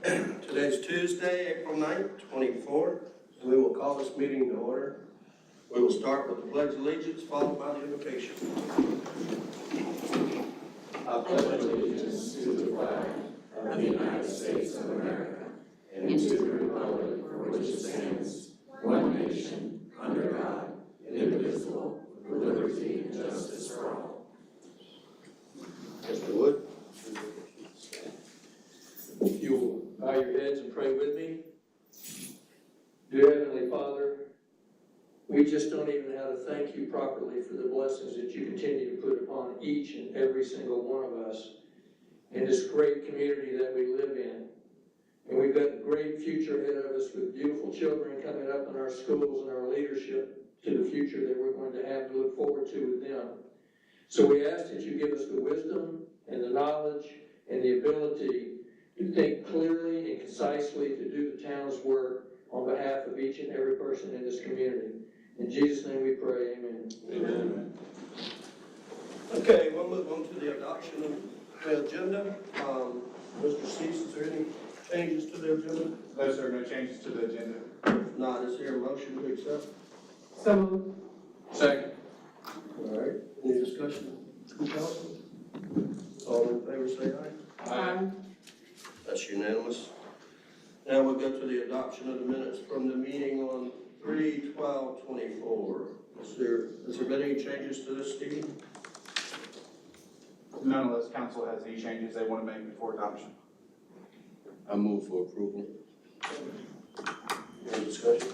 Today's Tuesday, April 9th, 24. We will call this meeting to order. We will start with the Pledge of Allegiance, followed by the invocation. I pledge allegiance to the flag of the United States of America and to the republic for which it stands, one nation, under God, indivisible, with liberty and justice for all. Mr. Wood. If you will bow your heads and pray with me. Dear Heavenly Father, we just don't even know how to thank you properly for the blessings that you continue to put upon each and every single one of us in this great community that we live in. And we've got a great future ahead of us with beautiful children coming up in our schools and our leadership to the future that we're going to have to look forward to with them. So we ask that you give us the wisdom and the knowledge and the ability to think clearly and concisely to do the town's work on behalf of each and every person in this community. In Jesus' name we pray, amen. Amen. Okay, we'll move on to the adoption of the agenda. Mr. Cease, is there any changes to the agenda? No, sir, no changes to the agenda. If not, is there a motion to accept? So moved. Second. All right, any discussion from council? All in favor say aye. Aye. That's unanimous. Now we'll go to the adoption of the minutes from the meeting on 3/12/24. Has there been any changes to this, Steve? None of this council has any changes they want to make before adoption. I move for approval. Any discussion?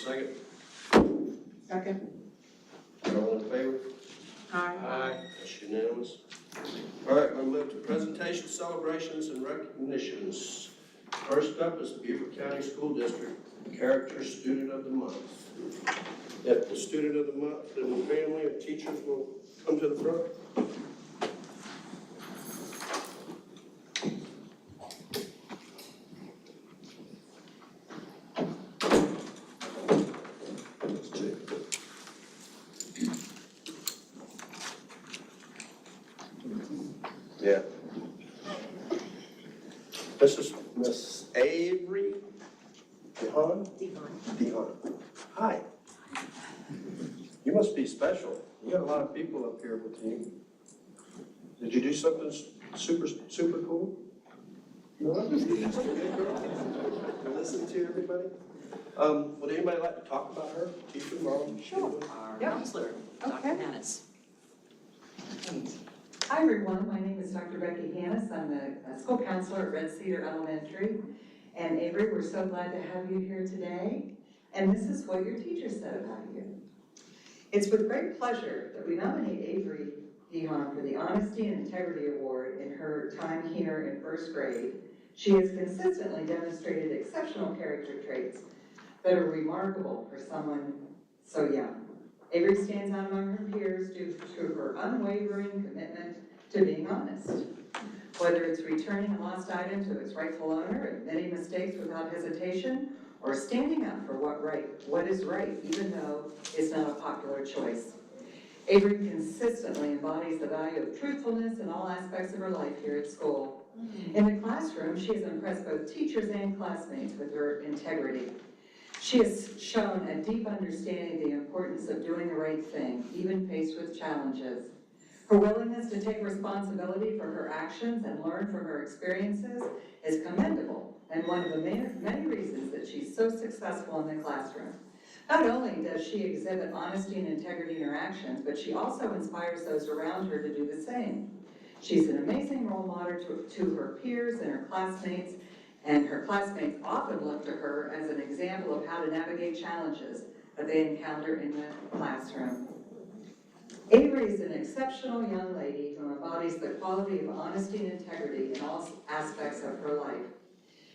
Second? Second. All in favor? Aye. That's unanimous. All right, we'll move to presentation, celebrations, and recognitions. First up is the Beaufort County School District Character Student of the Month. If the Student of the Month and the family and teachers will come to the front. Yeah. This is Miss Avery Dehan? Dehan. Hi. You must be special. You got a lot of people up here with you. Did you do something super cool? No? Listen to everybody. Would anybody like to talk about her? Teacher, mom? Sure. Our counselor, Dr. Hannes. Hi everyone, my name is Dr. Becky Hannes. I'm the school counselor at Red Cedar Elementary. And Avery, we're so glad to have you here today. And this is what your teacher said about you. It's with great pleasure that we nominate Avery Dehan for the Honesty and Integrity Award in her time here in first grade. She has consistently demonstrated exceptional character traits that are remarkable for someone so young. Avery stands out among her peers due to her unwavering commitment to being honest. Whether it's returning a lost item to its rightful owner, admitting mistakes without hesitation, or standing up for what is right, even though it's not a popular choice. Avery consistently embodies the value of truthfulness in all aspects of her life here at school. In the classroom, she has impressed both teachers and classmates with her integrity. She has shown a deep understanding of the importance of doing the right thing, even faced with challenges. Her willingness to take responsibility for her actions and learn from her experiences is commendable and one of the many reasons that she's so successful in the classroom. Not only does she exhibit honesty and integrity in her actions, but she also inspires those around her to do the same. She's an amazing role model to her peers and her classmates often look to her as an example of how to navigate challenges that they encounter in the classroom. Avery is an exceptional young lady who embodies the quality of honesty and integrity in all aspects of her life.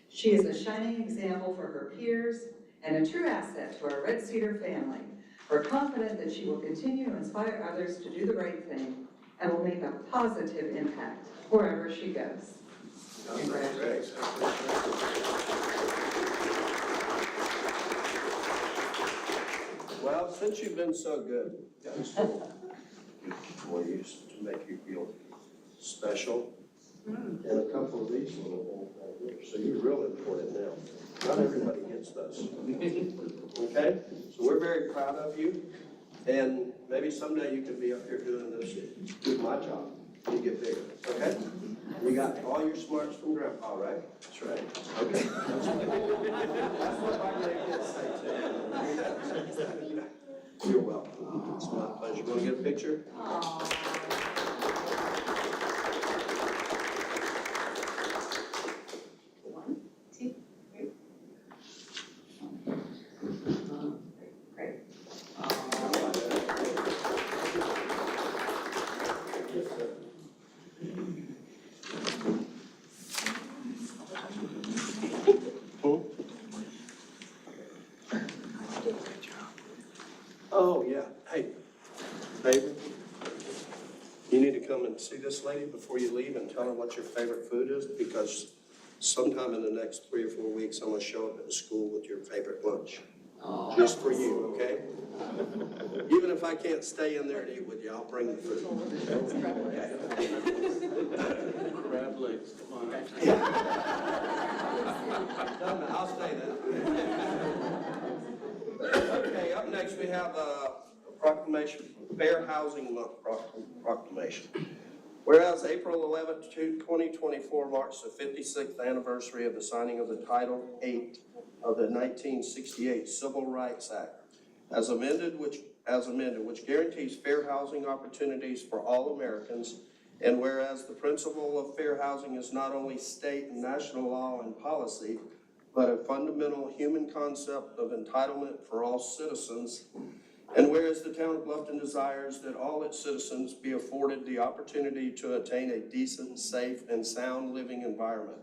She is a shining example for her peers and a true asset to our Red Cedar family. We're confident that she will continue to inspire others to do the right thing and will make a positive impact wherever she goes. Congratulations. Well, since you've been so good, I just want you to make you feel special and a couple of these little things right here. So you're real important now. Not everybody gets those. Okay? So we're very proud of you. And maybe someday you can be up here doing this, doing my job when you get bigger. Okay? You got all your smarts from Grandpa, right? That's right. Okay. That's what my grandkids say too. You're welcome. It's my pleasure. You want to get a picture? One, two, three. Great. Oh, yeah. Hey, baby, you need to come and see this lady before you leave and tell her what your favorite food is, because sometime in the next 3 or 4 weeks, I'm gonna show up at the school with your favorite lunch. Just for you, okay? Even if I can't stay in there and eat with you, I'll bring the food. Crab legs, come on. No, I'll stay there. Okay, up next we have a proclamation, Fair Housing Month proclamation. Whereas April 11th, 2024 marks the 56th anniversary of the signing of the Title VIII of the 1968 Civil Rights Act, as amended, which guarantees fair housing opportunities for all Americans. And whereas the principle of fair housing is not only state and national law and policy, but a fundamental human concept of entitlement for all citizens. And whereas the town of Bluffton desires that all its citizens be afforded the opportunity to attain a decent, safe, and sound living environment.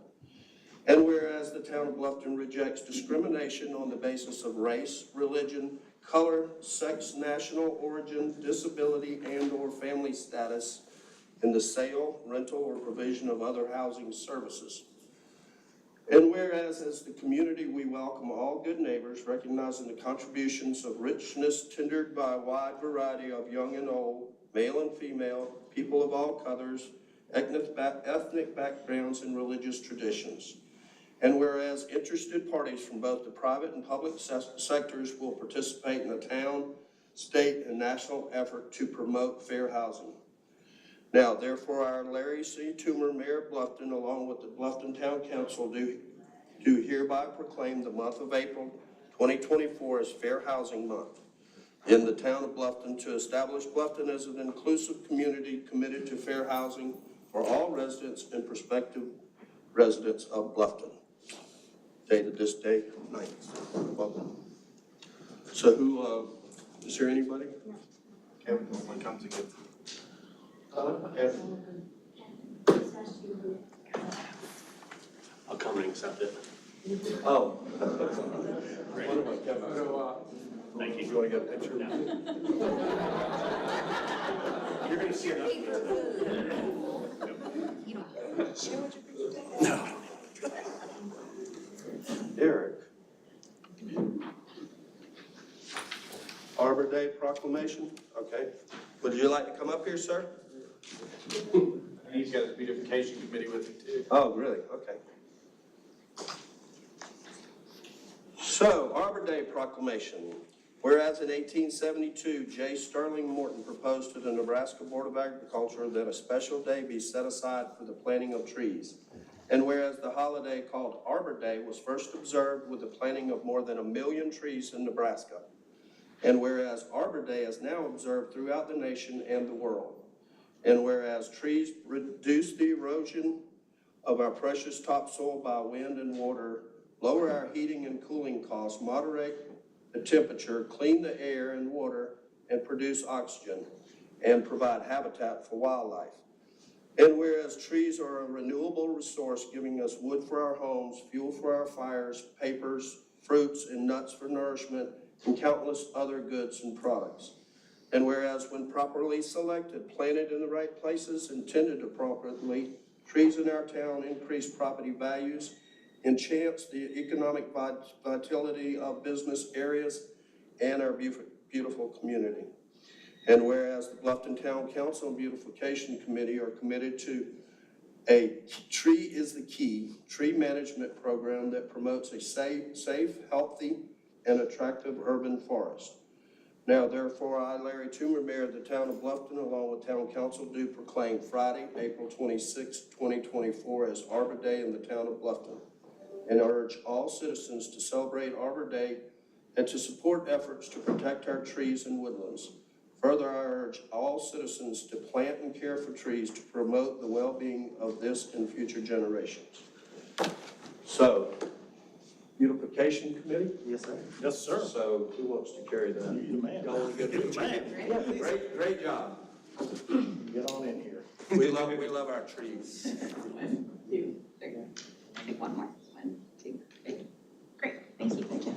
And whereas the town of Bluffton rejects discrimination on the basis of race, religion, color, sex, national origin, disability, and/or family status in the sale, rental, or provision of other housing services. And whereas as the community we welcome all good neighbors, recognizing the contributions of richness tendered by a wide variety of young and old, male and female, people of all colors, ethnic backgrounds, and religious traditions. And whereas interested parties from both the private and public sectors will participate in the town, state, and national effort to promote fair housing. Now, therefore, our Larry C. Toomer, Mayor of Bluffton, along with the Bluffton Town Council, do hereby proclaim the month of April 2024 as Fair Housing Month in the town of Bluffton, to establish Bluffton as an inclusive community committed to fair housing for all residents and prospective residents of Bluffton. Dated this day, 9th. Welcome. So is there anybody? Kevin normally comes and gets I'll come and accept it. Oh. Thank you. You want to get a picture? You're gonna see her. Eric. Arbor Day proclamation, okay. Would you like to come up here, sir? And he's got his beautification committee with him too. Oh, really? Okay. So, Arbor Day proclamation. Whereas in 1872, J. Sterling Morton proposed to the Nebraska Board of Agriculture that a special day be set aside for the planting of trees. And whereas the holiday called Arbor Day was first observed with the planting of more than 1 million trees in Nebraska. And whereas Arbor Day is now observed throughout the nation and the world. And whereas trees reduce the erosion of our precious topsoil by wind and water, lower our heating and cooling costs, moderate the temperature, clean the air and water, and produce oxygen, and provide habitat for wildlife. And whereas trees are a renewable resource, giving us wood for our homes, fuel for our fires, papers, fruits, and nuts for nourishment, and countless other goods and products. And whereas when properly selected, planted in the right places, and tended appropriately, trees in our town increase property values, enhance the economic vitality of business areas, and our beautiful community. And whereas the Bluffton Town Council and Beautification Committee are committed to a Tree is the Key tree management program that promotes a safe, healthy, and attractive urban forest. Now therefore, I, Larry Toomer, Mayor of the Town of Bluffton, along with Town Council, do proclaim Friday, April 26, 2024 as Arbor Day in the Town of Bluffton, and urge all citizens to celebrate Arbor Day and to support efforts to protect our trees and woodlands. Further, I urge all citizens to plant and care for trees to promote the well-being of this and future generations. So, Beautification Committee? Yes, sir. Yes, sir. So, who wants to carry that? You the man. Y'all want to get You the man. Great job. Get on in here. We love our trees. Two, there you go. I think one more. One, two, three. Great, thank you. Thank you.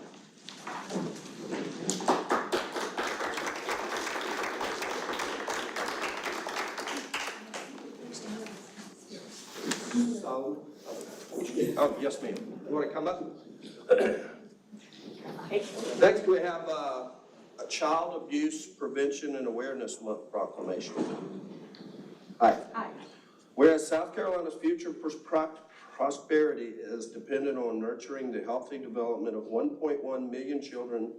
Oh, yes, ma'am. You want to come up? Next, we have a Child Abuse Prevention and Awareness Month proclamation. Hi. Hi. Whereas South Carolina's future prosperity is dependent on nurturing the healthy development of 1.1 million children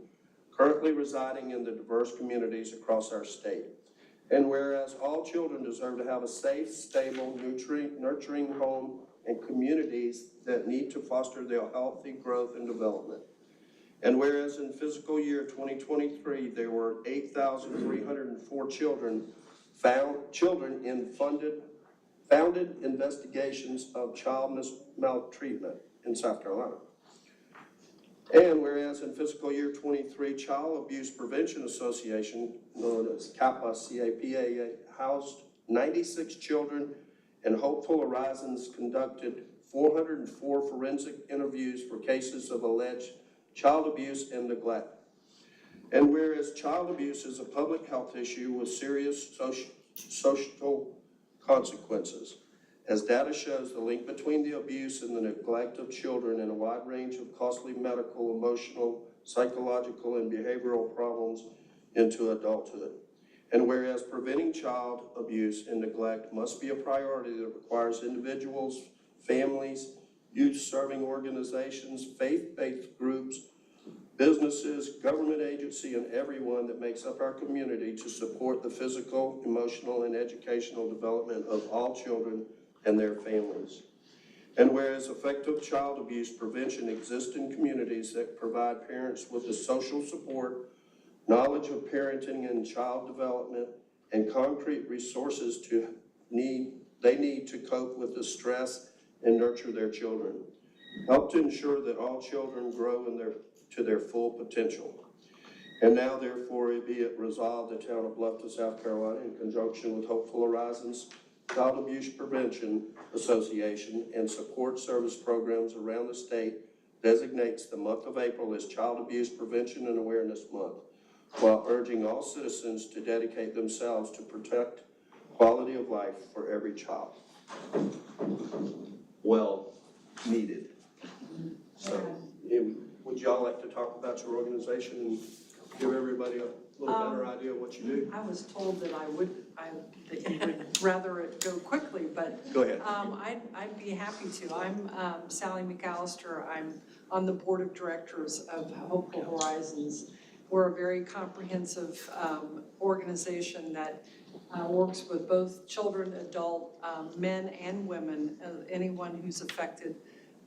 currently residing in the diverse communities across our state. And whereas all children deserve to have a safe, stable, nurturing home and communities that need to foster their healthy growth and development. And whereas in fiscal year 2023, there were 8,304 children in founded investigations of child maltreatment in South Carolina. And whereas in fiscal year 23, Child Abuse Prevention Association, known as CAPA, C-A-P-A, housed 96 children, and Hopeful Horizons conducted 404 forensic interviews for cases of alleged child abuse and neglect. And whereas child abuse is a public health issue with serious social consequences, as data shows the link between the abuse and the neglect of children in a wide range of costly medical, emotional, psychological, and behavioral problems into adulthood. And whereas preventing child abuse and neglect must be a priority that requires individuals, families, youth-serving organizations, faith-based groups, businesses, government agency, and everyone that makes up our community to support the physical, emotional, and educational development of all children and their families. And whereas effective child abuse prevention exists in communities that provide parents with the social support, knowledge of parenting and child development, and concrete resources they need to cope with the stress and nurture their children. Help to ensure that all children grow to their full potential. And now, therefore, be it resolved, the Town of Bluffton, South Carolina, in conjunction with Hopeful Horizons Child Abuse Prevention Association and support service programs around the state, designates the month of April as Child Abuse Prevention and Awareness Month, while urging all citizens to dedicate themselves to protect quality of life for every child. Well needed. So, would y'all like to talk about your organization and give everybody a little better idea of what you do? I was told that that you would rather it go quickly, but Go ahead. I'd be happy to. I'm Sally McAllister. I'm on the board of directors of Hopeful Horizons. We're a very comprehensive organization that works with both children, adult, men and women, anyone who's affected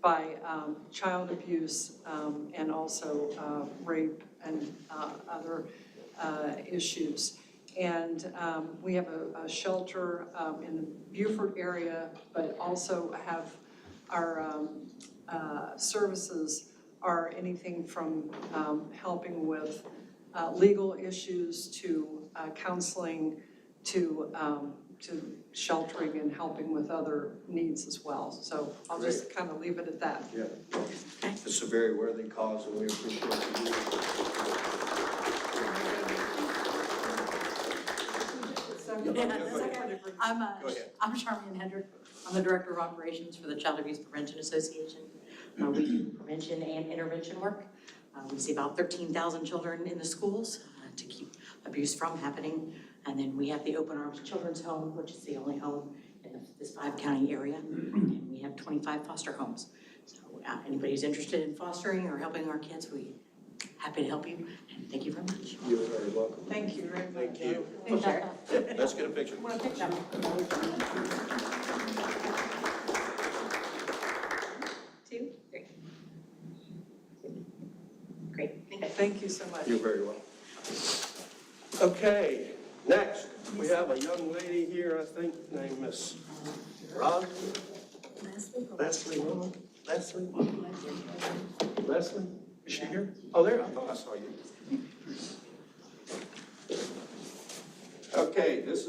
by child abuse and also rape and other issues. And we have a shelter in the Beaufort area, but also have our services are anything from helping with legal issues to counseling to sheltering and helping with other needs as well. So I'll just kind of leave it at that. Yeah, it's a very worthy cause, and we appreciate you. I'm Charmian Hendrick. I'm the Director of Operations for the Child Abuse Prevention Association. We do prevention and intervention work. We see about 13,000 children in the schools to keep abuse from happening. And then we have the Open Arms Children's Home, which is the only home in the this 5-county area, and we have 25 foster homes. So anybody who's interested in fostering or helping our kids, we're happy to help you, and thank you very much. You're very welcome. Thank you very much. Thank you. Okay. Let's get a picture. Want to pick them? Two, three. Great, thank you. Thank you so much. You're very welcome. Okay, next, we have a young lady here, I think, named Miss Rod. Leslie. Leslie, is she here? Oh, there, I thought I saw you. Okay, this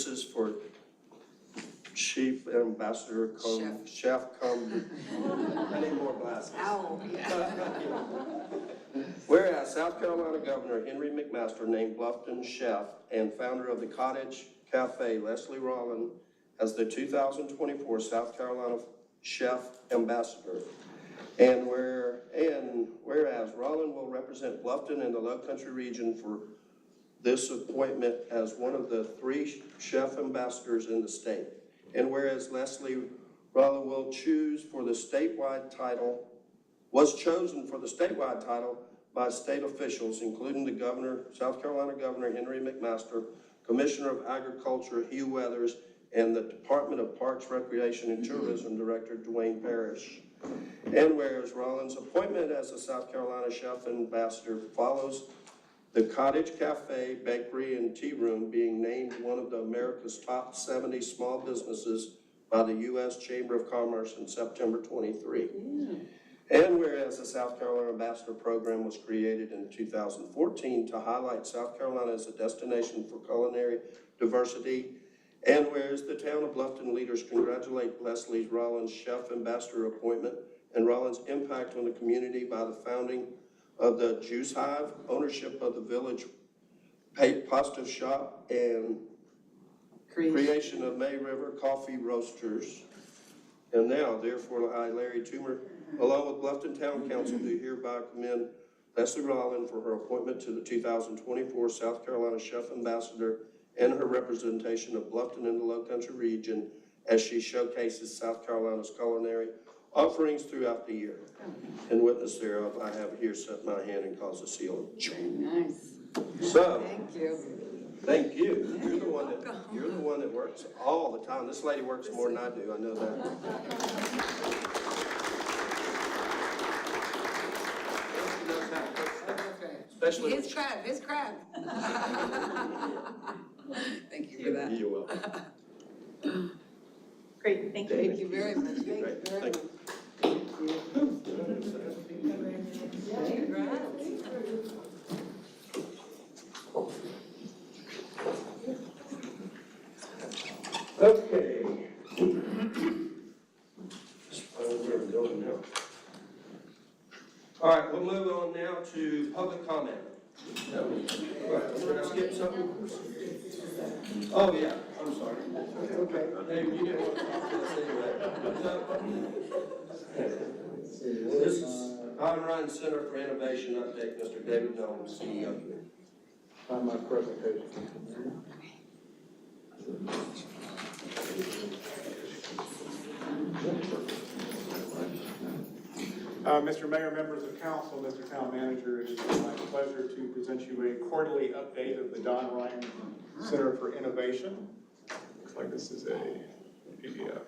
is for Chief Ambassador Chef I need more glasses. Ow. Whereas South Carolina Governor Henry McMaster named Bluffton chef and founder of the Cottage Cafe, Leslie Rollin, as the 2024 South Carolina Chef Ambassador. And whereas Rollin will represent Bluffton and the Low Country region for this appointment as one of the 3 chef ambassadors in the state. And whereas Leslie Rollin was chosen for the statewide title by state officials, including the governor, South Carolina Governor Henry McMaster, Commissioner of Agriculture Hugh Weathers, and the Department of Parks, Recreation, and Tourism Director Dwayne Parrish. And whereas Rollin's appointment as a South Carolina Chef Ambassador follows the Cottage Cafe, Bakery, and Tea Room being named one of America's top 70 small businesses by the U.S. Chamber of Commerce in September 23. And whereas the South Carolina Ambassador Program was created in 2014 to highlight South Carolina as a destination for culinary diversity, and whereas the town of Bluffton leaders congratulate Leslie Rollins' Chef Ambassador appointment and Rollins' impact on the community by the founding of the Juice Hive, ownership of the Village Pasta Shop, and creation of May River Coffee Roasters. And now, therefore, I, Larry Toomer, along with Bluffton Town Council, do hereby commend Leslie Rollin for her appointment to the 2024 South Carolina Chef Ambassador and her representation of Bluffton in the Low Country region as she showcases South Carolina's culinary offerings throughout the year. In witness thereof, I have here set my hand and cause a seal. Nice. So, Thank you. thank you. You're the one that works all the time. This lady works more than I do, I know that. Especially. His crab. Thank you for that. You're welcome. Great, thank you. Thank you very much. Thank you Great, very thank much. you. Congrats. Okay. Where we going now? All right, we'll move on now to public comment. All right, we're gonna skip something. Oh, yeah, I'm sorry. Okay. Hey, you didn't want to talk to us anyway. This is Online Center for Innovation update, Mr. David Nolan, CEO. On my presentation. Mr. Mayor, members of council, Mr. Town Manager, it is my pleasure to present you a quarterly update of the Don Ryan Center for Innovation. Looks like this is a PDF.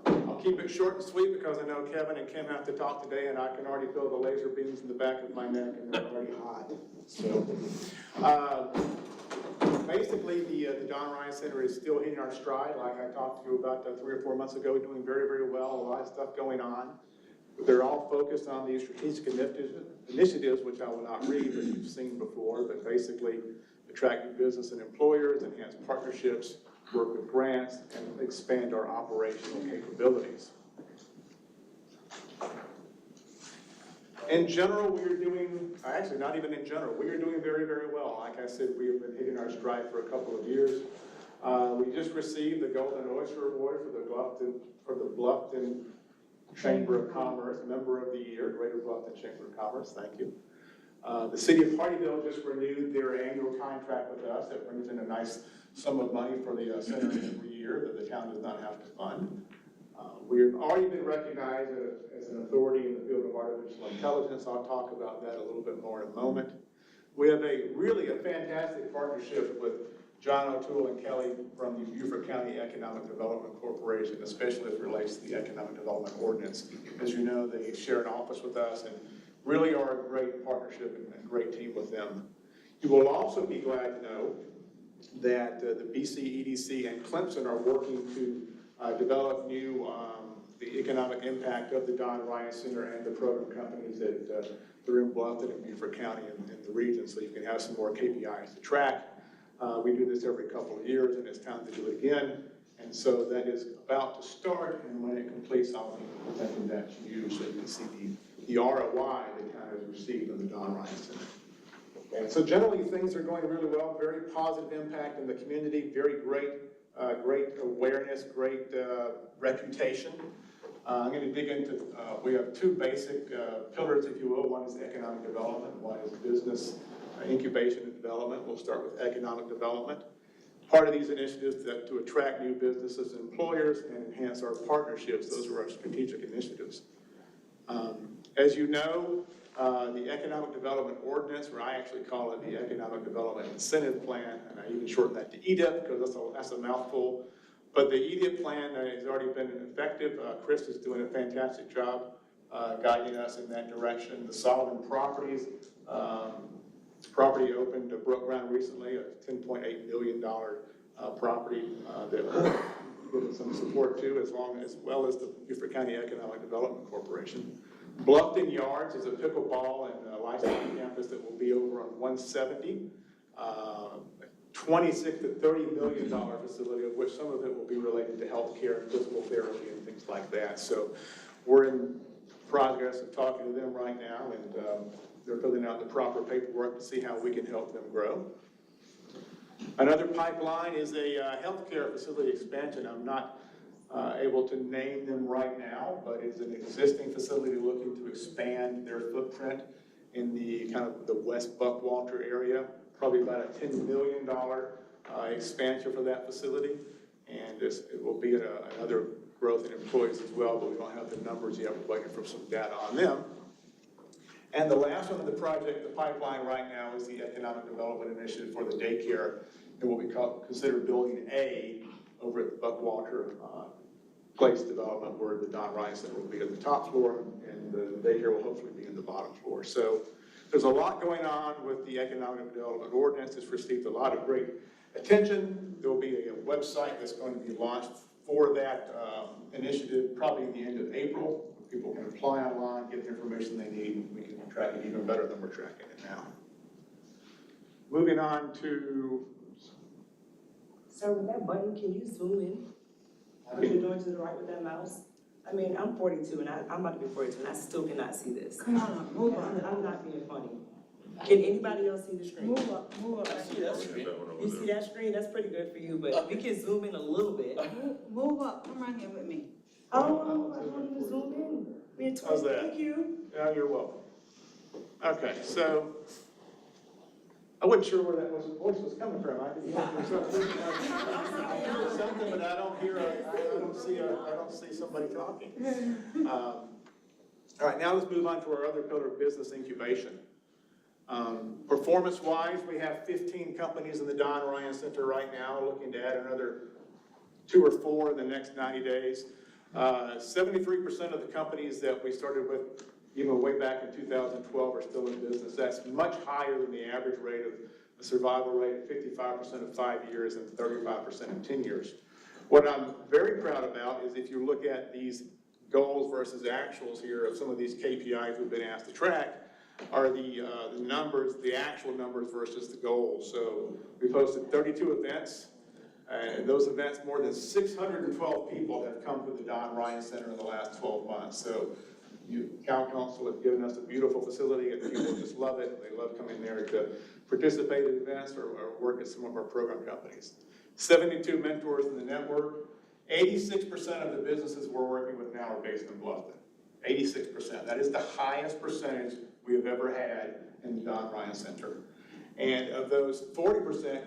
I'll keep it short and sweet because I know Kevin and Kim have to talk today, and I can already feel the laser beams in the back of my neck, and they're already hot. So, basically, the Don Ryan Center is still hitting our stride, like I talked to you about 3 or 4 months ago, doing very, very well, a lot of stuff going on. They're all focused on these strategic initiatives, which I will not read, but you've seen before, but basically attract new business and employers, enhance partnerships, work with grants, and expand our operational capabilities. In general, we are doing, actually not even in general, we are doing very, very well. Like I said, we have been hitting our stride for a couple of years. We just received the Golden Oyster Award for the Bluffton Chamber of Commerce, Member of the Year, Greater Bluffton Chamber of Commerce, thank you. The city of Hardyville just renewed their annual contract with us. That brings in a nice sum of money for the center every year that the town does not have to fund. We've already been recognized as an authority in the field of artificial intelligence. I'll talk about that a little bit more in a moment. We have really a fantastic partnership with John O'Toole and Kelly from the Beaufort County Economic Development Corporation, especially as it relates to the Economic Development Ordinance. As you know, they share an office with us and really are a great partnership and a great team with them. You will also be glad to know that the BC, EDC, and Clemson are working to develop new the economic impact of the Don Ryan Center and the program companies that are in Bluffton and Beaufort County and the region, so you can have some more KPIs to track. We do this every couple of years, and it's time to do it again. And so that is about to start, and when it completes, I'll be presenting that to you so you can see the ROI the town has received on the Don Ryan Center. And so generally, things are going really well, very positive impact in the community, very great awareness, great reputation. I'm going to dig into, we have two basic pillars, if you will. One is economic development, one is business incubation and development. We'll start with economic development. Part of these initiatives to attract new businesses and employers and enhance our partnerships. Those are our strategic initiatives. As you know, the Economic Development Ordinance, or I actually call it the Economic Development Incentive Plan, and I even shorten that to EDIP because that's a mouthful. But the EDIP plan has already been effective. Chris is doing a fantastic job guiding us in that direction. The Solomon Properties property opened broke ground recently, a $10.8 million property that we're giving some support to, as well as the Beaufort County Economic Development Corporation. Bluffton Yards is a pickleball and licensing campus that will be over on 170. $26 to $30 million facility, of which some of it will be related to healthcare and physical therapy and things like that. So we're in progress of talking to them right now, and they're filling out the proper paperwork to see how we can help them grow. Another pipeline is a healthcare facility expansion. I'm not able to name them right now, but it's an existing facility looking to expand their footprint in the kind of the West Buckwalter area. Probably about a $10 million expansion for that facility, and it will be another growth in employees as well, but we don't have the numbers yet. We're waiting for some data on them. And the last one of the project, the pipeline right now, is the Economic Development Initiative for the daycare in what we consider Building A over at the Buckwalter Place development, where the Don Ryan Center will be at the top floor, and the daycare will hopefully be in the bottom floor. So there's a lot going on with the Economic Development Ordinance. It's received a lot of great attention. There will be a website that's going to be launched for that initiative probably at the end of April. People can apply online, get the information they need, and we can track it even better than we're tracking it now. Moving on to... Sir, with that button, can you zoom in? What you're doing to the right with that mouse? I mean, I'm 42 and I'm about to be 42 and I still cannot see this. Come on, move up. I'm not being funny. Can anybody else see the screen? Move up, move up. You see that screen? That's pretty good for you, but we can zoom in a little bit. Move up, come right here with me. Oh, I don't even zoom in. We're How's that? Thank you. Yeah, you're welcome. Okay, so I wasn't sure where that voice was coming from. I didn't hear something, but I don't see somebody talking. All right, now let's move on to our other pillar of business incubation. Performance-wise, we have 15 companies in the Don Ryan Center right now, looking to add another 2 or 4 in the next 90 days. 73% of the companies that we started with even way back in 2012 are still in business. That's much higher than the average rate of the survival rate of 55% of 5 years and 35% in 10 years. What I'm very proud about is if you look at these goals versus actuals here of some of these KPIs we've been asked to track, are the numbers, the actual numbers versus the goals. So we posted 32 events, and those events, more than 612 people have come to the Don Ryan Center in the last 12 months. So Town Council has given us a beautiful facility, and people just love it. They love coming there to participate in events or work at some of our program companies. 72 mentors in the network. 86% of the businesses we're working with now are based in Bluffton. 86%. That is the highest percentage we have ever had in the Don Ryan Center. And of those, 40%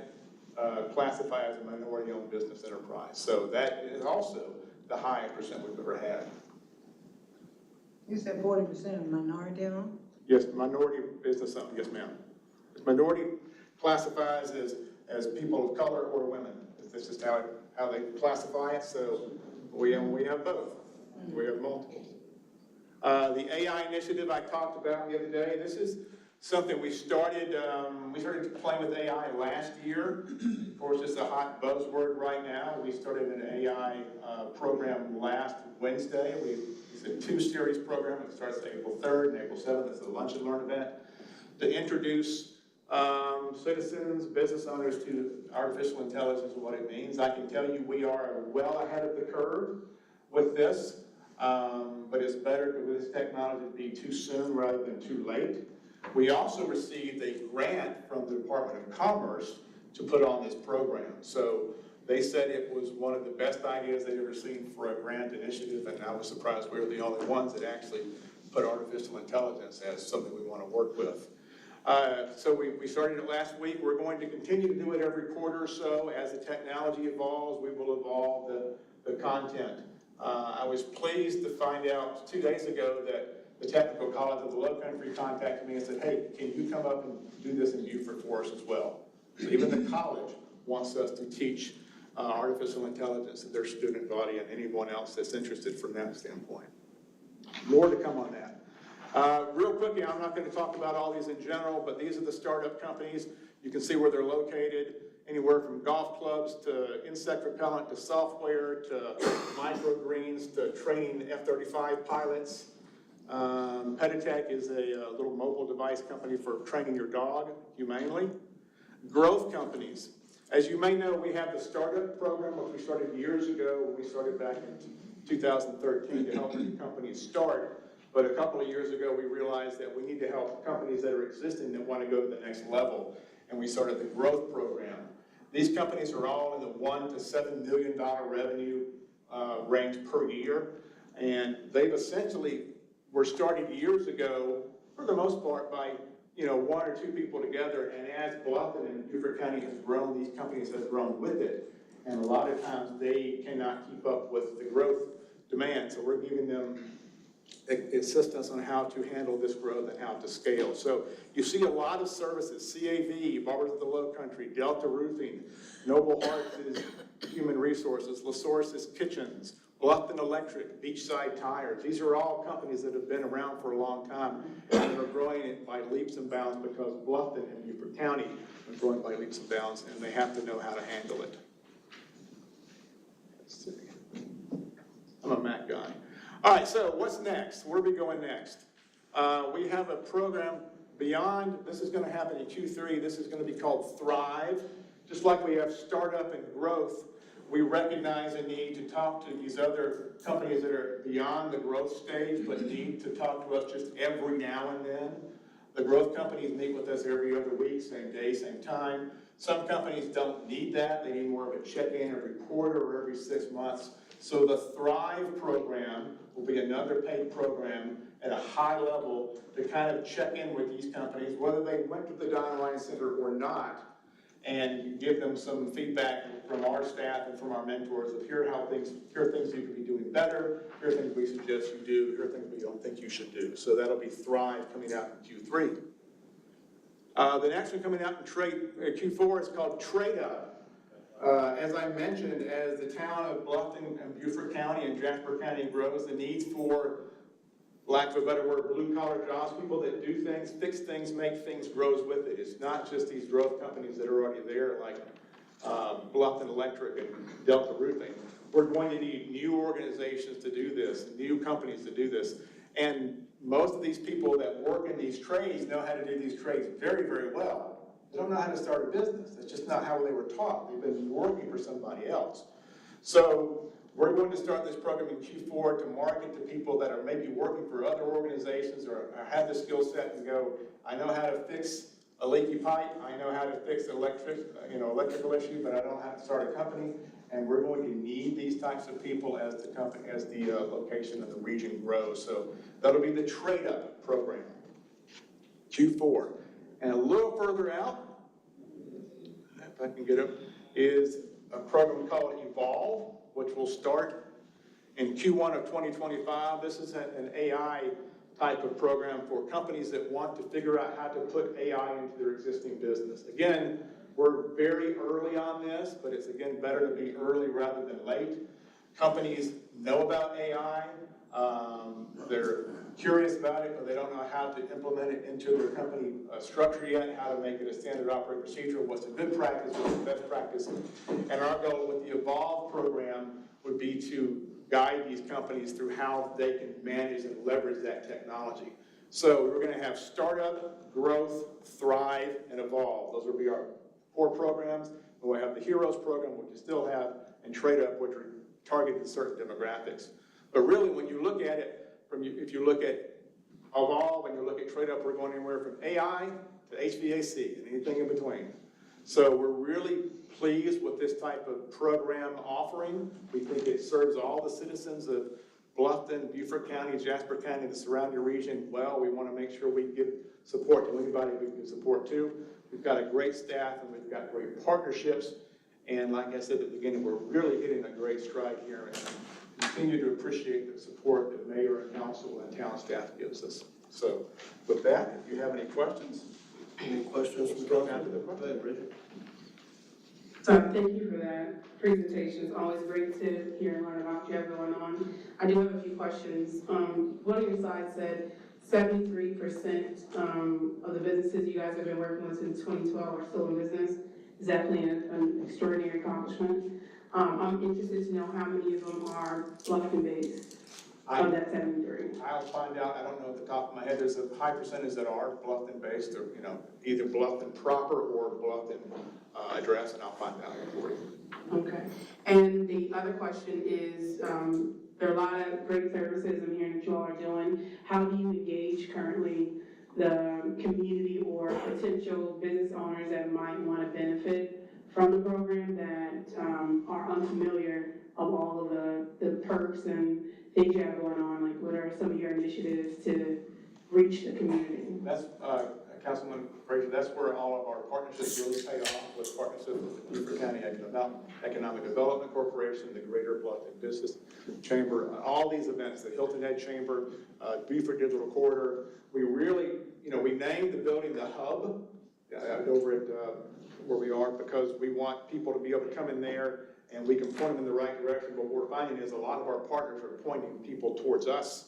classify as a minority-owned business enterprise. So that is also the highest percent we've ever had. You said 40% minority owned? Yes, minority business owned, yes ma'am. Minority classifies as people of color or women. This is how they classify it, so we have both. We have multiple. The AI initiative I talked about the other day, this is something we started playing with AI last year. Of course, it's a hot buzzword right now. We started an AI program last Wednesday. It's a 2-series program. It starts April 3rd and April 7th. It's a lunch and learn event to introduce citizens, business owners to artificial intelligence and what it means. I can tell you we are well ahead of the curve with this, but it's better with this technology to be too soon rather than too late. We also received a grant from the Department of Commerce to put on this program. So they said it was one of the best ideas they'd ever seen for a grant initiative, and I was surprised we were the only ones that actually put artificial intelligence as something we want to work with. So we started it last week. We're going to continue to do it every quarter or so. As the technology evolves, we will evolve the content. I was pleased to find out 2 days ago that the Technical College of the Lowcountry contacted me and said, hey, can you come up and do this in Beaufort for us as well? So even the college wants us to teach artificial intelligence to their student body and anyone else that's interested from that standpoint. More to come on that. Real quickly, I'm not going to talk about all these in general, but these are the startup companies. You can see where they're located, anywhere from golf clubs to insect repellent to software to microgreens to training F-35 pilots. Peditech is a little mobile device company for training your dog humanely. Growth companies. As you may know, we have the startup program, which we started years ago when we started back in 2013 to help companies start. But a couple of years ago, we realized that we need to help companies that are existing that want to go to the next level. And we started the growth program. These companies are all in the $1 to $7 million revenue range per year. And they've essentially were started years ago, for the most part, by 1 or 2 people together. And as Bluffton and Beaufort County has grown, these companies have grown with it. And a lot of times they cannot keep up with the growth demand. So we're giving them assistance on how to handle this growth and how to scale. So you see a lot of services, CAV, Barbers of the Lowcountry, Delta Roofing, Noble Hearts is Human Resources, LaSource is Kitchens, Bluffton Electric, Beachside Tires. These are all companies that have been around for a long time and are growing it by leaps and bounds because Bluffton and Beaufort County are growing by leaps and bounds, and they have to know how to handle it. Let's see. I'm a Mac guy. All right, so what's next? Where are we going next? We have a program beyond. This is going to happen in Q3. This is going to be called Thrive. Just like we have startup and growth, we recognize a need to talk to these other companies that are beyond the growth stage, but need to talk to us just every now and then. The growth companies meet with us every other week, same day, same time. Some companies don't need that. They need more of a check-in every quarter or every 6 months. So the Thrive program will be another paid program at a high level to kind of check in with these companies, whether they went to the Don Ryan Center or not, and give them some feedback from our staff and from our mentors of here are things you could be doing better, here are things we suggest you do, here are things we don't think you should do. So that'll be Thrive coming out in Q3. The next one coming out in Q4 is called Trade Up. As I mentioned, as the town of Bluffton and Beaufort County and Jasper County grows, the need for, lack of a better word, blue-collar jobs, people that do things, fix things, make things, grows with it. It's not just these growth companies that are already there, like Bluffton Electric and Delta Roofing. We're going to need new organizations to do this, new companies to do this. And most of these people that work in these trades know how to do these trades very, very well. They don't know how to start a business. That's just not how they were taught. They've been working for somebody else. So we're going to start this program in Q4 to market to people that are maybe working for other organizations or have the skill set and go, I know how to fix a leaky pipe, I know how to fix an electrical issue, but I don't know how to start a company. and we're going to need these types of people as the company, as the location and the region grows. So that'll be the trade-up program, Q4. And a little further out, if I can get it, is a program called Evolve, which will start in Q1 of 2025. This is an AI type of program for companies that want to figure out how to put AI into their existing business. Again, we're very early on this, but it's, again, better to be early rather than late. Companies know about AI. They're curious about it, but they don't know how to implement it into their company structure yet, how to make it a standard operating procedure, what's a good practice, what's the best practice. And our goal with the Evolve program would be to guide these companies through how they can manage and leverage that technology. So we're going to have Startup, Growth, Thrive, and Evolve. Those will be our core programs. We'll have the Heroes program, which we still have, and Trade Up, which are targeted to certain demographics. But really, when you look at it, if you look at Evolve and you look at Trade Up, we're going anywhere from AI to HVAC and anything in between. So we're really pleased with this type of program offering. We think it serves all the citizens of Bluffton, Beaufort County, Jasper County, the surrounding region well. We want to make sure we give support to anybody we can support to. We've got a great staff and we've got great partnerships. And like I said at the beginning, we're really hitting a great stride here and continue to appreciate the support that mayor and council and town staff gives us. So with that, if you have any questions. Any questions from the Go down to the Go ahead, Bridget. Thank you for that presentation. It's always great to hear and learn about what you have going on. I do have a few questions. One of your slides said 73% of the businesses you guys have been working with since 2012 are still in business. Is definitely an extraordinary accomplishment. I'm interested to know how many of them are Bluffton based of that 73. I'll find out. I don't know at the top of my head. There's a high percentage that are Bluffton based, or either Bluffton proper or Bluffton address, and I'll find out for you. Okay. And the other question is, there are a lot of great services I'm hearing that you all are doing. How do you engage currently the community or potential business owners that might want to benefit from the program that are unfamiliar of all of the perks and things you have going on? Like, what are some of your initiatives to reach the community? That's, Councilman Frazier, that's where all of our partnerships really pay off, with partnerships with the Beaufort County Economic Development Corporation, the Greater Bluffton Business Chamber, all these events, the Hilton Head Chamber, Beaufort Digital Corridor. We really, we named the building the Hub over at where we are, because we want people to be able to come in there and we can point them in the right direction. But what we're finding is a lot of our partners are pointing people towards us.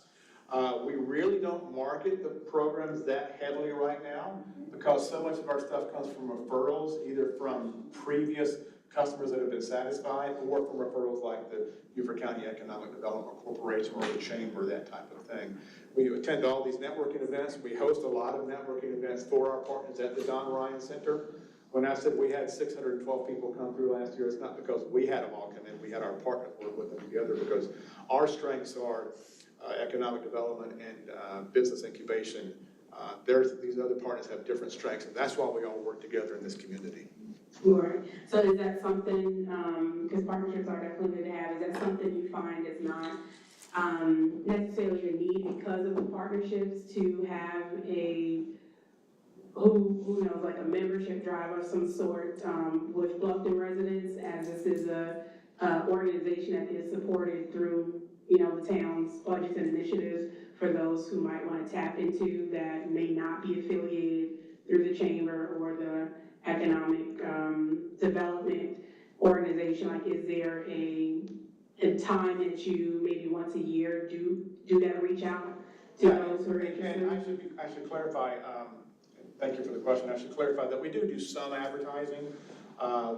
We really don't market the programs that heavily right now, because so much of our stuff comes from referrals, either from previous customers that have been satisfied or from referrals like the Beaufort County Economic Development Corporation or the Chamber, that type of thing. We attend all these networking events. We host a lot of networking events for our partners at the Don Ryan Center. When I said we had 612 people come through last year, it's not because we had them all come in. We had our partners work with them together, because our strengths are economic development and business incubation. These other partners have different strengths, and that's why we all work together in this community. Right. So is that something, because partnerships are definitely good to have, is that something you find is not necessarily a need because of the partnerships to have a, who knows, like a membership drive of some sort with Bluffton residents, as this is a organization that is supported through the town's budgets and initiatives for those who might want to tap into that may not be affiliated through the chamber or the economic development organization? Like, is there a time that you maybe once a year do that reach out to those who are interested? And I should clarify, thank you for the question. I should clarify that we do some advertising.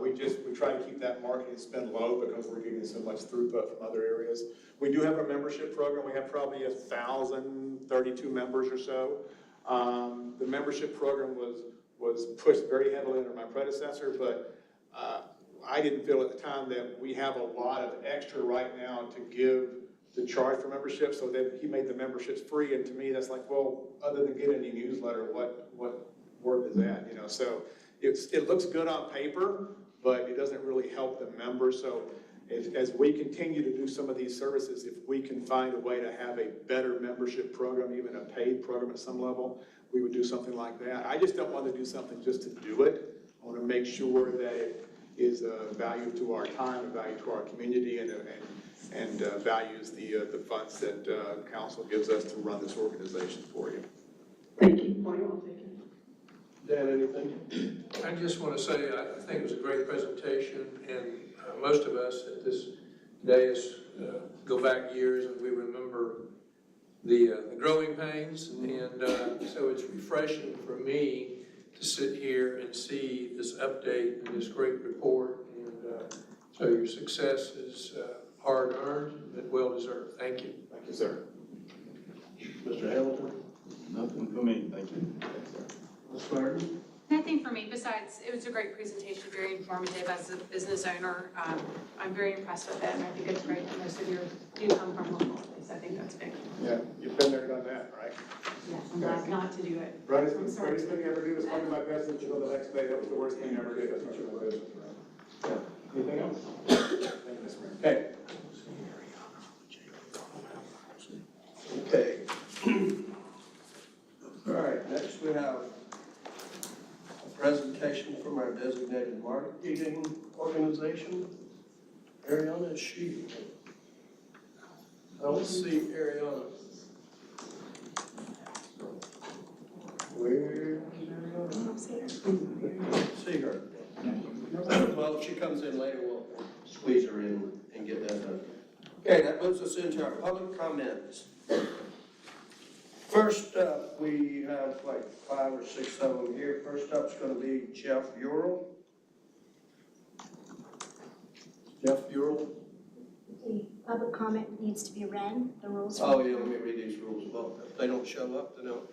We try to keep that marketing spend low because we're getting so much throughput from other areas. We do have a membership program. We have probably 1,032 members or so. The membership program was pushed very heavily under my predecessor, but I didn't feel at the time that we have a lot of extra right now to give the charge for membership, so that he made the memberships free. And to me, that's like, well, other than getting a newsletter, what work is that? So it looks good on paper, but it doesn't really help the members. So as we continue to do some of these services, if we can find a way to have a better membership program, even a paid program at some level, we would do something like that. I just don't want to do something just to do it. I want to make sure that it is a value to our time, a value to our community, and values the funds that council gives us to run this organization for you. Thank you. Point well taken. Dan, anything? I just want to say, I think it was a great presentation, and most of us at this dais go back years and we remember the growing pains, and so it's refreshing for me to sit here and see this update and this great report, and so your success is hard-earned but well-deserved. Thank you. Thank you, sir. Mr. Hamilton? Nothing for me, thank you. Ms. Martin? Nothing for me, besides, it was a great presentation, very informative as a business owner. I'm very impressed with it, and I think it's great that most of you do come from local, at least I think that's big. Yeah, you've been there, done that, right? Yes, I'm glad not to do it. Greatest thing you ever do is come to my business until the next day. That was the worst thing I ever did. That's not my business, right? Yeah. Anything else? Thank you, Mr. Mayor. Okay. Okay. All right, next we have a presentation from our designated marketing organization. Ariana, is she? I don't see Ariana. Where is Ariana? See her. Well, if she comes in later, we'll squeeze her in and get that done. Okay, that moves us into our public comments. First up, we have like 5 or 6 of them here. First up is going to be Jeff Ural. Jeff Ural. The public comment needs to be read, the rules. Oh, yeah, let me read these rules. Well, if they don't show up, then no.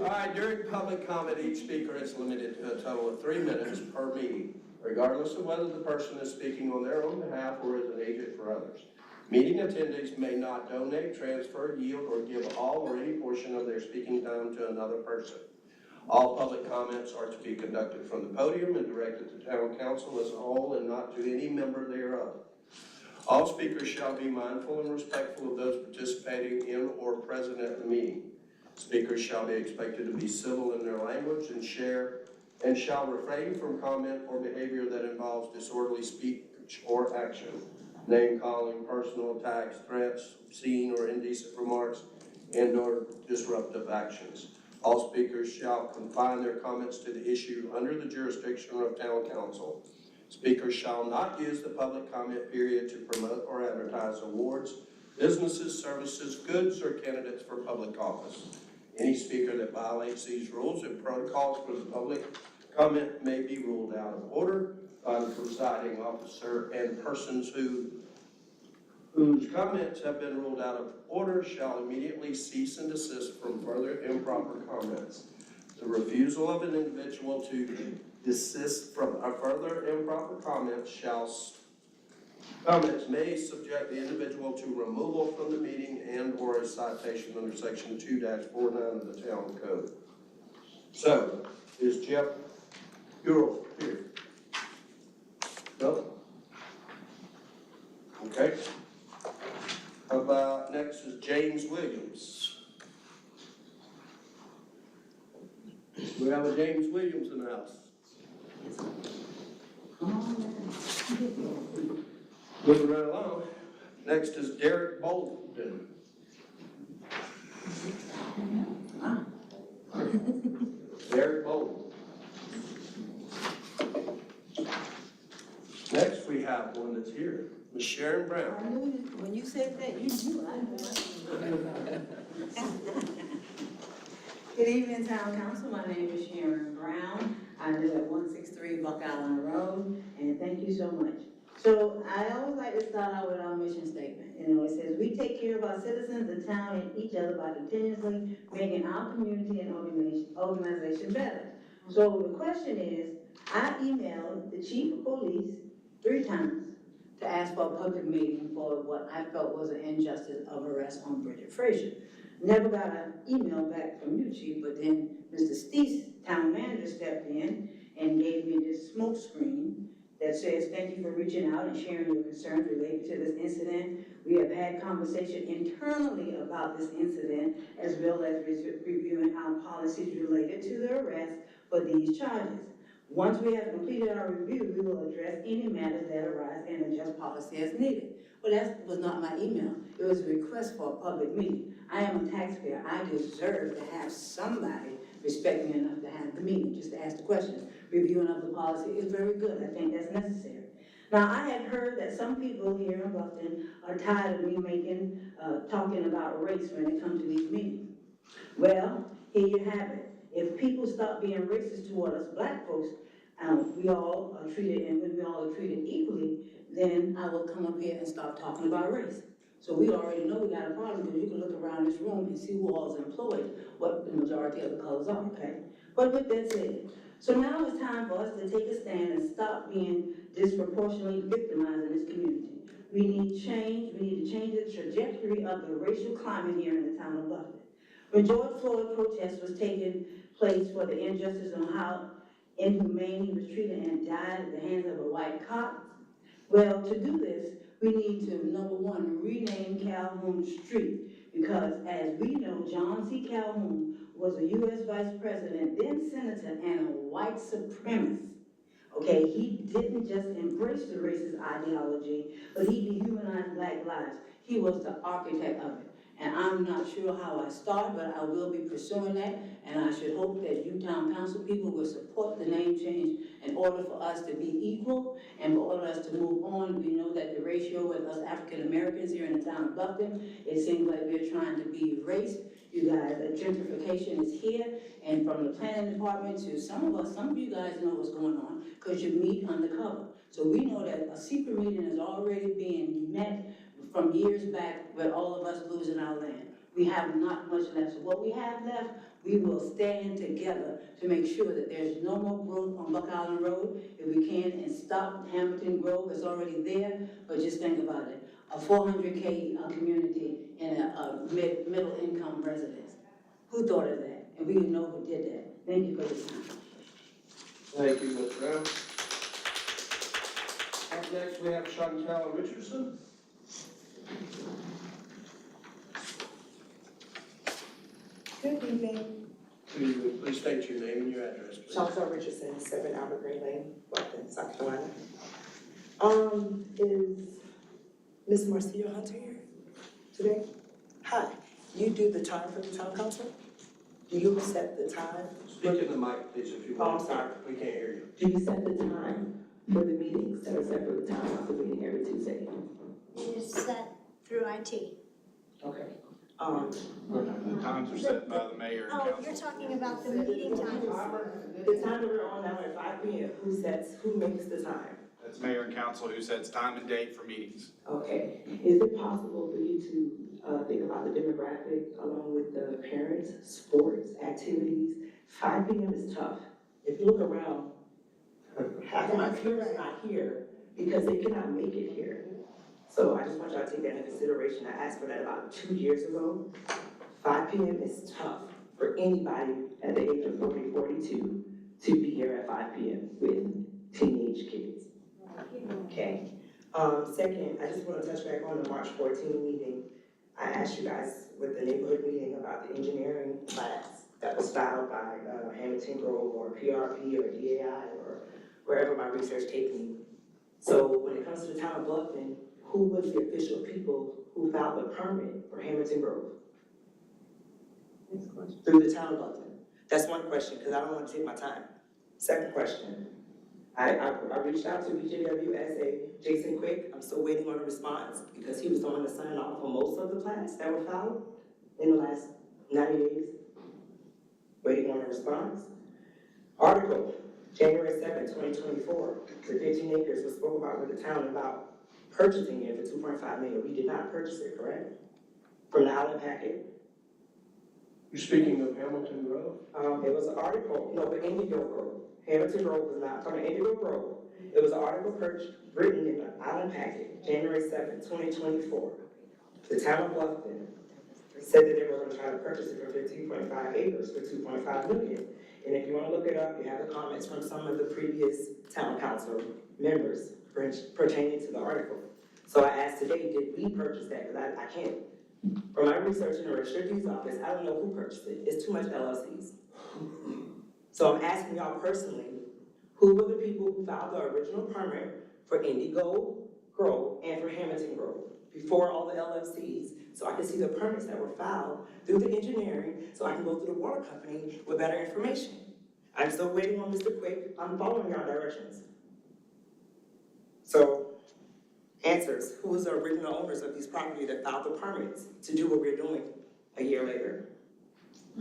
All right, during public comment, each speaker is limited to a total of 3 minutes per meeting, regardless of whether the person is speaking on their own behalf or as an agent for others. Meeting attendees may not donate, transfer, yield, or give all or any portion of their speaking time to another person. All public comments are to be conducted from the podium and directed to town council as a whole and not to any member thereof. All speakers shall be mindful and respectful of those participating in or present at the meeting. Speakers shall be expected to be civil in their language and shall refrain from comment or behavior that involves disorderly speech or action. Name calling, personal attacks, threats, obscene or indecent remarks, and/or disruptive actions. All speakers shall confine their comments to the issue under the jurisdiction of town council. Speakers shall not use the public comment period to promote or advertise awards, businesses, services, goods, or candidates for public office. Any speaker that violates these rules and protocols for the public comment may be ruled out of order by the presiding officer, and persons whose comments have been ruled out of order shall immediately cease and desist from further improper comments. The refusal of an individual to desist from a further improper comments may subject the individual to removal from the meeting and/or a citation under section 2-49 of the town code. So, is Jeff Ural here? No? Okay. How about next is James Williams. We have a James Williams in the house. Moving right along. Next is Derek Bolden. Derek Bolden. Next we have one that's here, Ms. Sharon Brown. I knew, when you said that, you knew, I knew. Good evening, Town Council. My name is Sharon Brown. I live at 163 Buck Island Road, and thank you so much. So I always like to start out with our mission statement. You know, it says, we take care of our citizens, the town, and each other by continuously making our community and organization better. So the question is, I emailed the chief of police 3 times to ask for a public meeting for what I felt was an injustice of arrest on Bridget Frazier. Never got an email back from you, chief, but then Mr. Steese, town manager, stepped in and gave me this smoke screen that says, thank you for reaching out and sharing your concerns related to this incident. We have had conversation internally about this incident, as well as reviewing our policies related to the arrest for these charges. Once we have completed our review, we will address any matters that arise and adjust policy as needed. Well, that was not my email. It was a request for a public meeting. I am a taxpayer. I deserve to have somebody respect me enough to have the meeting, just to ask the questions. Reviewing of the policy is very good. I think that's necessary. Now, I have heard that some people here in Bluffton are tired of me talking about race when it comes to these meetings. Well, here you have it. If people stop being racist toward us black folks, we all are treated, and when we all are treated equally, then I will come up here and stop talking about race. So we already know we got a problem, because you can look around this room and see who all is employed, what the majority of the colors are, okay? But with that said, so now it's time for us to take a stand and stop being disproportionately victimized in this community. We need change. We need to change the trajectory of the racial climate here in the town of Bluffton. When George Floyd protest was taking place for the injustice on how inhumane he was treated and died at the hands of a white cop, well, to do this, we need to, number one, rename Calhoun Street, because as we know, John C. Calhoun was a U.S. Vice President, then Senator, and a white supremacist. Okay, he didn't just embrace the racist ideology, but he dehumanized black lives. He was the architect of it. And I'm not sure how I start, but I will be pursuing that. And I should hope that you town council people will support the name change in order for us to be equal and for order us to move on. We know that the ratio with us African Americans here in the town of Bluffton, it seems like we're trying to be erased. You guys, gentrification is here, and from the planning department to some of you guys know what's going on because you meet undercover. So we know that a secret meeting is already being met from years back with all of us losing our land. We have not much left. So what we have left, we will stand together to make sure that there's no more growth on Buck Island Road if we can, and stop Hamilton Grove. It's already there, but just think about it. A 400K community in a middle income residence. Who thought of that? And we know who did that. Thank you for your time. Thank you, Ms. Brown. Up next, we have Chantel Richardson. Good evening. Please state your name and your address, please. Chantal Richardson, 7 Albert Green Lane, Bluffton, South Carolina. Is Ms. Marcia Hunter here today? Hi. You do the time for the town council? Do you set the time? Speak in the mic, please, if you Oh, want. I'm sorry. We can't hear you. Do you set the time for the meetings that are set for the town council meeting every Tuesday? It is set through IT. Okay. The times are set by the mayor and Oh, council. you're talking about the meeting times. The time that we're on now at 5 p.m., who makes the time? That's mayor and council who sets time and date for meetings. Okay. Is it possible for you to think about the demographic along with the parents, sports, activities? 5 p.m. is tough. If you look around, half of my peers are not here because they cannot make it here. So I just want y'all to take that into consideration. I asked for that about 2 years ago. 5 p.m. is tough for anybody at the age of 40, 42 to be here at 5 p.m. with teenage kids. Okay. Second, I just want to touch back on the March 14 meeting. I asked you guys with the neighborhood meeting about the engineering class that was filed by Hamilton Grove or PRP or DAI or wherever my research takes me. So when it comes to the town of Bluffton, who was the official people who filed the permit for Hamilton Grove? Through the town of Bluffton. That's one question, because I don't want to take my time. Second question. I reached out to BJW SA, Jason Quick. I'm still waiting on a response because he was the one to sign off on most of the plats that were filed in the last 90 days. Waiting on a response. Article, January 7, 2024, the 15 acres was spoke about with the town about purchasing it for $2.5 million. We did not purchase it, correct? From the Island packet. You're speaking of Hamilton Grove? It was an article, no, but Indigo Grove. Hamilton Grove was not from Indigo Grove. It was an article written in the Island packet, January 7, 2024. The town of Bluffton said that they were going to try to purchase it for 15.5 acres for $2.5 million. And if you wanna look it up, you have the comments from some of the previous town council members pertaining to the article. So I asked today, did we purchase that? Because I can't, from my research in the Register of Deeds office, I don't know who purchased it. It's too much LLCs. So I'm asking y'all personally, who were the people who filed the original permit for Indigo Grove and for Hamilton Grove before all the LLCs? So I can see the permits that were filed through the engineering, so I can go through the water company with better information. I'm still waiting on Mr. Quick. I'm following your directions. So, answers. Who was the original owners of these properties that filed the permits to do what we're doing a year later,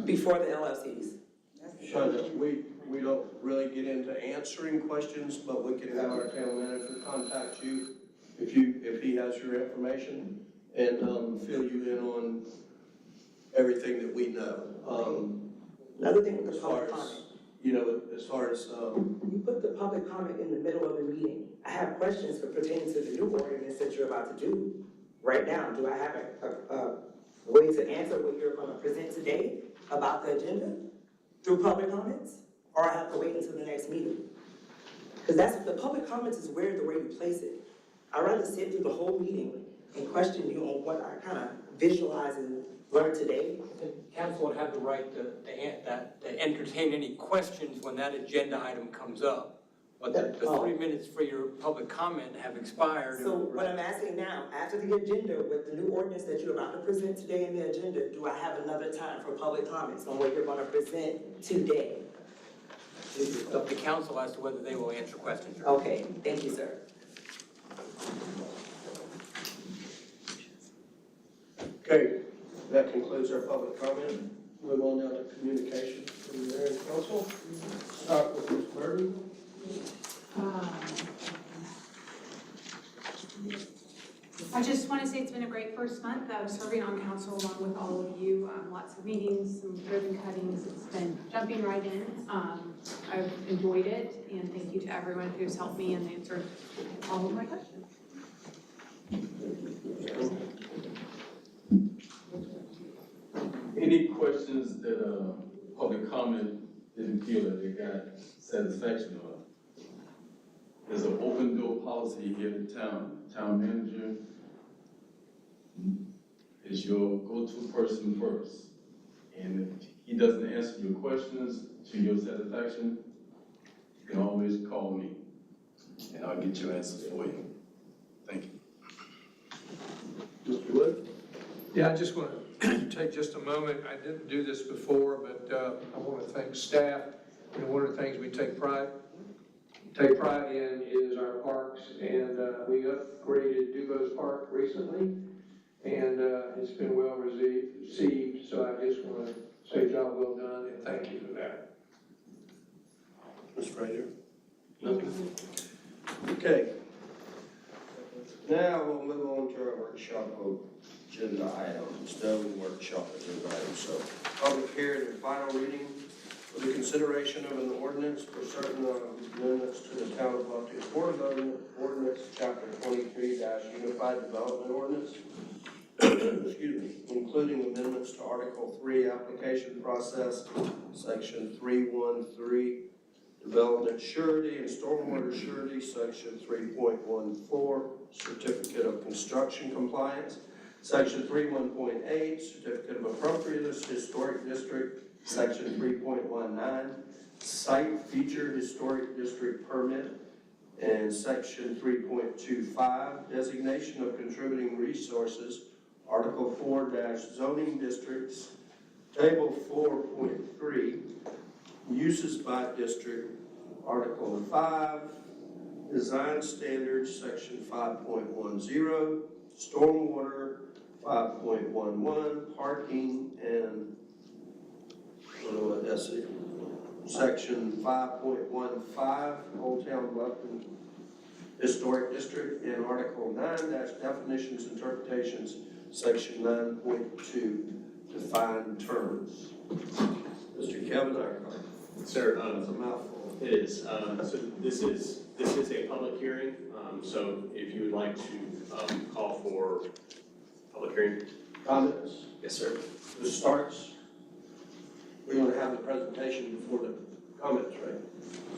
before the LLCs? Shonda, we don't really get into answering questions, but we can have our town manager contact you if he has your information and fill you in on everything that we know. Another thing with the As far public as, comment. you know, as far as, You put the public comment in the middle of the meeting. I have questions pertaining to the new ordinance that you're about to do right now. Do I have a way to answer what you're gonna present today about the agenda through public comments? Or I have to wait until the next meeting? Because that's, the public comments is where the way you place it. I'd rather sit through the whole meeting and question you on what I kind of visualize and learn today. The council would have the right to entertain any questions when that agenda item comes up. But the 3 minutes for your public comment have expired. So what I'm asking now, after the agenda, with the new ordinance that you're about to present today in the agenda, do I have another time for public comments on what you're gonna present today? It's up to council as to whether they will answer questions. Okay, thank you, sir. okay, that concludes our public comment. Move on now to communication from the mayor and council. Start with Ms. Burton. I just want to say it's been a great first month of serving on council along with all of you. Lots of meetings, some ribbon cuttings. It's been jumping right in. I've enjoyed it, and thank you to everyone who's helped me and answered all of my questions. Any questions that public comment didn't feel that they got satisfaction on? There's an open door policy here in town. Town manager is your go-to person first. And if he doesn't answer your questions to your satisfaction, you can always call me and I'll get your answers for you. Thank you. Mr. Wood? Yeah, I just want to take just a moment. I didn't do this before, but I want to thank staff. You know, one of the things we take pride in is our parks, and we upgraded Dubose Park recently, and it's been well received, so I just want to say job well done, and thank you for that. Ms. Frazier? Nothing? Okay. Now we'll move on to our workshop agenda items, no workshop agenda items. So, public hearing and final reading for the consideration of an ordinance for certain amendments to the Town of Bluffton Board of Ordinance, Chapter 23 Unified Development Ordinance, excuse me, including amendments to Article 3 Application Process, Section 313 Development Surety and Stormwater Surety, Section 3.14 Certificate of Construction Compliance, Section 3.1.8 Certificate of Appropriateness Historic District, Section 3.19 Site Feature Historic District Permit, and Section 3.25 Designation of Contributing Resources, Article 4 Zoning Districts, Table 4.3 Uses by District, Article 5 Design Standards, Section 5.10 Stormwater, 5.11 Parking, and Section 5.15 Old Town Bluffton Historic District, and Article 9 Definitions Interpretations, Section 9.2 Defined Terms. Mr. Kevin Icahn. Sir, It's a mouthful. it is. So this is a public hearing. So if you would like to call for public hearing. Comments? Yes, sir. This starts, we're going to have the presentation before the comments, right?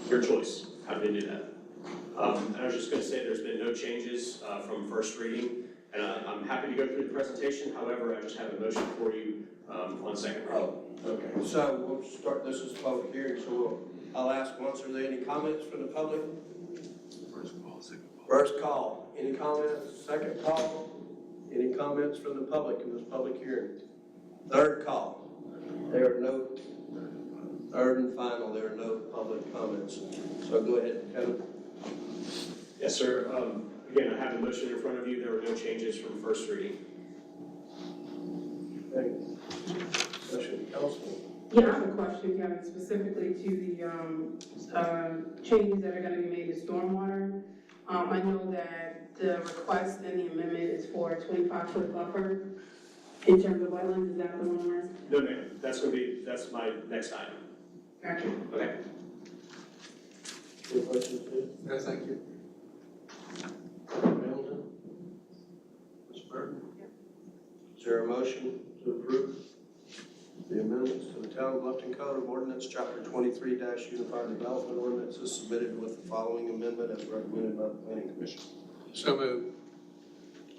Your choice, how do you do that? And I was just gonna say, there's been no changes from first reading, and I'm happy to go through the presentation, however, I just have a motion for you on second reading. Oh, okay. So we'll start, this is public hearing, so I'll ask once, are there any comments from the public? First call, any comments? Second call, any comments from the public in this public hearing? Third call, there are no, third and final, there are no public comments. So go ahead, Kevin. Yes, sir. Again, I have the motion in front of you. There were no changes from first reading. Okay. Discussion, council. Yeah, I have a question, Kevin, specifically to the changes that are gonna be made to stormwater. I know that the request and the amendment is for a 25-foot buffer in terms of wetlands. Is that the one, Liz? No, ma'am. That's my next item. Gotcha. Okay. Any questions, Ed? No, thank you. Hamilton? Ms. Burton? Is there a motion to approve the amendments to the Town of Bluffton Code of Ordinance, Chapter 23 Unified Development Ordinances submitted with the following amendment as recommended by the Planning Commission? So moved.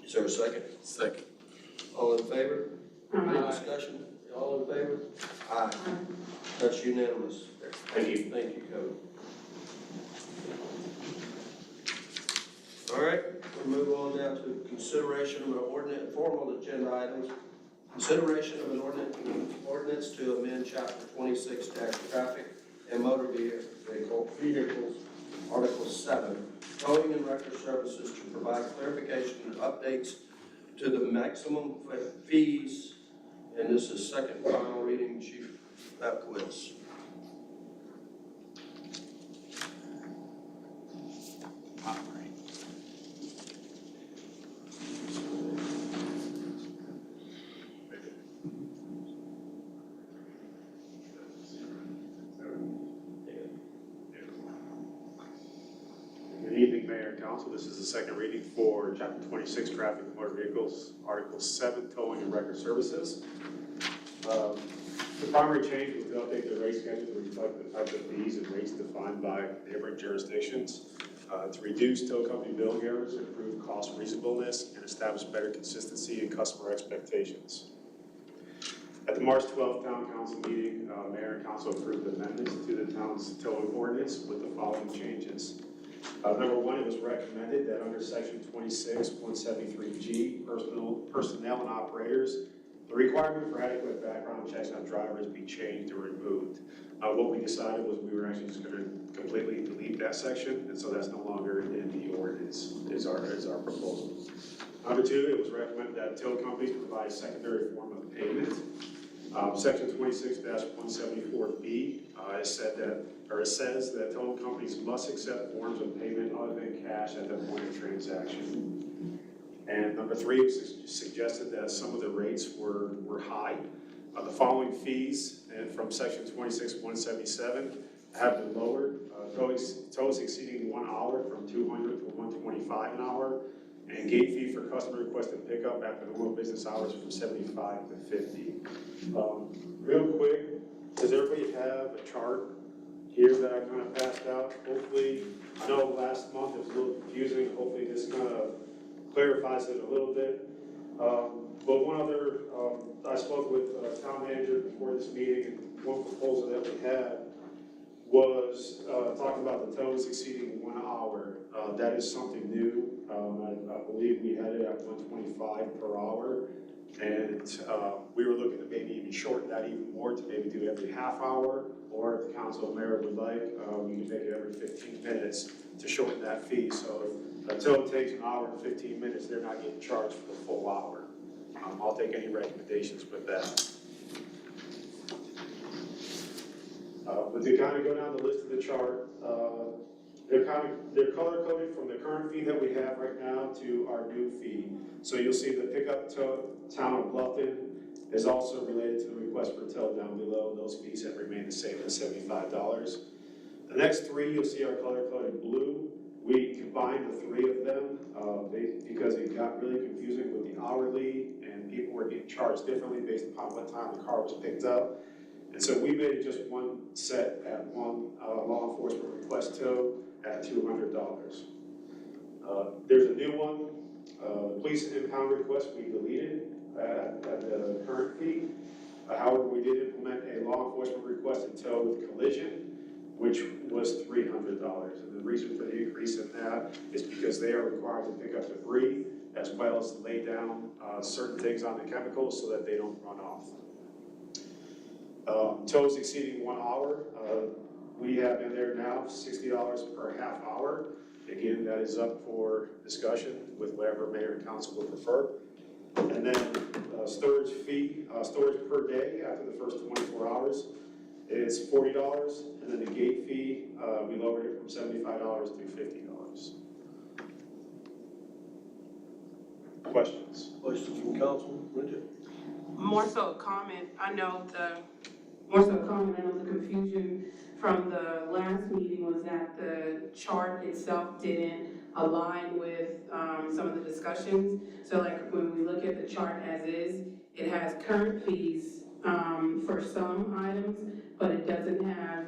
Is there a second? Second. All in favor? Any Aye. discussion? All in favor? Aye. That's unanimous. Thank you. Thank you, Cody. All right, we'll move on now to consideration of an ordinance, formal agenda items. Consideration of an ordinance to amend chapter 26 traffic and motor vehicles, Article 7, towing and record services to provide clarification and updates to the maximum fees. And this is second final reading, Chief Bapkowitz. Good evening, Mayor and Council. This is the second reading for Chapter 26, Traffic and Motor Vehicles, Article 7, Towing and Record Services. The primary change was to update the rate schedule to reflect the type of fees and rates defined by neighboring jurisdictions, to reduce tow company billing errors, improve cost reasonableness, and establish better consistency in customer expectations. At the March 12th Town Council meeting, Mayor and Council approved amendments to the town's towing ordinance with the following changes. Number one, it was recommended that under section 26-173G, personnel and operators, the requirement for adequate background checks on drivers be changed or removed. What we decided was we were actually just going to completely delete that section, and so that's no longer in the ordinance, is our proposal. Number two, it was recommended that tow companies provide a secondary form of payment. Section 26-174B, it says that towing companies must accept forms of payment other than cash at the point of transaction. And number three, it was suggested that some of the rates were high. The following fees from section 26-177 have been lowered. Tows exceeding 1 hour from 200 to 125 an hour, and gate fee for customer requested pickup after normal business hours from 75 to 50. Real quick, does everybody have a chart here that I kind of passed out? Hopefully, I know last month it was a little confusing. Hopefully this kind of clarifies it a little bit. But one other, I spoke with town manager before this meeting, and one proposal that we had was talking about the tows exceeding 1 hour. That is something new. I believe we had it at 125 per hour. And we were looking to maybe even shorten that even more to maybe do every half hour, or if the council and mayor would like, we can make it every 15 minutes to shorten that fee. So if a tow takes an hour and 15 minutes, they're not getting charged for the full hour. I'll take any recommendations with that. But to kind of go down the list of the chart, they're color coded from the current fee that we have right now to our new fee. So you'll see the pickup town of Bluffton is also related to the request per tow down below. Those fees have remained the same at $75. The next three you'll see are color coded blue. We combined the three of them because it got really confusing with the hourly, and people were getting charged differently based upon what time the car was picked up. And so we made it just one set at one law enforcement request tow at $200. There's a new one, the police impound request we deleted at the current fee. However, we did implement a law enforcement requested tow with collision, which was $300. And the reason for the increase in that is because they are required to pick up debris as well as lay down certain things on the chemicals so that they don't run off. Tows exceeding 1 hour, we have in there now $60 per half hour. Again, that is up for discussion with whatever mayor and council would prefer. And then storage fee, storage per day after the first 24 hours is $40. And then the gate fee, we lowered it from $75 to $50. Questions? Questions from council, Bridget? More so a comment, I know the confusion from the last meeting was that the chart itself didn't align with, some of the discussions. So like when we look at the chart as is, it has current fees, for some items, but it doesn't have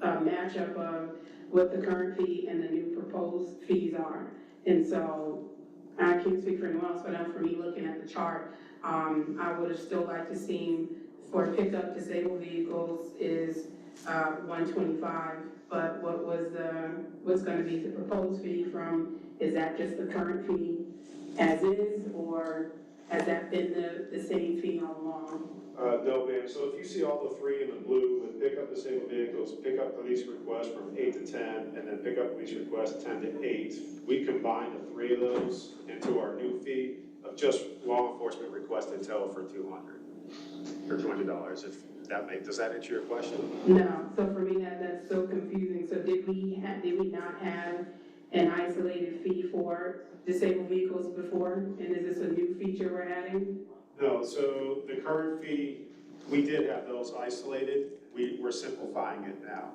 a matchup of what the current fee and the new proposed fees are. And so, I can't speak for anyone else, but for me, looking at the chart, I would have still liked to see for pickup disabled vehicles is $125, but what's gonna be the proposed fee from, is that just the current fee as is, or has that been the same fee all along? No, ma'am. So if you see all the three in the blue with pickup disabled vehicles, pickup police request from 8 to 10, and then pickup police request 10 to 8, we combined the three of those into our new fee of just law enforcement requested tow for $200. If that does that answer your question? No, so for me, that's so confusing. So did we not have an isolated fee for disabled vehicles before? And is this a new feature we're adding? No, so the current fee, we did have those isolated. We're simplifying it now.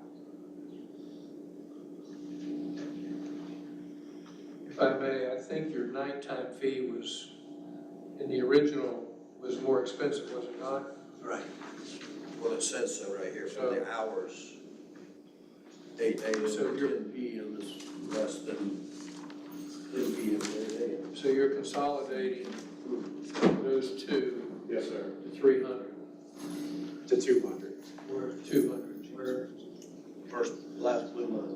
If I may, I think your nighttime fee was, in the original, was more expensive, was it not? Right. Well, it says so right here, for the hours. 8 a.m. So to 10 p.m. is less than 10 p.m. to 8 a.m. So you're consolidating those two Yes, sir. to 300, To 200. or 200. Where first, last blue month.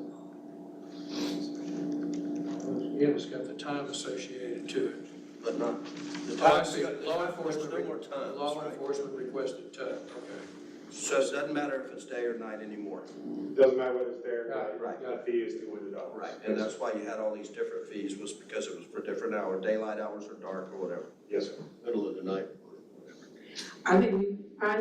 Again, it's got the time associated to it. But not, the Oh, I time's see. got, Law there's enforcement, no more times, law right? enforcement requested tow, okay. So it doesn't matter if it's day or night anymore. Doesn't matter whether it's there, Right. the fee is $200. Right, and that's why you had all these different fees, was because it was for different hours, daylight hours or dark or whatever. Yes, sir. Middle of the night. I think I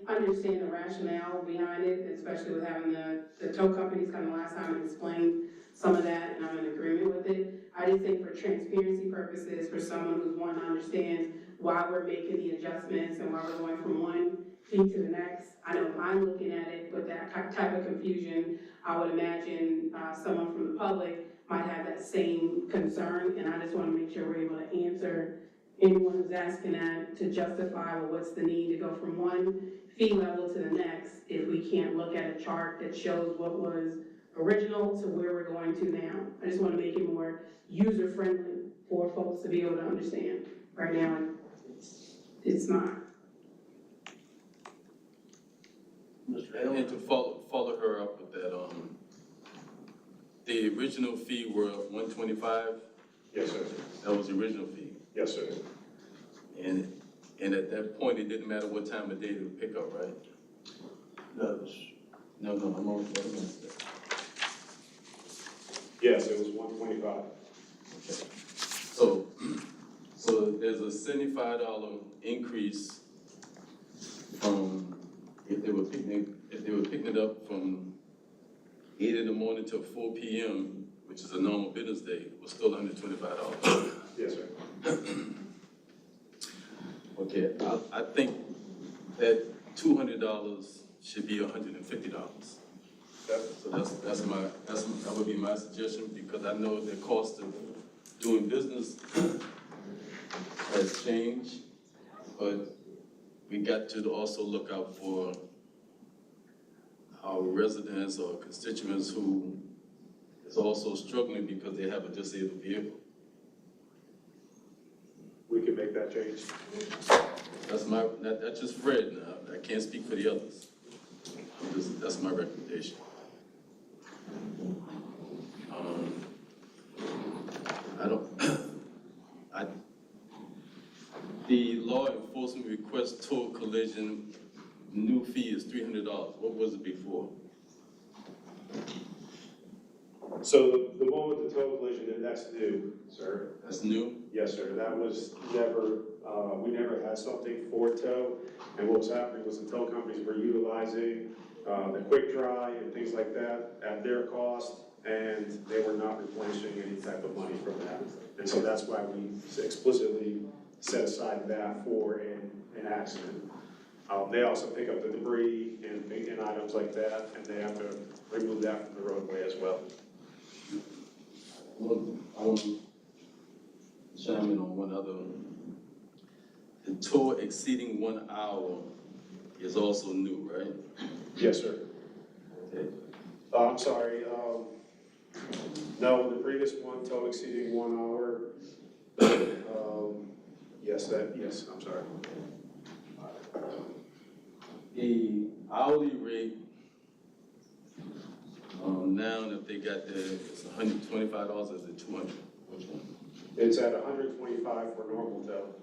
understand the rationale behind it, especially with having the tow companies come the last time and explain some of that, and I'm in agreement with it. I just think for transparency purposes, for someone who's wanting to understand why we're making the adjustments and why we're going from one fee to the next, I know if I'm looking at it with that type of confusion, I would imagine someone from the public might have that same concern, and I just want to make sure we're able to answer anyone who's asking that to justify, well, what's the need to go from one fee level to the next if we can't look at a chart that shows what was original to where we're going to now. I just want to make it more user-friendly for folks to be able to understand. Right now, it's not. And to follow her up with that, the original fee were $125. Yes, sir. That was the original fee. Yes, sir. And at that point, it didn't matter what time of day they would pick up, right? No, I'm on. Yes, it was $125. Okay. So there's a $75 increase from, if they were picking it up from 8 in the morning till 4 p.m., which is a normal business day, it was still $125. Yes, sir. Okay, I think that $200 should be $150. So that would be my suggestion, because I know the cost of doing business has changed, but we got to also look out for our residents or constituents who is also struggling because they have a disabled vehicle. We can make that change. That's just Fred now. I can't speak for the others. That's my recommendation. The law enforcement request total collision, new fee is $300. What was it before? So the one with the total collision, that's new, sir. That's new? Yes, sir. That was never, we never had something for tow. And what was happening was the tow companies were utilizing the quick dry and things like that at their cost, and they were not replenishing any type of money from that. And so that's why we explicitly set aside that for an accident. They also pick up the debris and items like that, and they have to remove that from the roadway as well. Chime in on one other. The tow exceeding 1 hour is also new, right? Yes, sir. Okay. I'm sorry, no, the previous one, tow exceeding 1 hour. Yes, I'm sorry. The hourly rate, now if they got it's $125, is it $200? Which one? It's at 125 for normal tow.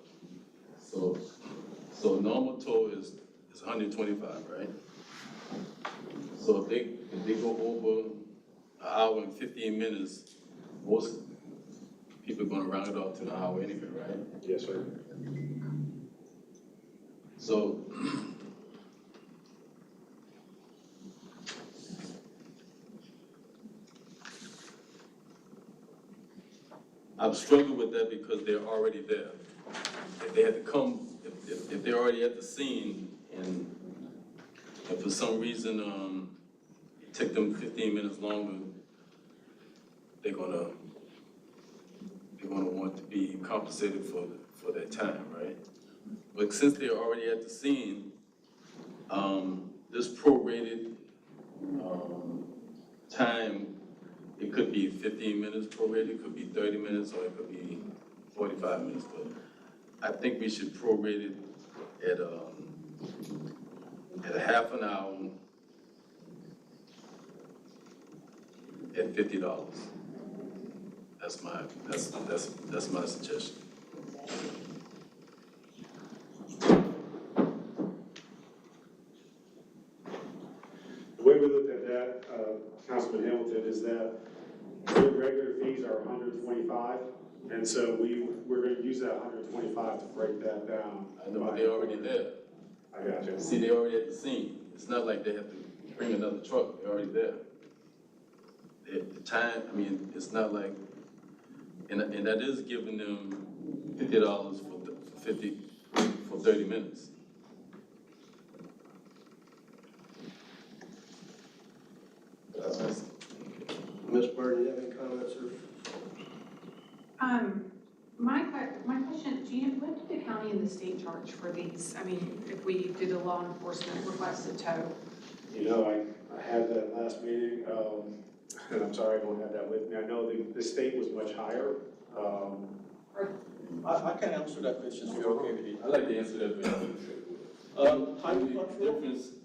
So normal tow is 125, right? So if they go over an hour and 15 minutes, most people are gonna round it off to an hour anyway, right? Yes, sir. So I've struggled with that because they're already there. If they had to come, if they're already at the scene and for some reason, it took them 15 minutes longer, they're gonna want to be compensated for their time, right? But since they're already at the scene, this prorated time, it could be 15 minutes prorated, it could be 30 minutes, or it could be 45 minutes. But I think we should prorate it at a half an hour at $50. That's my suggestion. The way we looked at that, Councilman Hamilton, is that their regular fees are 125, and so we're gonna use that 125 to break that down. I know, but they're already there. I got you. See, they're already at the scene. It's not like they have to bring another truck, they're already there. The time, I mean, it's not like, and that is giving them $50 for 30 minutes. Ms. Burton, you have any comments, or? My question, Gina, what did the county and the state charge for these? I mean, if we did a law enforcement requested tow? You know, I had that last meeting, and I'm sorry I don't have that with me. I know the state was much higher. I can answer that question, if you're okay with it. I'd like to answer that question.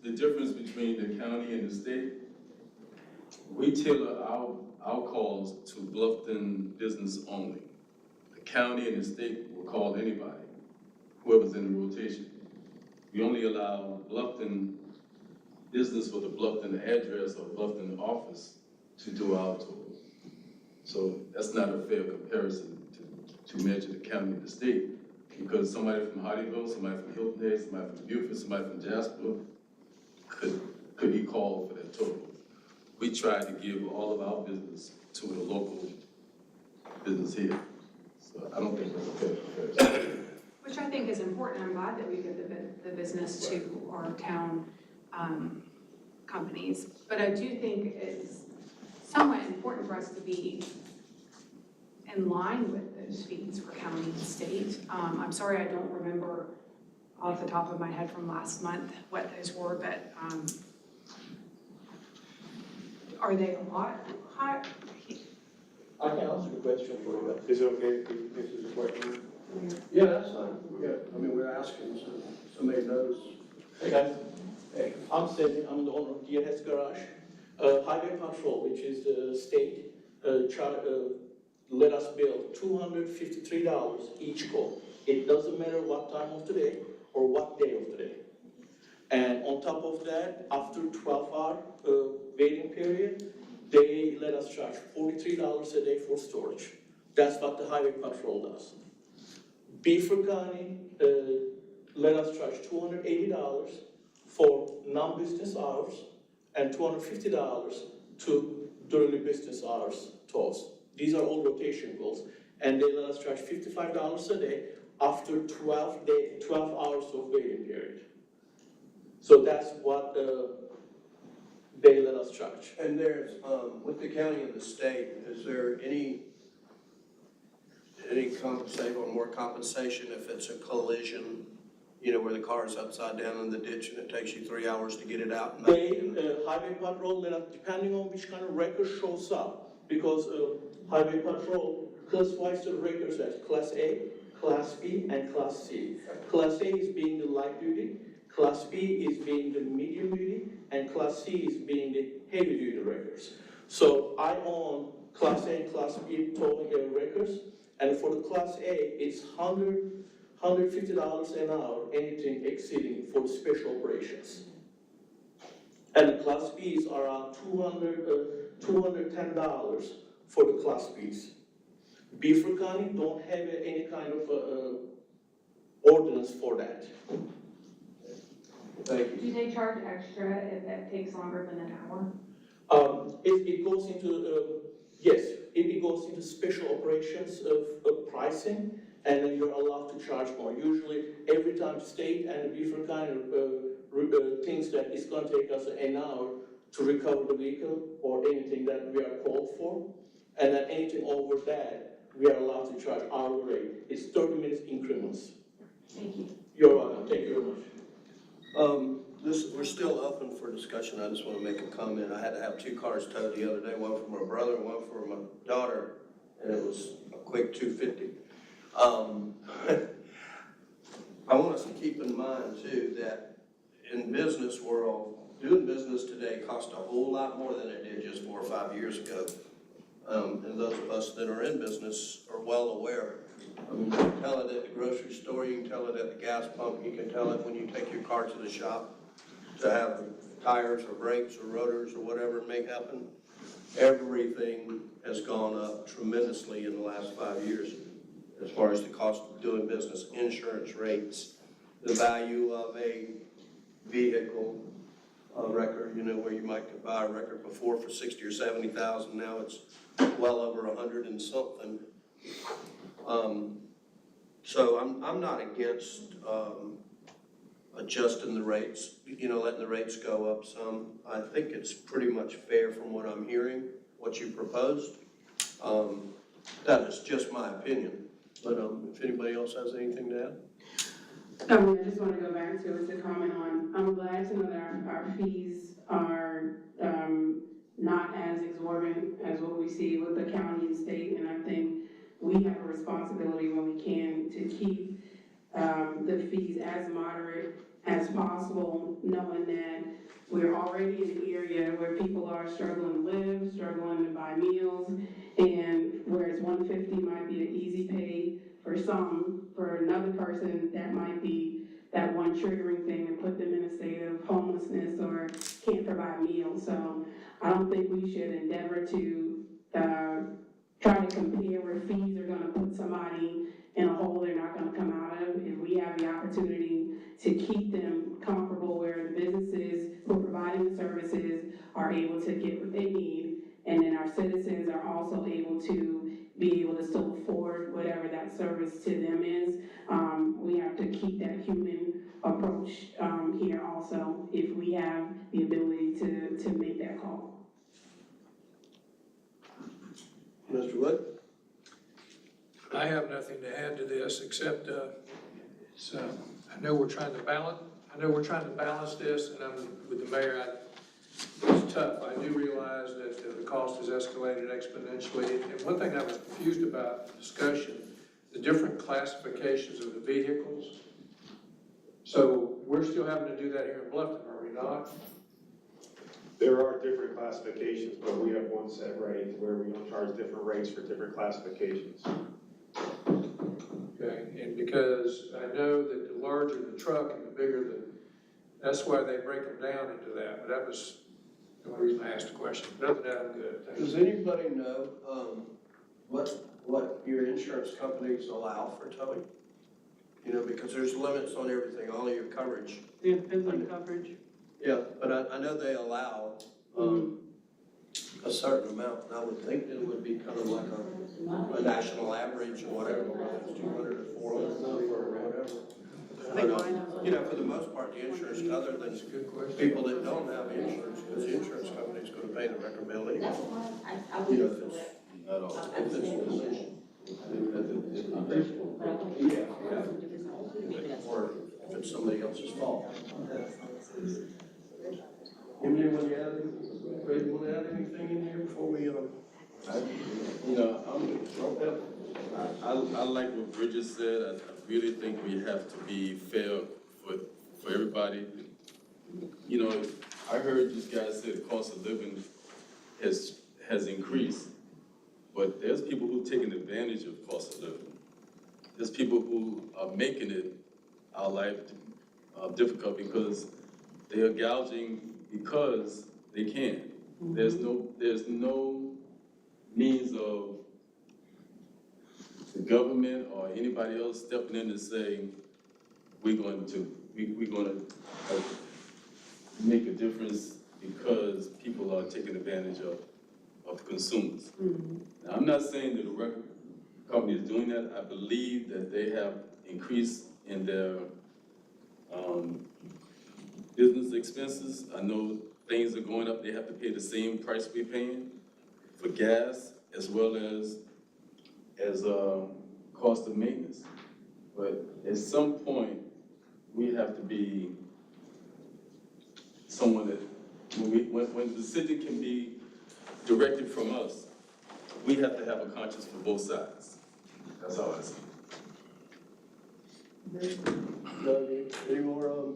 The difference between the county and the state, we tailor our calls to Bluffton business only. The county and the state will call anybody, whoever's in the rotation. We only allow Bluffton business with a Bluffton address or Bluffton office to do our tours. So that's not a fair comparison to measure the county and the state, because somebody from Hardyville, somebody from Hilton Head, somebody from Beaufort, somebody from Jasper could be called for that tour. We try to give all of our business to the local business here. So I don't think that's a fair comparison. Which I think is important. I'm glad that we give the business to our town companies. But I do think it's somewhat important for us to be in line with those fees for county and state. I'm sorry, I don't remember off the top of my head from last month what those were, but are they a lot high? I can answer the question for you. Is it okay if we answer the question? Yeah, that's fine. Yeah, I mean, we're asking, so somebody knows. Hey guys, hey, I'm Sid, I'm the owner of DNS Garage. Highway Patrol, which is the state, let us build $253 each call. It doesn't matter what time of the day or what day of the day. And on top of that, after 12-hour waiting period, they let us charge $43 a day for storage. That's what the Highway Patrol does. Beaufort County let us charge $280 for non-business hours and $250 during the business hours tolls. These are all rotation calls. And they let us charge $55 a day after 12 hours of waiting period. So that's what they let us charge. And there's, with the county and the state, is there any compensation or more compensation if it's a collision, you know, where the car's upside down in the ditch and it takes you 3 hours to get it out? And Highway Patrol let us, depending on which kind of record shows up, because Highway Patrol classifies the records as Class A, Class B, and Class C. Class A is being the light duty, Class B is being the medium duty, and Class C is being the heavy duty records. So I own Class A and Class B towing records, and for the Class A, it's $150 an hour, anything exceeding for special operations. And the Class Bs are around $210 for the Class Bs. Beaufort County don't have any kind of ordinance for that. Thank you. Do they charge extra if that takes longer than an hour? It goes into, yes, it goes into special operations of pricing, and then you're allowed to charge more. Usually, every time state and Beaufort County thinks that it's going to take us an hour to recover the vehicle or anything that we are called for, and then anything over that, we are allowed to charge hourly rate. It's 30 minutes increments. Thank you. You're welcome. Thank you very much. We're still open for discussion. I just want to make a comment. I had to have 2 cars towed the other day, one for my brother and one for my daughter, and it was a quick $250. I want us to keep in mind too that in business world, doing business today costs a whole lot more than it did just 4 or 5 years ago. And those of us that are in business are well aware. I mean, you can tell it at the grocery store, you can tell it at the gas pump, you can tell it when you take your car to the shop to have tires or brakes or rotors or whatever may happen. Everything has gone up tremendously in the last 5 years as far as the cost of doing business, insurance rates, the value of a vehicle, a record, you know, where you might buy a record before for 60 or 70,000, now it's well over 100 and something. So I'm not against adjusting the rates, you know, letting the rates go up some. I think it's pretty much fair from what I'm hearing, what you proposed. That is just my opinion. But if anybody else has anything to add? I just want to go back to it to comment on, I'm glad to know that our fees are not as exorbitant as what we see with the county and state, and I think we have a responsibility when we can to keep the fees as moderate as possible, knowing that we're already in an area where people are struggling to live, struggling to buy meals, and whereas $150 might be an easy pay for some, for another person, that might be that one triggering thing to put them in a state of homelessness or can't provide meals. So I don't think we should endeavor to try to compare where fees are gonna put somebody in a hole they're not gonna come out of. If we have the opportunity to keep them comfortable where the businesses who are providing the services are able to get what they need, and then our citizens are also able to be able to still afford whatever that service to them is. We have to keep that human approach here also, if we have the ability to make that call. Mr. Wood? I have nothing to add to this except I know we're trying to balance this, and I'm with the mayor. It's tough. I do realize that the cost has escalated exponentially. And one thing I was confused about in discussion, the different classifications of the vehicles. So we're still having to do that here in Bluffton, are we not? There are different classifications, but we have one set rate where we don't charge different rates for different classifications. Okay, and because I know that the larger the truck and the bigger that's why they break them down into that, but that was the only reason I asked the question. But other than that, I'm good. Thank you. Does anybody know, what your insurance companies allow for towing? You know, because there's limits on everything, all of your coverage. Yeah, depends on coverage. Yeah, but I know they allow, a certain amount, and I would think that it would be kind of like a national average or whatever, whether it's 200 or 400 or whatever. But, you know, for the most part, the insurance, other than people that don't have insurance, because the insurance company's gonna pay the record bill anyway. You know, if it's, if it's a collision. Or if it's somebody else's fault. Anyone add anything in here before we, I like what Bridget said. I really think we have to be fair for everybody. You know, I heard this guy say the cost of living has increased, but there's people who are taking advantage of cost of living. There's people who are making it our life difficult because they are gouging because they can. There's no means of the government or anybody else stepping in and saying, we're going to make a difference because people are taking advantage of consumers. Now, I'm not saying that the record company is doing that. I believe that they have increased in their business expenses. I know things are going up. They have to pay the same price we're paying for gas as well as cost of maintenance. But at some point, we have to be someone that, when the city can be directed from us, we have to have a conscience for both sides. That's all I say. any more,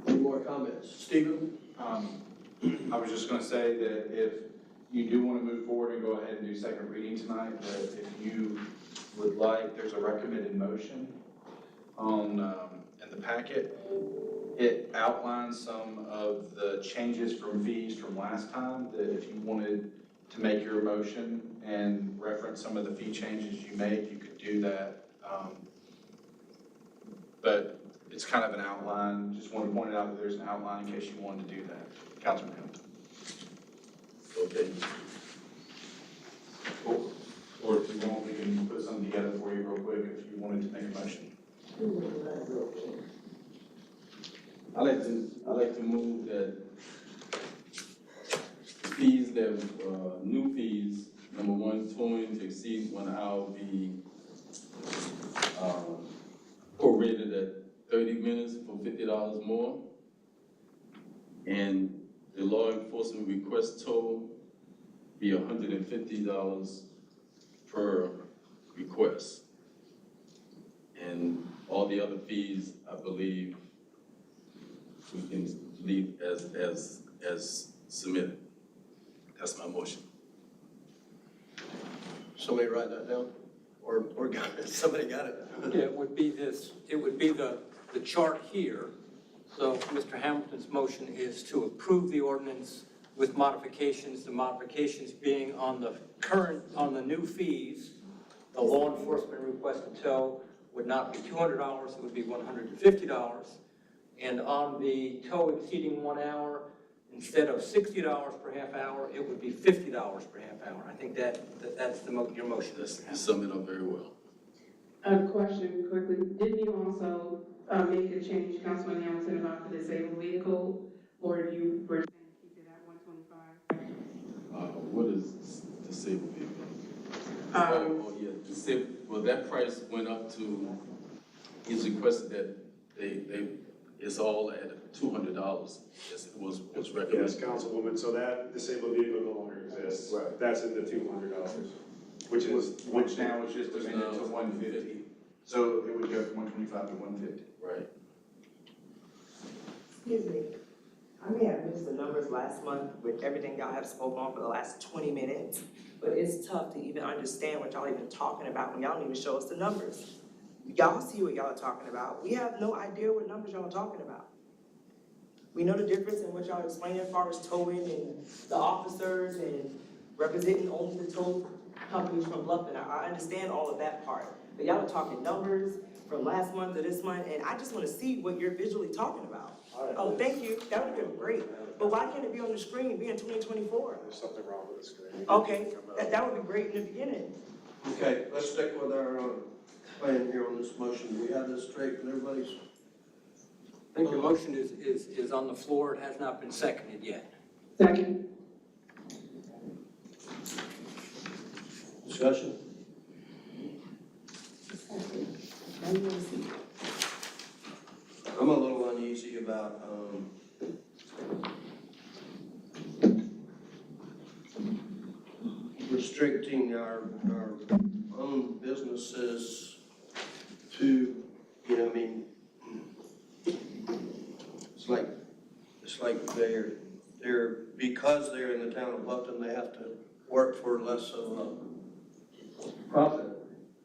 any more comments? Stephen? I was just gonna say that if you do wanna move forward and go ahead and do second reading tonight, that if you would like, there's a recommended motion on, in the packet. It outlines some of the changes from fees from last time, that if you wanted to make your motion and reference some of the fee changes you made, you could do that. But it's kind of an outline, just want to point it out that there's an outline in case you wanted to do that. Councilman Hamilton. Okay. Or if you want, we can put something together for you real quick if you wanted to make a motion. I like to move that fees that, new fees, number one, towing to exceed 1 hour be, prorated at 30 minutes for $50 more. And the law enforcement request toll be $150 per request. And all the other fees, I believe, we can leave as submitted. That's my motion. Somebody write that down? Or got it, somebody got it? Yeah, it would be the chart here. So Mr. Hamilton's motion is to approve the ordinance with modifications, the modifications being on the new fees. The law enforcement request to tow would not be $200, it would be $150. And on the tow exceeding 1 hour, instead of $60 per half hour, it would be $50 per half hour. I think that's your motion. You sum it up very well. A question quickly, didn't you also make a change, Councilman Hamilton, about the disabled vehicle, or you were saying keep it at 125? What is disabled vehicle? Oh, yeah, well, that price went up to he's requested that it's all at $200, as it was recommended. Yes, Councilwoman, so that disabled vehicle no longer exists. Right. That's in the $200, which is. Which now is just amended to 150. So it would go from 125 to 150. Right. Excuse me, I may have missed the numbers last month with everything y'all have spoken on for the last 20 minutes, but it's tough to even understand what y'all even talking about when y'all don't even show us the numbers. Y'all see what y'all are talking about. We have no idea what numbers y'all are talking about. We know the difference in what y'all explaining as far as towing and the officers and representing only the tow companies from Bluffton. I understand all of that part, but y'all are talking numbers from last month to this month, and I just wanna see what you're visually talking about. Oh, thank you, that would've been great, but why can't it be on the screen, be in 2024? There's something wrong with the screen. Okay, that would be great in the beginning. Okay, let's stick with our plan here on this motion. Do we have this straight with everybody's? I think the motion is on the floor, it has not been seconded yet. Second. Discussion? I'm a little uneasy about, restricting our own businesses to, you know, I mean, it's like they're, because they're in the town of Bluffton, they have to work for less of a profit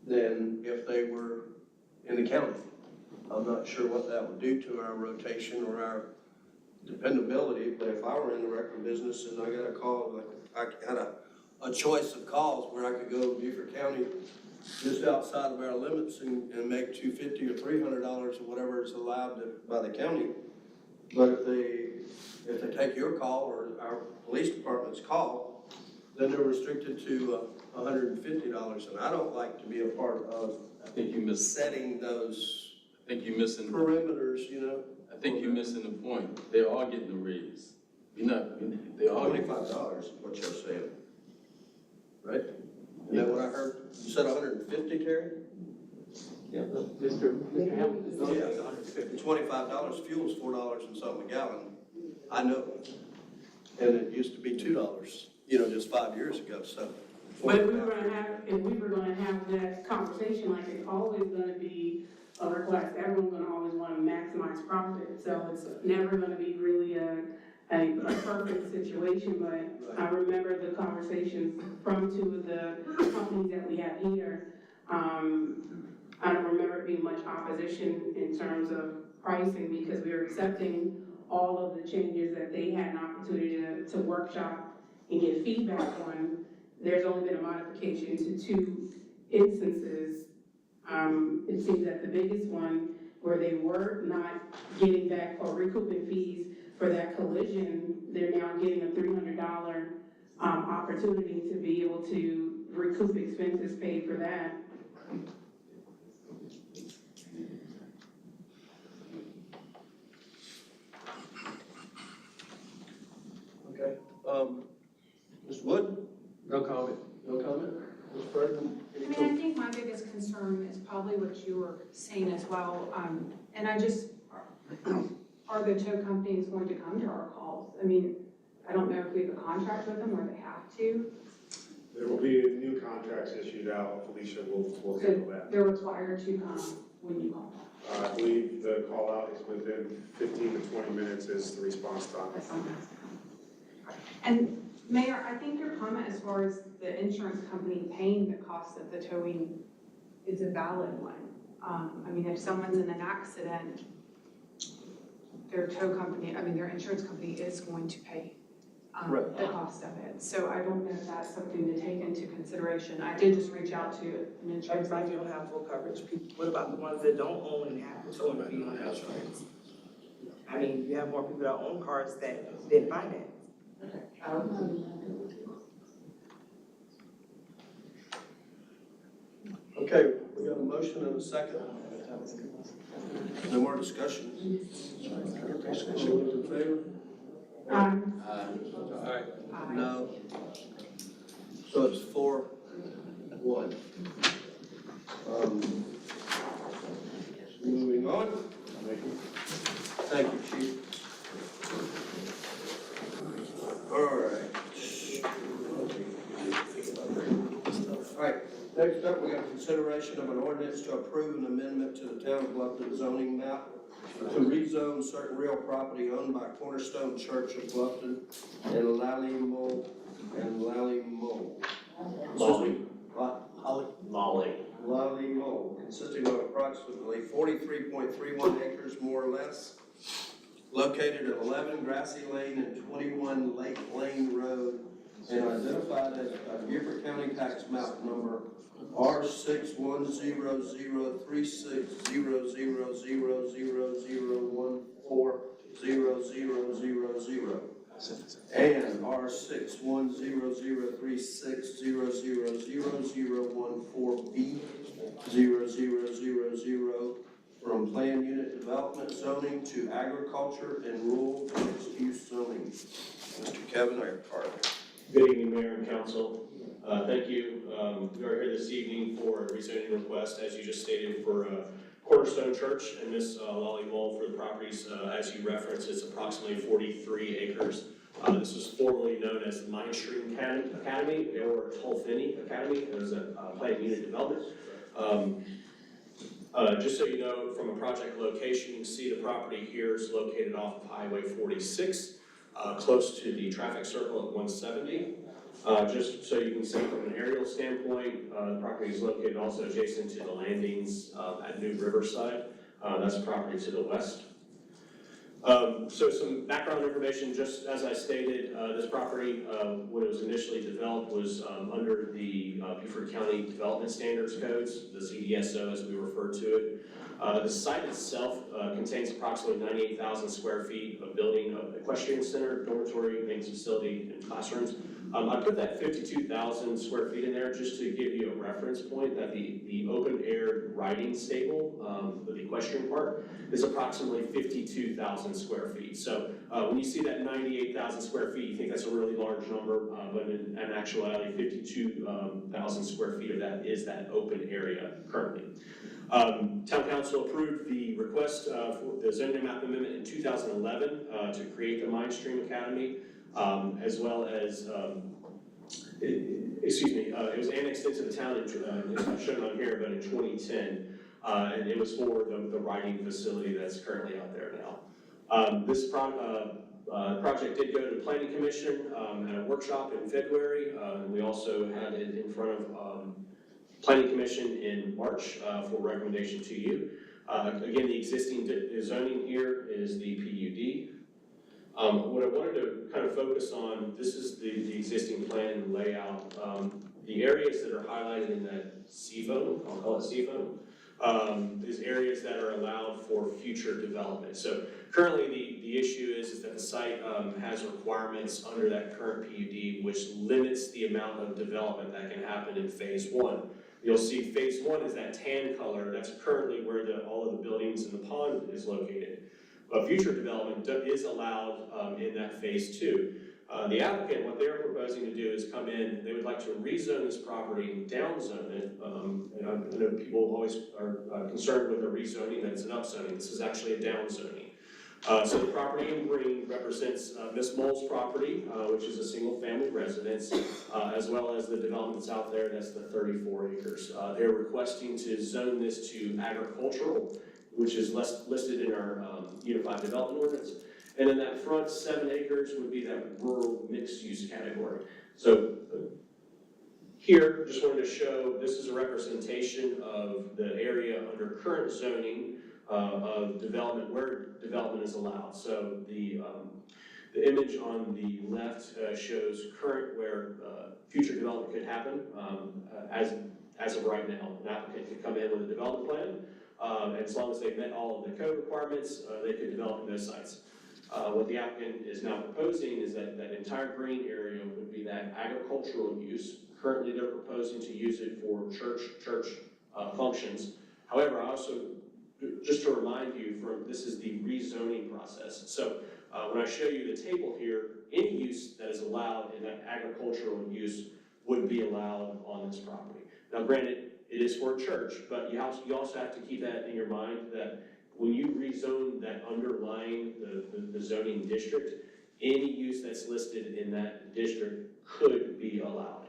than if they were in the county. I'm not sure what that would do to our rotation or our dependability, but if I were in the record business and I got a call, like I had a choice of calls where I could go to Beaufort County just outside of our limits and make $250 or $300 or whatever is allowed by the county. But if they take your call or our police department's call, then they're restricted to $150, and I don't like to be a part of setting those I think you're missing. perimeters, you know. I think you're missing the point. They're all getting a raise. They're all getting. $25 is what you're saying, right? Is that what I heard? You said 150, Terry? Yeah, Mr. Hamilton's motion is 150. $25, fuel's $4 and something a gallon. I know. And it used to be $2, you know, just 5 years ago, so. But if we were gonna have that conversation, like it's always gonna be a request, everyone's gonna always wanna maximize profit, so it's never gonna be really a perfect situation, but I remember the conversations from two of the companies that we have here. I don't remember it being much opposition in terms of pricing because we were accepting all of the changes that they had an opportunity to workshop and get feedback on. There's only been a modification to 2 instances. It seems that the biggest one where they were not getting back or recouping fees for that collision, they're now getting a $300 opportunity to be able to recoup expenses paid for that. Okay. Mr. Wood? No comment. No comment? Mr. President? I mean, I think my biggest concern is probably what you were saying as well, and I just, are the tow companies going to come to our calls? I mean, I don't know if we have a contract with them or they have to. There will be new contracts issued out, Felicia will handle that. They're required to come when you call. I believe the call out is within 15 to 20 minutes is the response time. And Mayor, I think your comment as far as the insurance company paying the cost of the towing is a valid one. I mean, if someone's in an accident, their tow company, I mean, their insurance company is going to pay the cost of it. So I don't know if that's something to take into consideration. I did just reach out to an insurance. Everybody don't have full coverage. What about the ones that don't own and have the towing fee on their insurance? I mean, you have more people that own cars that didn't finance. Okay, we got a motion and a second. No more discussion. All those in favor? No. So it's 4-1. consideration of an ordinance to approve an amendment to the Town of Bluffton zoning map to rezone certain real property owned by Cornerstone Church of Bluffton and Lally Mole. Lally Mole, consisting of approximately 43.31 acres, more or less, located at 11 Grassy Lane and 21 Lake Lane Road, and identified as Beaufort County Tax Map Number R6100360000140000 and R610036000014B0000 from Plan Unit Development Zoning to Agriculture and Rural Mixed Use Zoning. Mr. Kevin Carter. Good evening, Mayor and Council. Thank you. We are here this evening for a rezoning request, as you just stated, for Cornerstone Church and Miss Lolly Mole for the properties, as you referenced, it's approximately 43 acres. This was formerly known as the Mindstream Academy or Tolfini Academy. It was a planned unit development. Just so you know, from a project location, you can see the property here is located off of Highway 46, close to the traffic circle at 170. Just so you can see from an aerial standpoint, the property is located also adjacent to the landings at New Riverside. That's property to the west. So some background information, just as I stated, this property, when it was initially developed, was under the Beaufort County Development Standards Codes, the CDSO as we refer to it. The site itself contains approximately 98,000 square feet of building, equestrian center, dormitory, maintenance facility, and classrooms. I put that 52,000 square feet in there just to give you a reference point that the open air riding stable, the equestrian park, is approximately 52,000 square feet. So when you see that 98,000 square feet, you think that's a really large number, but in actuality, 52,000 square feet of that is that open area currently. Town Council approved the request for the zoning map amendment in 2011 to create the Mindstream Academy, as well as, it was annexed into the town, it's not shown on here, but in 2010, and it was for the riding facility that's currently out there now. This project did go to the Planning Commission at a workshop in February, and we also had it in front of Planning Commission in March for recommendation to you. Again, the existing zoning here is the PUD. What I wanted to kind of focus on, this is the existing plan and layout. The areas that are highlighted in that seafoam, I'll call it seafoam, is areas that are allowed for future development. So currently the issue is that the site has requirements under that current PUD which limits the amount of development that can happen in phase one. You'll see phase one is that tan color, that's currently where all of the buildings in the pond is located. But future development is allowed in that phase two. The applicant, what they're proposing to do is come in, they would like to rezone this property, downzone it. And I know people always are concerned with a rezoning, that it's an upzoning. This is actually a downzoning. So the property in green represents Miss Mole's property, which is a single family residence, as well as the developments out there, that's the 34 acres. They're requesting to zone this to agricultural, which is listed in our Unified Development Ordinance. And in that front 7 acres would be that rural mixed use category. So here, just wanted to show, this is a representation of the area under current zoning of development, where development is allowed. So the image on the left shows current where future development could happen as of right now. An applicant could come in with a development plan, and as long as they met all of the code requirements, they could develop in those sites. What the applicant is now proposing is that that entire green area would be that agricultural use. Currently, they're proposing to use it for church functions. However, I also, just to remind you, this is the rezoning process. So when I show you the table here, any use that is allowed in that agricultural use would be allowed on this property. Now, granted, it is for a church, but you also have to keep that in your mind that when you rezone that underlying the zoning district, any use that's listed in that district could be allowed.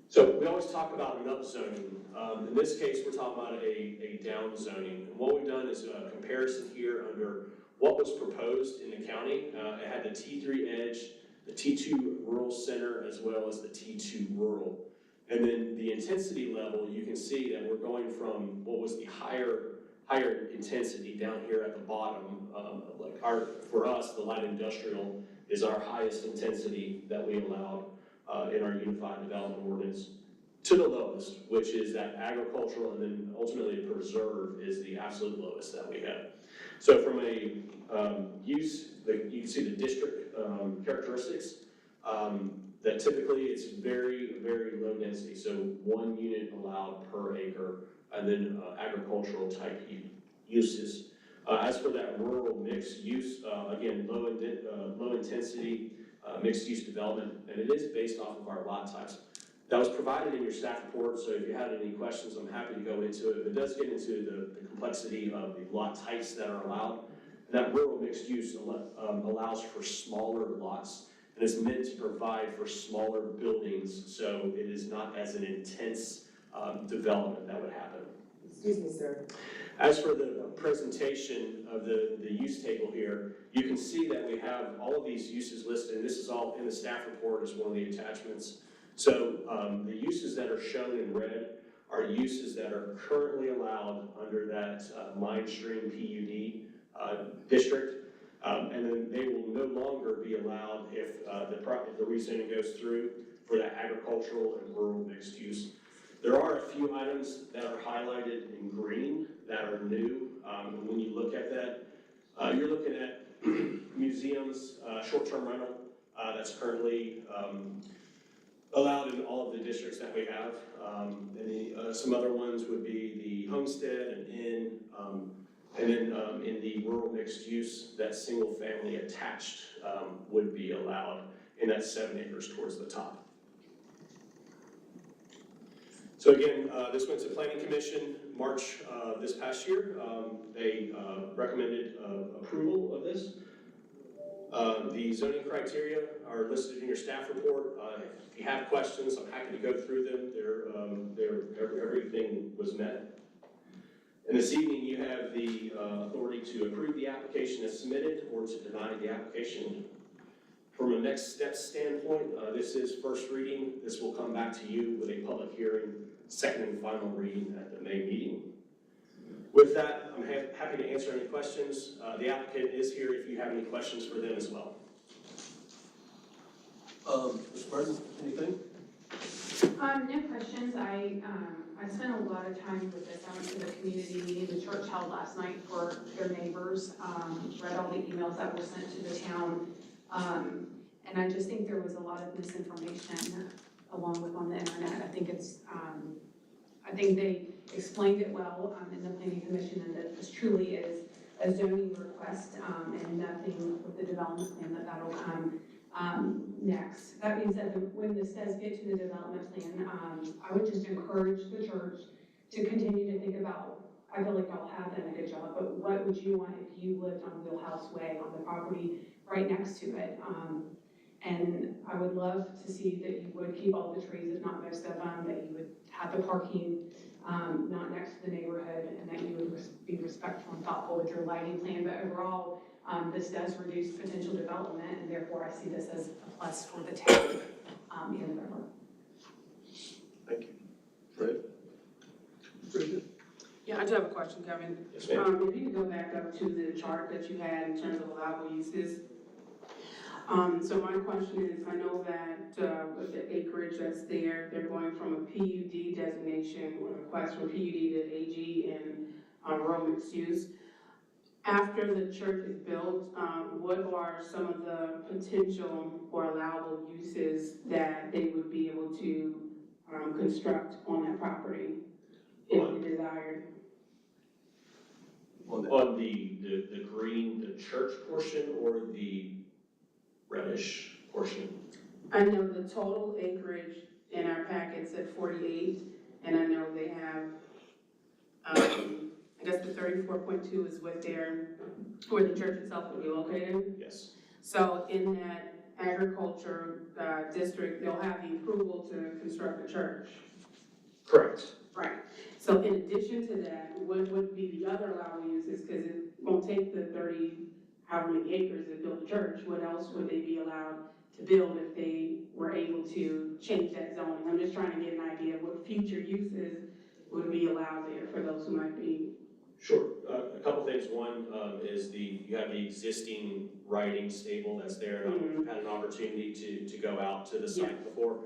So So we always talk about an upzoning. In this case, we're talking about a down zoning. And what we've done is a comparison here under what was proposed in the county. It had the T3 edge, the T2 rural center, as well as the T2 rural. And then the intensity level, you can see that we're going from what was the higher intensity down here at the bottom. For us, the light industrial is our highest intensity that we allowed in our unified development ordinance, to the lowest, which is that agricultural, and then ultimately preserve is the absolute lowest that we have. So from a use, you can see the district characteristics, that typically it's very, very low density. So 1 unit allowed per acre, and then agricultural type uses. As for that rural mixed use, again, low intensity mixed use development, and it is based off of our lot types. That was provided in your staff report, so if you had any questions, I'm happy to go into it. It does get into the complexity of the lot types that are allowed. And that rural mixed use allows for smaller lots, and is meant to provide for smaller buildings, so it is not as an intense development that would happen. Excuse me, sir. As for the presentation of the use table here, you can see that we have all of these uses listed, and this is all in the staff report as one of the attachments. So the uses that are shown in red are uses that are currently allowed under that Mindstream PUD district, and then they will no longer be allowed if the rezoning goes through for that agricultural and rural mixed use. There are a few items that are highlighted in green that are new. And when you look at that, you're looking at museums, short-term rental, that's currently allowed in all of the districts that we have. And some other ones would be the homestead and inn, and then in the rural mixed use, that single family attached would be allowed in that 7 acres towards the top. So again, this went to Planning Commission March this past year. They recommended approval of this. The zoning criteria are listed in your staff report. If you have questions, I'm happy to go through them. Everything was met. And this evening, you have the authority to approve the application as submitted or to deny the application. From a next step standpoint, this is first reading. This will come back to you with a public hearing, second and final reading at the May meeting. With that, I'm happy to answer any questions. The applicant is here if you have any questions for them as well. Mr. Martin, anything? No questions. I spent a lot of time with this. I went to the community meeting the church held last night for their neighbors, read all the emails that were sent to the town. And I just think there was a lot of misinformation along with on the internet. I think they explained it well in the Planning Commission, and that this truly is a zoning request and nothing with the development plan that'll come next. That means that when this does get to the development plan, I would just encourage the church to continue to think about, I feel like y'all have done a good job, but what would you want if you lived on Wheelhouse Way on the property right next to it? And I would love to see that you would keep all the trees, if not most of them, that you would have the parking not next to the neighborhood, and that you would be respectful and thoughtful with your lighting plan. But overall, this does reduce potential development, and therefore I see this as a plus for the town and the river. Thank you. Fred? Bridget? Yeah, I do have a question, Kevin. Yes, ma'am. If you could go back up to the chart that you had in terms of allowable uses. So my question is, I know that with the acreage that's there, they're going from a PUD designation or request from PUD to AG and rural mixed use. After the church is built, what are some of the potential or allowable uses that they would be able to construct on that property if desired? On the green, the church portion, or the reddish portion? I know the total acreage in our packets at 48, and I know they have, I guess the 34.2 is where the church itself would be located. Yes. So in that agriculture, district, they'll have the approval to construct a church. Correct. Right. So in addition to that, what would be the other allowable uses? Because it won't take the 30, however many acres to build a church. What else would they be allowed to build if they were able to change that zoning? I'm just trying to get an idea of what future uses would be allowed there for those who might be. Sure. A couple things. One is you have the existing riding stable that's there. I've had an opportunity to go out to the site before.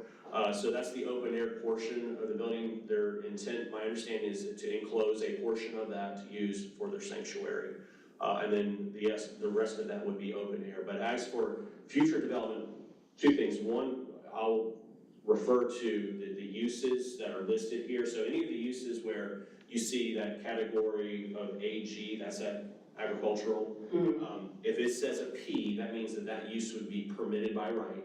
So that's the open air portion of the building. Their intent, my understanding, is to enclose a portion of that to use for their sanctuary. And then the rest of that would be open air. But as for future development, two things. One, I'll refer to the uses that are listed here. So any of the uses where you see that category of AG, that's that agricultural. If it says a P, that means that use would be permitted by right.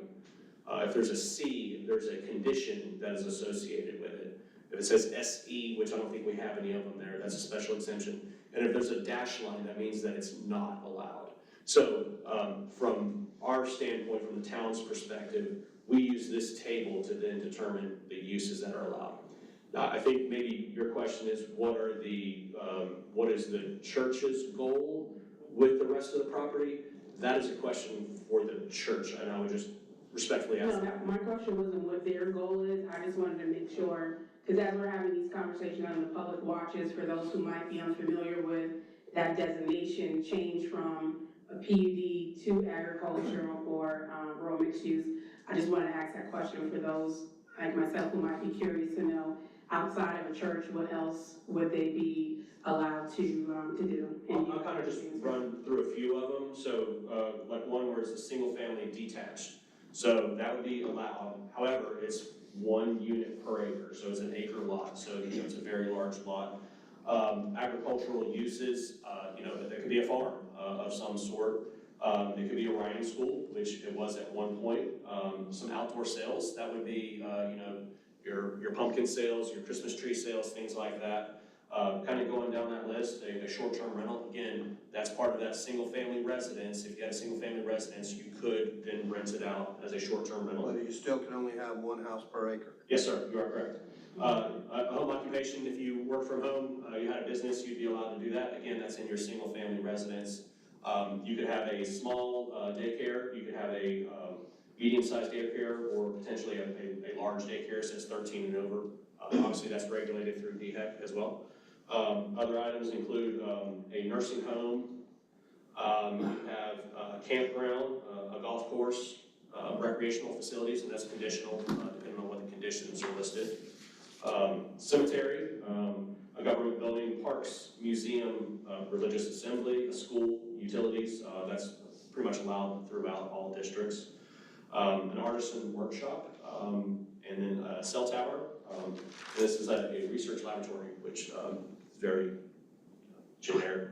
If there's a C, there's a condition that is associated with it. If it says SE, which I don't think we have any of them there, that's a special exemption. And if there's a dash line, that means that it's not allowed. So from our standpoint, from the town's perspective, we use this table to then determine the uses that are allowed. Now, I think maybe your question is, what is the church's goal with the rest of the property? That is a question for the church, and I would just respectfully ask. No, my question wasn't what their goal is. I just wanted to make sure, because as we're having these conversations on the public watches, for those who might be unfamiliar with that designation change from a PUD to agricultural or rural mixed use, I just wanted to ask that question for those like myself who might be curious to know, outside of a church, what else would they be allowed to do? I'll kind of just run through a few of them. So like one where it's a single family detached. So that would be allowed. However, it's 1 unit per acre. So it's an acre lot. So it's a very large lot. Agricultural uses, there could be a farm of some sort. It could be a riding school, which it was at one point. Some outdoor sales, that would be, your pumpkin sales, your Christmas tree sales, things like that. Kind of going down that list, a short-term rental, again, that's part of that single-family residence. If you had a single-family residence, you could then rent it out as a short-term rental. But you still can only have 1 house per acre. Yes, sir, you are correct. A home occupation, if you work from home, you had a business, you'd be allowed to do that. Again, that's in your single-family residence. You could have a small daycare, you could have a medium-sized daycare, or potentially a large daycare, since 13 and over. Obviously, that's regulated through DHEC as well. Other items include a nursing home, you have a campground, a golf course, recreational facilities, and that's conditional, depending on what the conditions are listed. Cemetery, a government building, parks, museum, religious assembly, a school, utilities, that's pretty much allowed throughout all districts. An artisan workshop, and then a cell tower. This is a research laboratory, which is very generic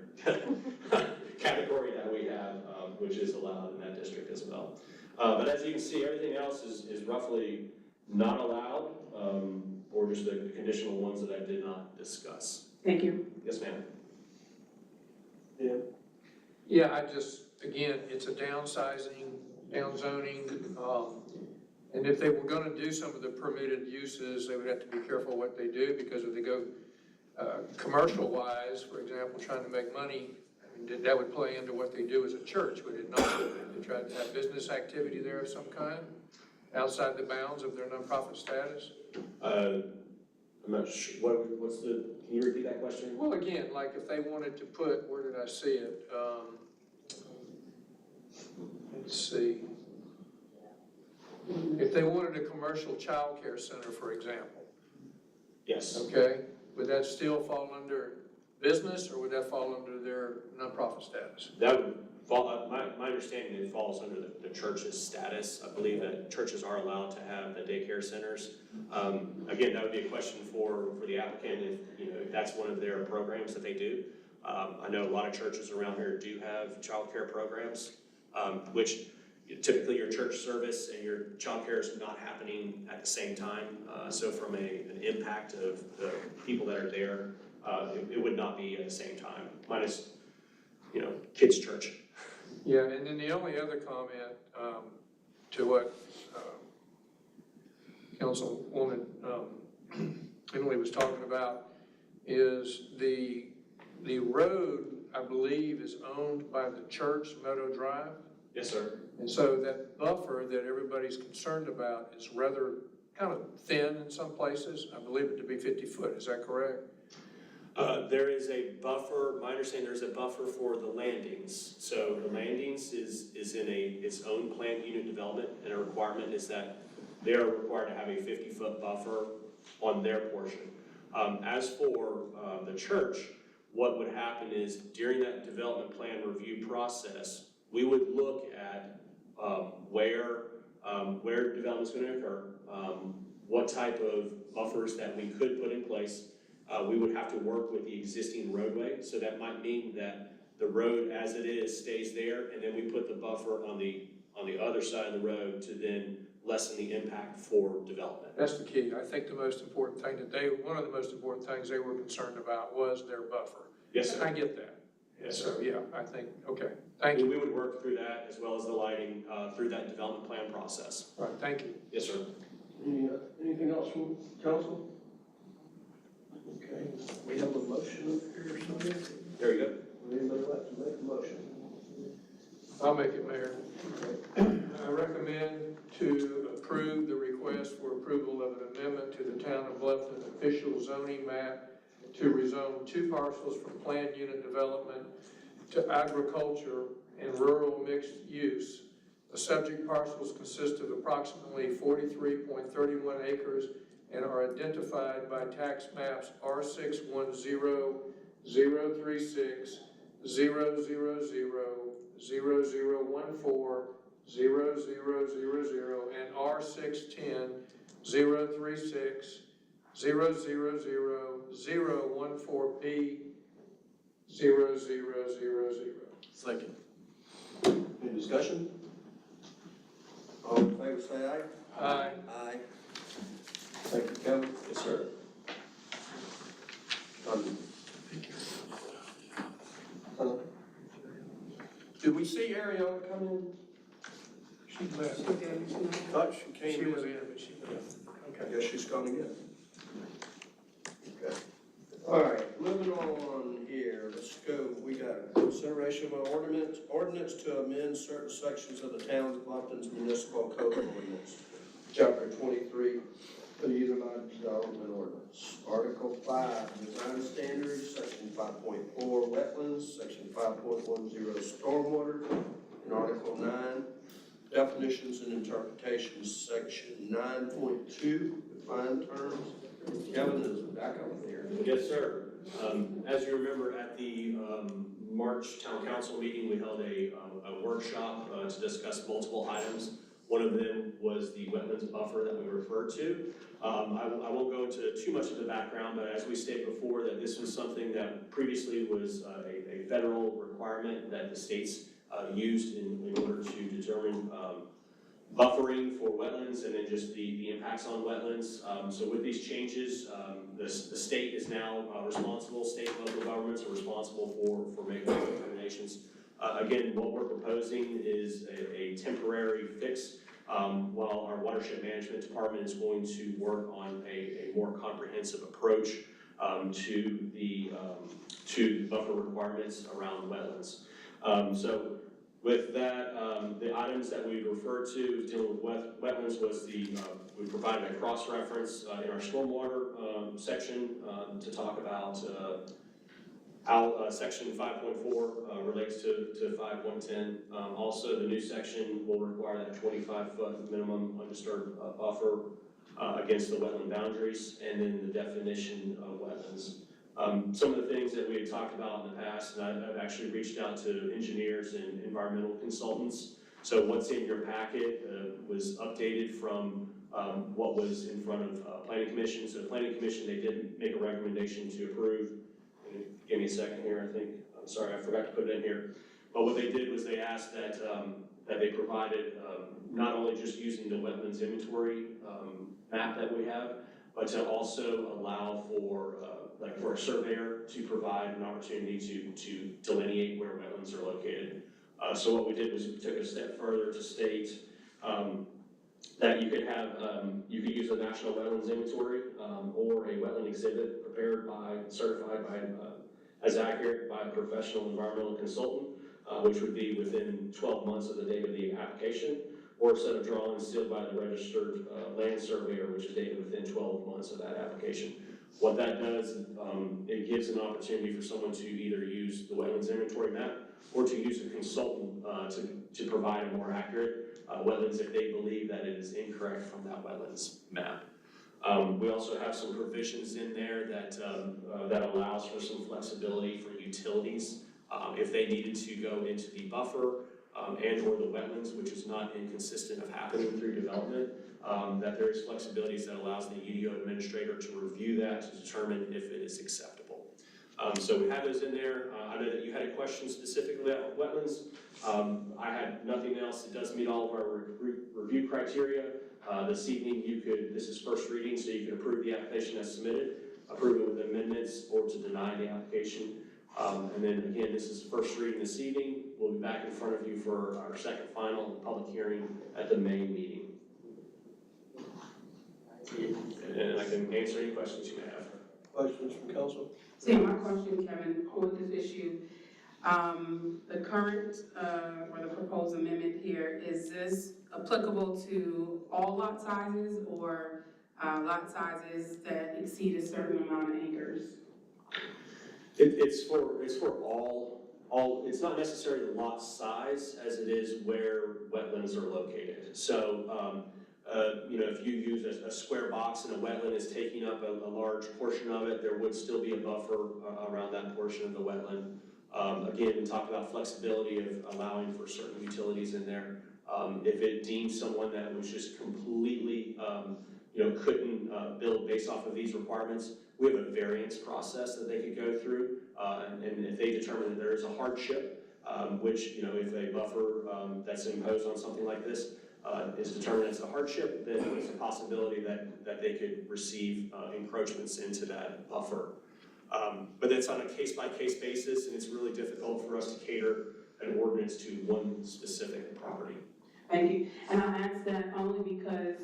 category that we have, which is allowed in that district as well. But as you can see, everything else is roughly not allowed, or just the conditional ones that I did not discuss. Thank you. Yes, ma'am. Yeah, again, it's a downsizing, downzoning, and if they were gonna do some of the permitted uses, they would have to be careful what they do, because if they go commercial-wise, for example, trying to make money, I mean, that would play into what they do as a church, would it not? They try to have business activity there of some kind, outside the bounds of their nonprofit status? I'm not sure, can you repeat that question? Well, again, like if they wanted to put, where did I see it? Let's see. If they wanted a commercial child care center, for example. Yes. Okay, would that still fall under business, or would that fall under their nonprofit status? That would fall, my understanding, it falls under the church's status. I believe that churches are allowed to have the daycare centers. Again, that would be a question for the applicant, if that's one of their programs that they do. I know a lot of churches around here do have child care programs, which typically your church service and your child care is not happening at the same time. So from an impact of the people that are there, it would not be at the same time, minus, kids' church. Yeah, and then the only other comment, to what Councilwoman Emily was talking about, is the road, I believe, is owned by the church, Meadow Drive. Yes, sir. And so that buffer that everybody's concerned about is rather kind of thin in some places. I believe it to be 50 foot, is that correct? There is a buffer, my understanding, there's a buffer for the landings. So the landings is in its own planned unit development, and a requirement is that they are required to have a 50-foot buffer on their portion. As for the church, what would happen is during that development plan review process, we would look at where development is going to occur, what type of buffers that we could put in place. We would have to work with the existing roadway, so that might mean that the road as it is stays there, and then we put the buffer on the other side of the road to then lessen the impact for development. That's the key. I think the most important thing one of the most important things they were concerned about was their buffer. Yes, sir. And I get that. Yes, So, sir. yeah, I think, okay, thank you. We would work through that as well as the lighting through that development plan process. All right, thank you. Yes, sir. Anything else from council? Okay, we have a motion up here or something. There you go. Would anybody like to make a motion? I'll make it, Mayor. I recommend to approve the request for approval of an amendment to the Town of Bluffton official zoning map to rezone 2 parcels from planned unit development to agriculture and rural mixed use. The subject parcels consist of approximately 43.31 acres and are identified by tax maps R610, 036, 000, 0014, 0000, and R610, 036, 000-014B, 0000. Second. Any discussion? All in favor, say aye. Aye. Aye. Thank you, Kevin. Yes, sir. Did we see Ariana come in? She left. Thought she came She in. was in, but she left. I guess she's gone again. Okay. All right, moving on here, let's go. We got a consideration of ordinance to amend certain sections of the town of Bluffton's municipal code ordinance. Chapter 23, the Utilized Development Ordinance. Article 5, Design Standards, Section 5.4, Wetlands, Section 5.10, Stormwater, and Article 9, Definitions and Interpretations, Section 9.2, Defined Terms. Kevin is back up there. Yes, sir. As you remember, at the March Town Council meeting, we held a workshop to discuss multiple items. One of them was the wetlands buffer that we referred to. I won't go into too much of the background, but as we stated before, that this was something that previously was a federal requirement that the states used in order to determine buffering for wetlands and then just the impacts on wetlands. So with these changes, the state is now responsible, state and local governments are responsible for making those determinations. Again, what we're proposing is a temporary fix while our watershed management department is going to work on a more comprehensive approach to the buffer requirements around wetlands. So with that, the items that we referred to dealing with wetlands was we provided a cross-reference in our stormwater section to talk about how section 5.4 relates to 5.10. Also, the new section will require that 25-foot minimum undisturbed buffer against the wetland boundaries, and then the definition of wetlands. Some of the things that we had talked about in the past, and I've actually reached out to engineers and environmental consultants. So what's in your packet was updated from what was in front of Planning Commission. So the Planning Commission, they did make a recommendation to approve. Give me a second here, I think. I'm sorry, I forgot to put it in here. But what they did was they asked that they provided not only just using the wetlands inventory map that we have, but to also allow for for a surveyor to provide an opportunity to delineate where wetlands are located. So what we did was we took it a step further to state that you could have, you could use a national wetlands inventory, or a wetland exhibit prepared by, certified by, as accurate by a professional environmental consultant, which would be within 12 months of the date of the application, or a set of drawings sealed by the registered land surveyor, which is dated within 12 months of that application. What that does, it gives an opportunity for someone to either use the wetlands inventory map or to use a consultant to provide a more accurate wetlands if they believe that it is incorrect from that wetlands map. We also have some provisions in there that, that allows for some flexibility for utilities if they needed to go into the buffer and or the wetlands, which is not inconsistent of happening through development, that there is flexibilities that allows the UDO administrator to review that to determine if it is acceptable. So we have those in there. I know that you had a question specifically about wetlands. I had nothing else. It does meet all of our review criteria. This evening you could, this is first reading, so you can approve the application as submitted, approve it with amendments, or to deny the application. And then again, this is first reading this evening. We'll be back in front of you for our second final public hearing at the May meeting. And I can answer any questions you may have. Questions from council? So yeah, my question, Kevin, with this issue, the current, or the proposed amendment here, is this applicable to all lot sizes or lot sizes that exceed a certain amount of acres? It's for all, it's not necessarily the lot size as it is where wetlands are located. So, you know, if you use a square box and a wetland is taking up a large portion of it, there would still be a buffer around that portion of the wetland. Again, we talked about flexibility of allowing for certain utilities in there. If it deems someone that was just completely, you know, couldn't build based off of these requirements, we have a variance process that they could go through. And if they determine that there is a hardship, which, you know, if a buffer that's imposed on something like this is determined as a hardship, then there's a possibility that they could receive encroachments into that buffer. But that's on a case-by-case basis, and it's really difficult for us to cater an ordinance to one specific property. Thank you. And I asked that only because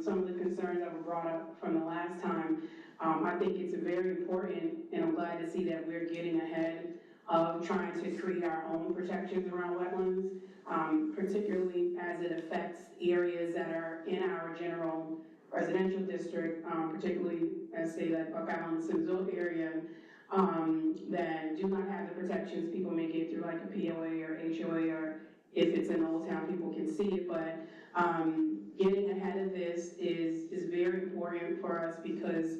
some of the concerns that were brought up from the last time, I think it's very important, and I'm glad to see that we're getting ahead of trying to create our own protections around wetlands, particularly as it affects areas that are in our general residential district, particularly, as say, that Buck Island, Simsville area, that do not have the protections people may get through like a POA or HOA, or if it's in Old Town, people can see it, but getting ahead of this is very important for us, because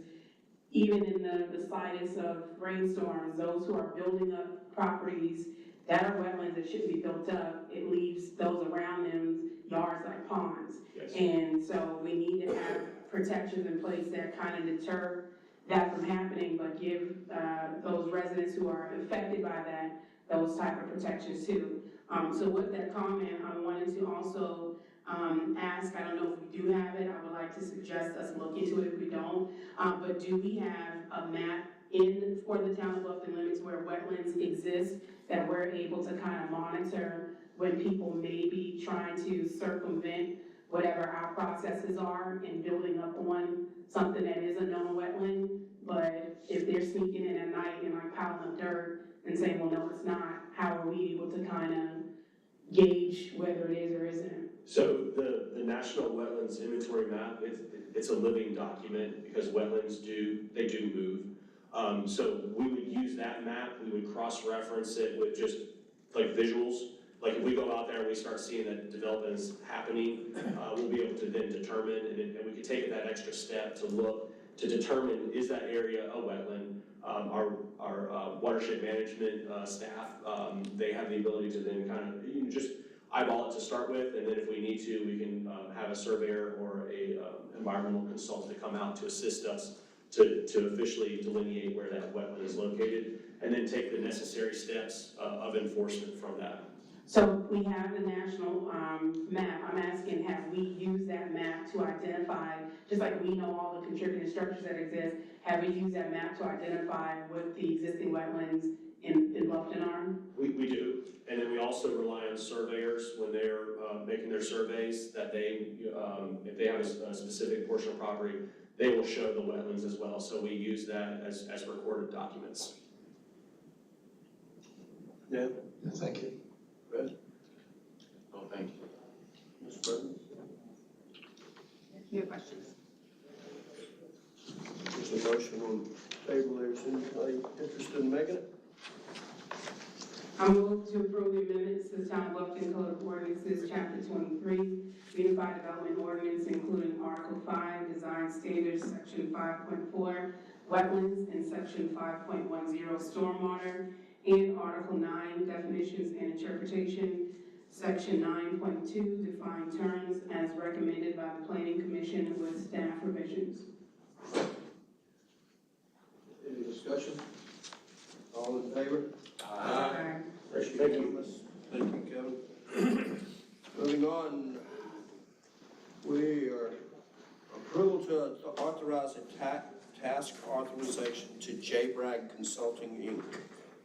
even in the slightest of rainstorms, those who are building up properties that are wetlands that shouldn't be built up, it leaves those around them yards like ponds. Yes. And so we need to have protections in place that kind of deter that from happening, but give those residents who are affected by that those type of protections too. So with that comment, I wanted to also ask, I don't know if we do have it, I would like to suggest us look into it if we don't, but do we have a map for the town of Bluffton limits where wetlands exist that we're able to kind of monitor when people may be trying to circumvent whatever our processes are in building up on something that is a known wetland, but if they're sneaking in at night and like piling up dirt and saying, well, no, it's not, how are we able to kind of gauge whether it is or isn't? So the National Wetlands Inventory Map, it's a living document because wetlands do move. So we would use that map, we would cross-reference it with just like visuals. Like if we go out there and we start seeing that development is happening, we'll be able to then determine, and we could take that extra step to look, to determine, is that area a wetland? Our watershed management staff, they have the ability to then kind of just eyeball it to start with, and then if we need to, we can have a surveyor or a environmental consultant to come out to assist us to officially delineate where that wetland is located, and then take the necessary steps of enforcement from that. So we have the national map. I'm asking, have we used that map to identify, just like we know all the contributing structures that exist, have we used that map to identify what the existing wetlands in Bluffton are? We do, and then we also rely on surveyors when they're making their surveys, that they, if they have a specific portion of property, they will show the wetlands as well. So we use that as recorded documents. Yeah. Thank you. Fred? No, thank you. Ms. Burton? No questions. There's a motion on the table there. Is anybody interested in making it? I move to approve the amendments to the Town of Bluffton Code of Ordinances, Chapter 23, Unified Development Ordinance, including Article 5, Design Standards, Section 5.4, Wetlands, and Section 5.10, Stormwater, and Article 9, Definitions and Interpretation, Section 9.2, Defined Terms, as recommended by the Planning Commission with staff revisions. Any discussion? All in favor? Aye. Thank you. Thank you, Kevin. Moving on, we are approval to authorize a task authorization to J. Bragg Consulting, Inc.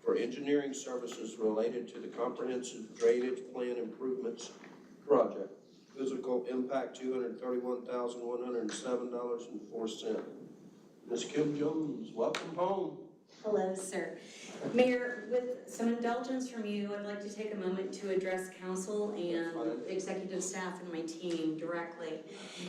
for engineering services related to the comprehensive drainage plan improvements project. Physical impact $231,107.04. Ms. Kim Jones, welcome home. Hello, sir. Mayor, with some indulgence from you, I'd like to take a moment to address council and executive staff and my team directly.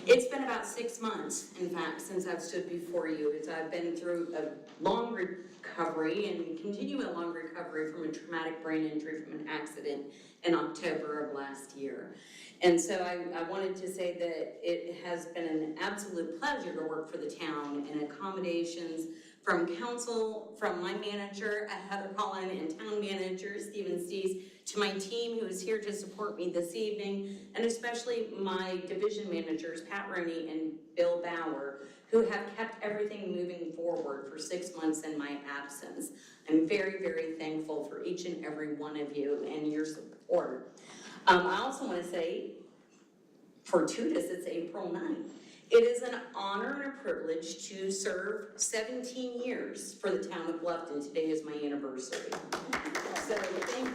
It's been about 6 months, in fact, since I've stood before you, as I've been through a long recovery and continue a long recovery from a traumatic brain injury from an accident in October of last year. And so I wanted to say that it has been an absolute pleasure to work for the town, and accommodations from council, from my manager, Heather Collin, and town manager, Stephen Stees, to my team who is here to support me this evening, and especially my division managers, Pat Roney and Bill Bauer, who have kept everything moving forward for 6 months in my absence. I'm very, very thankful for each and every one of you and your support. I also want to say, fortuitous, it's April 9th. It is an honor and a privilege to serve 17 years for the town of Bluffton. Today is my anniversary. So thank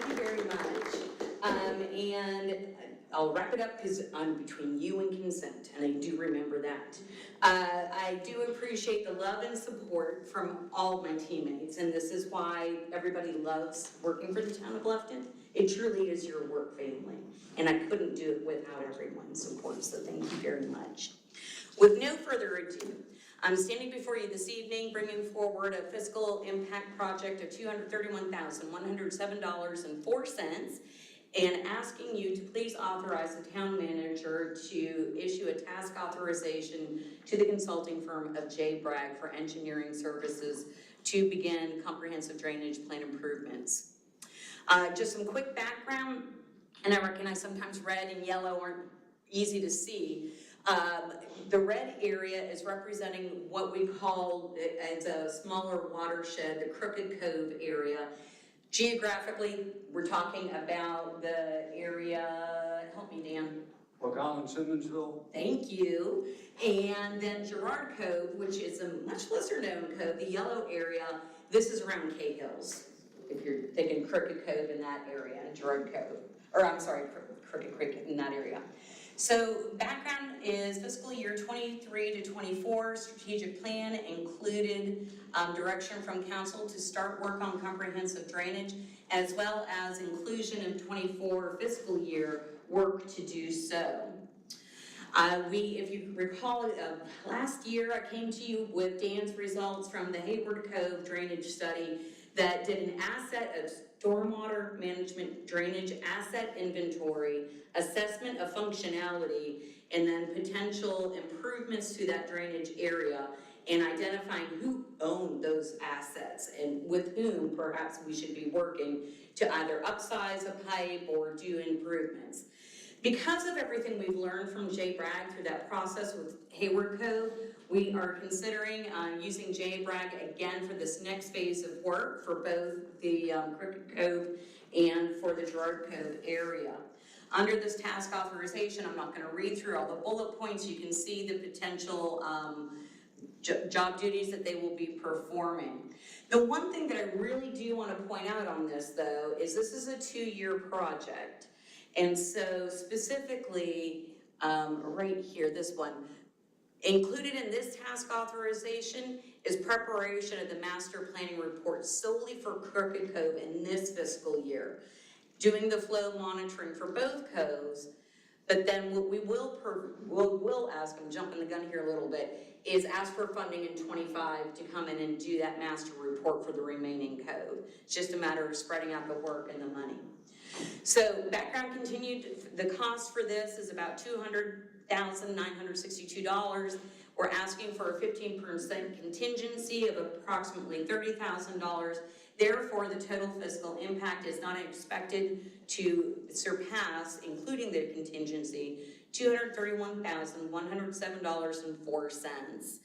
you very much. And I'll wrap it up because I'm between you and consent, and I do remember that. I do appreciate the love and support from all my teammates, and this is why everybody loves working for the town of Bluffton. It truly is your work family, and I couldn't do it without everyone's support, so thank you very much. With no further ado, I'm standing before you this evening bringing forward a fiscal impact project of $231,107.04 and asking you to please authorize the town manager to issue a task authorization to the consulting firm of J. Bragg for engineering services to begin comprehensive drainage plan improvements. Just some quick background, and I recognize sometimes red and yellow aren't easy to see. The red area is representing what we call as a smaller watershed, the Crooked Cove area. Geographically, we're talking about the area, help me, Dan. Brook Island, Simmonsville. Thank you. And then Girard Cove, which is a much lesser known cove, the yellow area, this is around K Hills. If you're thinking Crooked Cove in that area, Girard Cove, or I'm sorry, Crooked Creek in that area. So background is fiscal year 23 to 24 strategic plan included direction from council to start work on comprehensive drainage, as well as inclusion of 24 fiscal year work to do so. If you recall, last year I came to you with Dan's results from the Hayward Cove drainage study that did an asset of stormwater management drainage asset inventory, assessment of functionality, and then potential improvements to that drainage area, and identifying who owned those assets and with whom perhaps we should be working to either upsize a pipe or do improvements. Because of everything we've learned from J. Bragg through that process with Hayward Cove, we are considering using J. Bragg again for this next phase of work for both the Crooked Cove and for the Girard Cove area. Under this task authorization, I'm not going to read through all the bullet points. You can see the potential job duties that they will be performing. The one thing that I really do want to point out on this, though, is this is a 2-year project. And so specifically, right here, this one, included in this task authorization is preparation of the master planning report solely for Crooked Cove in this fiscal year, doing the flow monitoring for both coves. But then what we will ask, I'm jumping the gun here a little bit, is ask for funding in 25 to come in and do that master report for the remaining cove. It's just a matter of spreading out the work and the money. So background continued, the cost for this is about $200,962. We're asking for a 15% contingency of approximately $30,000. Therefore, the total fiscal impact is not expected to surpass, including the contingency, $231,107.04.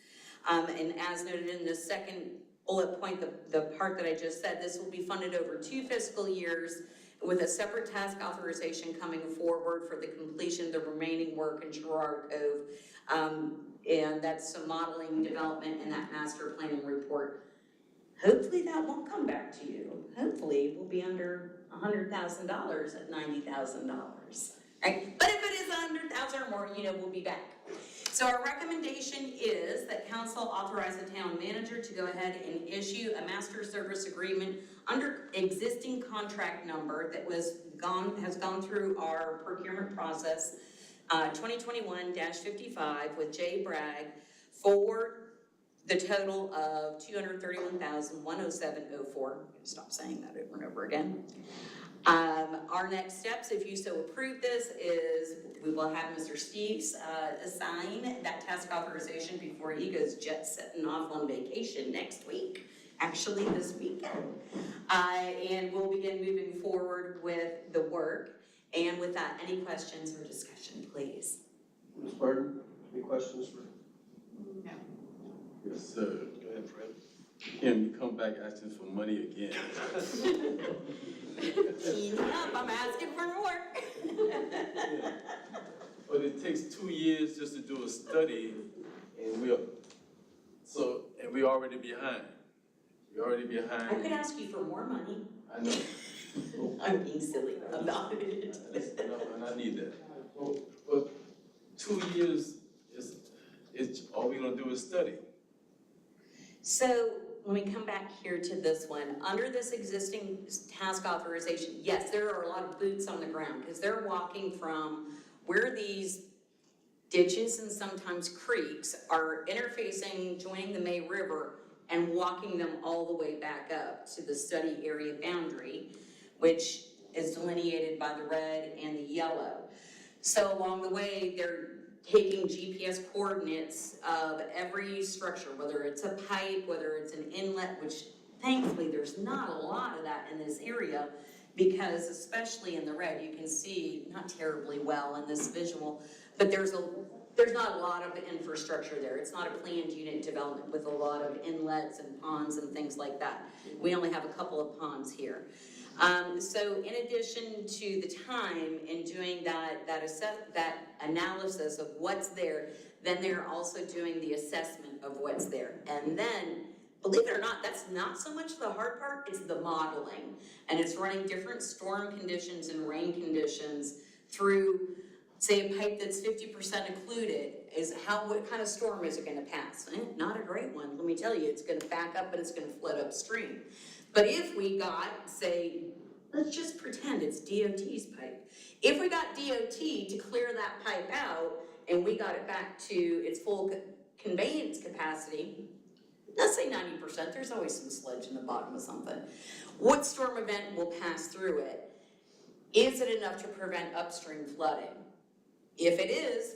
And as noted in the second bullet point, the part that I just said, this will be funded over 2 fiscal years with a separate task authorization coming forward for the completion of the remaining work in Girard Cove. And that's some modeling development in that master planning report. Hopefully that won't come back to you. Hopefully we'll be under $100,000 at $90,000, right? But if it is $100,000 or more, we'll be back. So our recommendation is that council authorize the town manager to go ahead and issue a master service agreement under existing contract number that has gone through our procurement process, 2021-55 with J. Bragg for the total of $231,107.04. I'm gonna stop saying that over and over again. Our next steps, if you so approve this, is we will have Mr. Steves assign that task authorization before he goes jet-setting off on vacation next week, actually this weekend. And we'll begin moving forward with the work. And with that, any questions or discussion, please? Ms. Burton, any questions for? No. Yes, sir. Go ahead, Fred. Kim, you come back asking for money again. Keep up, I'm asking for more. But it takes 2 years just to do a study, and we're already behind. We're already behind. I could ask you for more money. I know. I'm being silly about it. And I need that. But 2 years is all we're gonna do is study. So when we come back here to this one, under this existing task authorization, yes, there are a lot of boots on the ground because they're walking from where these ditches and sometimes creeks are interfacing, joining the May River and walking them all the way back up to the study area boundary, which is delineated by the red and the yellow. So along the way, they're taking GPS coordinates of every structure, whether it's a pipe, whether it's an inlet, which thankfully there's not a lot of that in this area, because especially in the red, you can see not terribly well in this visual, but there's not a lot of infrastructure there. It's not a planned unit development with a lot of inlets and ponds and things like that. We only have a couple of ponds here. So in addition to the time in doing that analysis of what's there, then they're also doing the assessment of what's there. And then, believe it or not, that's not so much the hard part, it's the modeling. And it's running different storm conditions and rain conditions through, say, a pipe that's 50% occluded. What kind of storm is it gonna pass? Not a great one, let me tell you, it's gonna back up and it's gonna flood upstream. But if we got, say, let's just pretend it's DOT's pipe. If we got DOT to clear that pipe out and we got it back to its full conveyance capacity, let's say 90%, there's always some sludge in the bottom of something. What storm event will pass through it? Is it enough to prevent upstream flooding? If it is,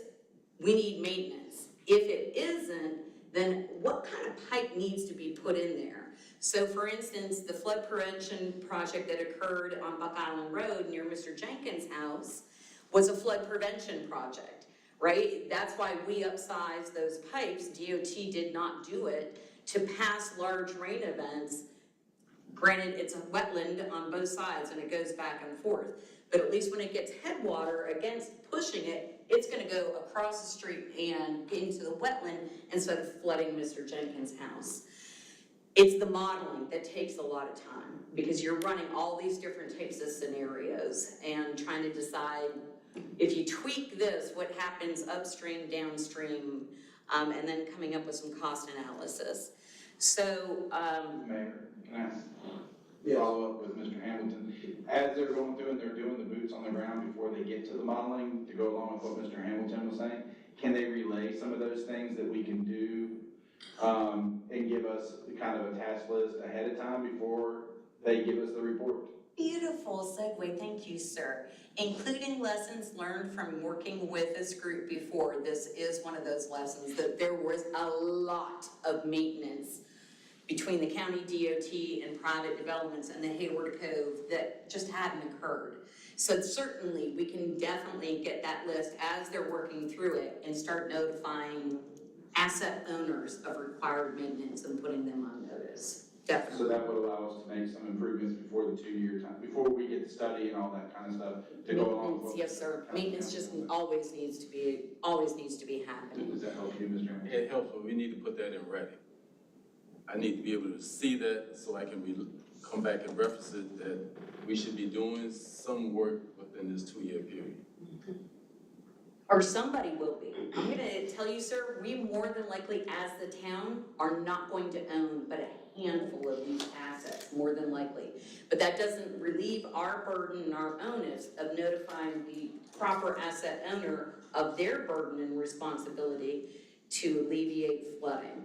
we need maintenance. If it isn't, then what kind of pipe needs to be put in there? So for instance, the flood prevention project that occurred on Buck Island Road near Mr. Jenkins' house was a flood prevention project, right? That's why we upsized those pipes. DOT did not do it to pass large rain events. Granted, it's a wetland on both sides and it goes back and forth, but at least when it gets headwater against pushing it, it's gonna go across the street and into the wetland instead of flooding Mr. Jenkins' house. It's the modeling that takes a lot of time, because you're running all these different types of scenarios and trying to decide if you tweak this, what happens upstream, downstream, and then coming up with some cost analysis. So, Mayor, can I follow up with Mr. Hamilton? As they're going through and they're doing the boots on the ground before they get to the modeling, to go along with what Mr. Hamilton was saying, can they relay some of those things that we can do and give us kind of a task list ahead of time before they give us the report? beautiful segue, thank you, sir. Including lessons learned from working with this group before. This is one of those lessons, that there was a lot of maintenance between the county DOT and private developments and the Hayward Cove that just hadn't occurred. So certainly we can definitely get that list as they're working through it and start notifying asset owners of required maintenance and putting them on notice. Definitely. So that would allow us to make some improvements before the 2-year time, before we get the study and all that kind of stuff to go along with. Maintenance, yes, sir. Maintenance just always needs to be happening. Does that help you, Mr. Hamilton? It helps, but we need to put that in writing. I need to be able to see that so I can come back and reference it, that we should be doing some work within this 2-year period. Or somebody will be. I'm gonna tell you, sir, we more than likely as the town are not going to own but a handful of these assets, more than likely. But that doesn't relieve our burden and our onus of notifying the proper asset owner of their burden and responsibility to alleviate flooding.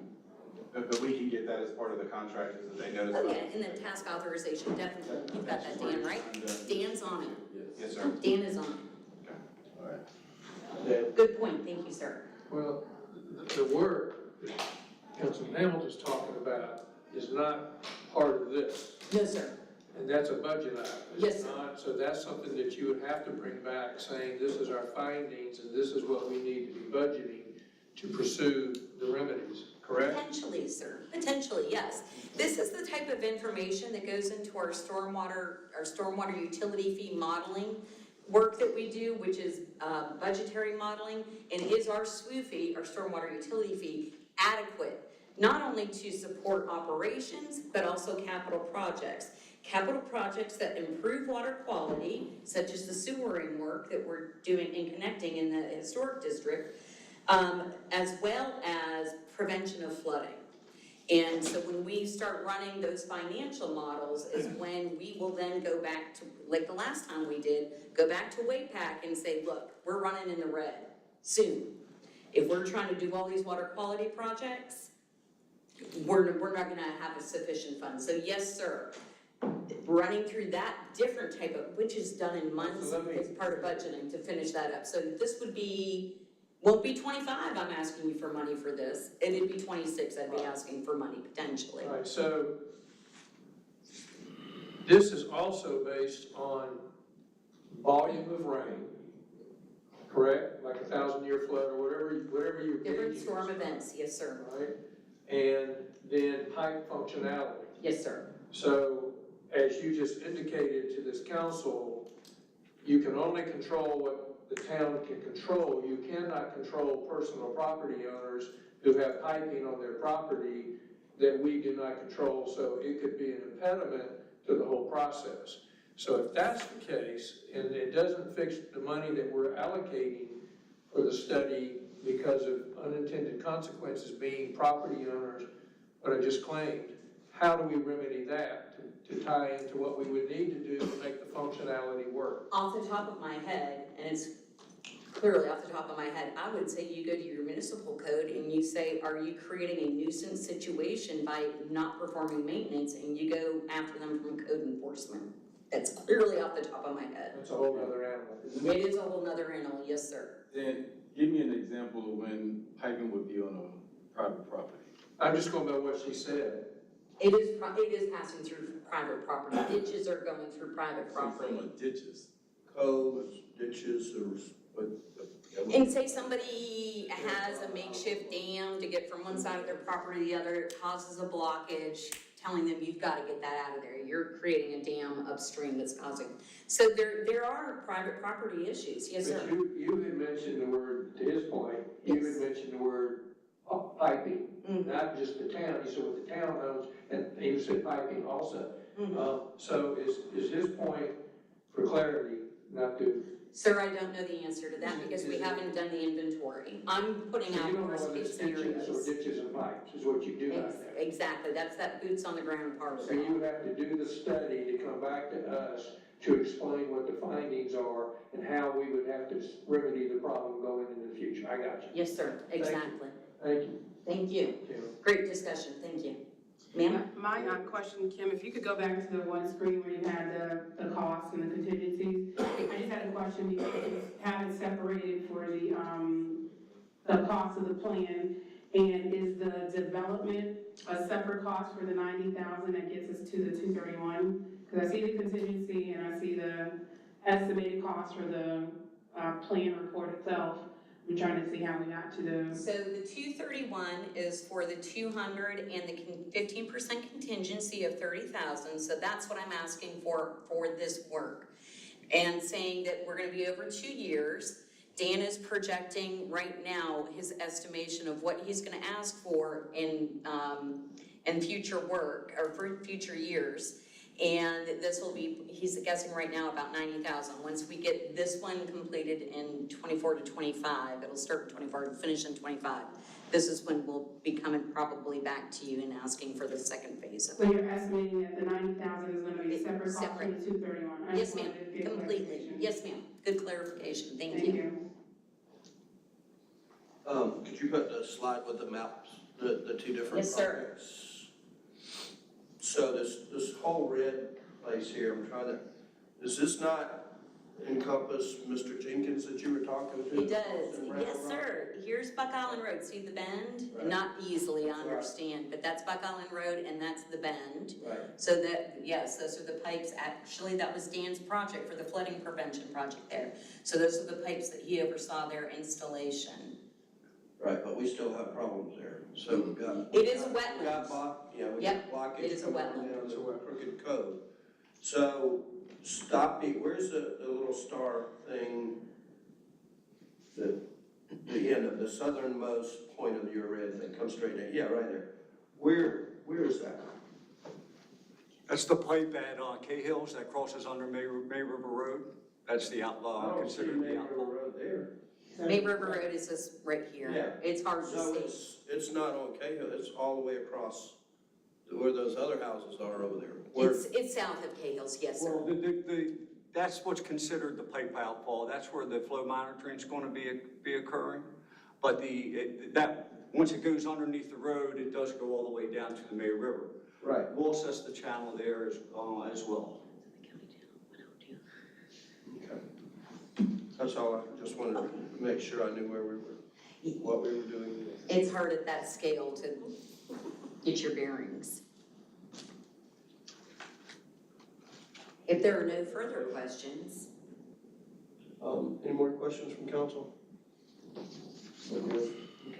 But we can get that as part of the contract, is that they notice. Oh yeah, and then task authorization, definitely. You've got that, Dan, right? Dan's on it. Yes, sir. Dan is on it. Okay. All right. Good point, thank you, sir. Well, the work that Councilman Hamilton's talking about is not part of this. No, sir. And that's a budget item. Yes, It's sir. not, so that's something that you would have to bring back, saying this is our findings and this is what we need to be budgeting to pursue the remedies, correct? Potentially, sir. Potentially, yes. This is the type of information that goes into our stormwater utility fee modeling work that we do, which is budgetary modeling, and is our SWU fee, our stormwater utility fee, adequate, not only to support operations, but also capital projects. Capital projects that improve water quality, such as the sewering work that we're doing and connecting in the historic district, as well as prevention of flooding. And so when we start running those financial models is when we will then go back to, like the last time we did, go back to WAPAC and say, look, we're running in the red soon. If we're trying to do all these water quality projects, we're not gonna have a sufficient fund. So yes, sir, running through that different type of, which is done in months as part of budgeting to finish that up. So this would be, won't be 25, I'm asking you for money for this. It'd be 26, I'd be asking for money potentially. All right, so this is also based on volume of rain, correct? Like a 1,000-year flood or whatever you're Different gauging. storm events, yes, sir. Right, and then pipe functionality. Yes, sir. So, as you just indicated to this council, you can only control what the town can control. You cannot control personal property owners who have piping on their property that we do not control, so it could be an impediment to the whole process. So if that's the case, and it doesn't fix the money that we're allocating for the study because of unintended consequences being property owners, what I just claimed, how do we remedy that to tie into what we would need to do to make the functionality work? Off the top of my head, and it's clearly off the top of my head, I would say you go to your municipal code and you say, are you creating a nuisance situation by not performing maintenance, and you go after them from code enforcement. That's clearly off the top of my head. That's a whole other animal, isn't It is a whole nother animal, yes, sir. Then give me an example of when piping would be on a private property. I'm just going by what she said. It is passing through private property. Ditches are going through private property. From ditches. Coves, ditches, or what? And say somebody has a makeshift dam to get from one side of their property to the other, it causes a blockage, telling them you've got to get that out of there. You're creating a dam upstream that's causing. So there are private property issues, yes, sir. But you had mentioned the word, to his point, you had mentioned the word piping, not just the town. He said what the town owns, and he said piping also. So is his point, for clarity, not to. Sir, I don't know the answer to that because we haven't done the inventory. I'm putting out worst case scenarios. Or ditches and pipes is what you do out there. Exactly, that's that boots on the ground part of So it. you have to do the study to come back to us to explain what the findings are and how we would have to remedy the problem going into the future. I got you. Yes, sir, exactly. Thank you. Thank you. Great discussion, thank you. Ma'am? My question, Kim, if you could go back to the one screen where you had the costs and the contingencies. I just had a question because you have it separated for the cost of the plan. And is the development a separate cost for the 90,000 that gets us to the 231? Because I see the contingency and I see the estimated cost for the plan report itself. I'm trying to see how we got to the. So the 231 is for the 200 and the 15% contingency of 30,000. So that's what I'm asking for this work. And saying that we're gonna be over 2 years. Dan is projecting right now his estimation of what he's gonna ask for in future work, or for future years. And this will be, he's guessing right now about 90,000. Once we get this one completed in 24 to 25, it'll start in 24 and finish in 25. This is when we'll be coming probably back to you and asking for the second phase of it. So you're estimating that the 90,000 is gonna be a separate cost from the 231? I Yes, just ma'am, wanted to get completely. clarification. Yes, ma'am, good clarification, thank Thank you. you. Could you put the slide with the maps, the two different Yes, sir. projects? So this whole red place here, I'm trying to, does this not encompass Mr. Jenkins that you were talking to? It does, yes, sir. Here's Buck Island Road, see the bend? Right. Not easily, I understand, but that's Buck Island Road and that's the bend. Right. So that, yes, those are the pipes, actually, that was Dan's project for the flooding prevention project there. So those are the pipes that he oversaw their installation. Right, but we still have problems there. So we've got. It is a we got wetland. we Yep, got blockage it is a coming wetland. down the Crooked Cove. So stopping, where's the little star thing? The end of the southernmost point of your red thing, come straight down, yeah, right there. Where is that? That's the pipe at Cahill's that crosses under May River Road. That's the outlaw, considered the outlaw. Road there. May River Road is just right here. Yeah. It's hard to So see. it's not on Cahill, it's all the way across where those other houses are over there. Where, It's south of Cahill's, yes, sir. Well, that's what's considered the pipe outfall. That's where the flow monitoring is going to be occurring. But once it goes underneath the road, it does go all the way down to the May River. right. We'll assess the channel there as well. Okay. That's all, I just wanted to make sure I knew where we were, what we were doing. It's hard at that scale to get your bearings. If there are no further questions. Any more questions from council? Okay,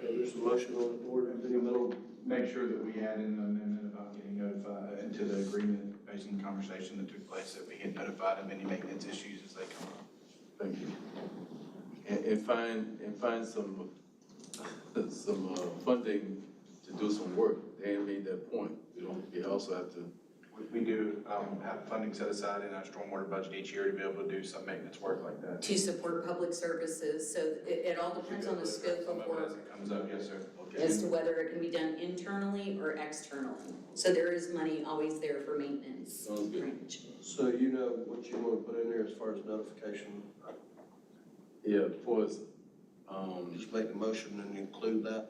there's a motion on the board. Any middle? Make sure that we add in the amendment about getting notified into the agreement based on the conversation that took place, that we get notified of any maintenance issues as they come up. Thank you. And find some funding to do some work. Dan made that point. We also have to. We do have funding set aside in our stormwater budget each year to be able to do some maintenance work like that. To support public services, so it all depends on the scope of As work it comes up, yes, sir. as to whether it can be done internally or externally. So there is money always there for maintenance. So you know what you want to put in there as far as notification? Yeah, for us, Just make the motion and include that.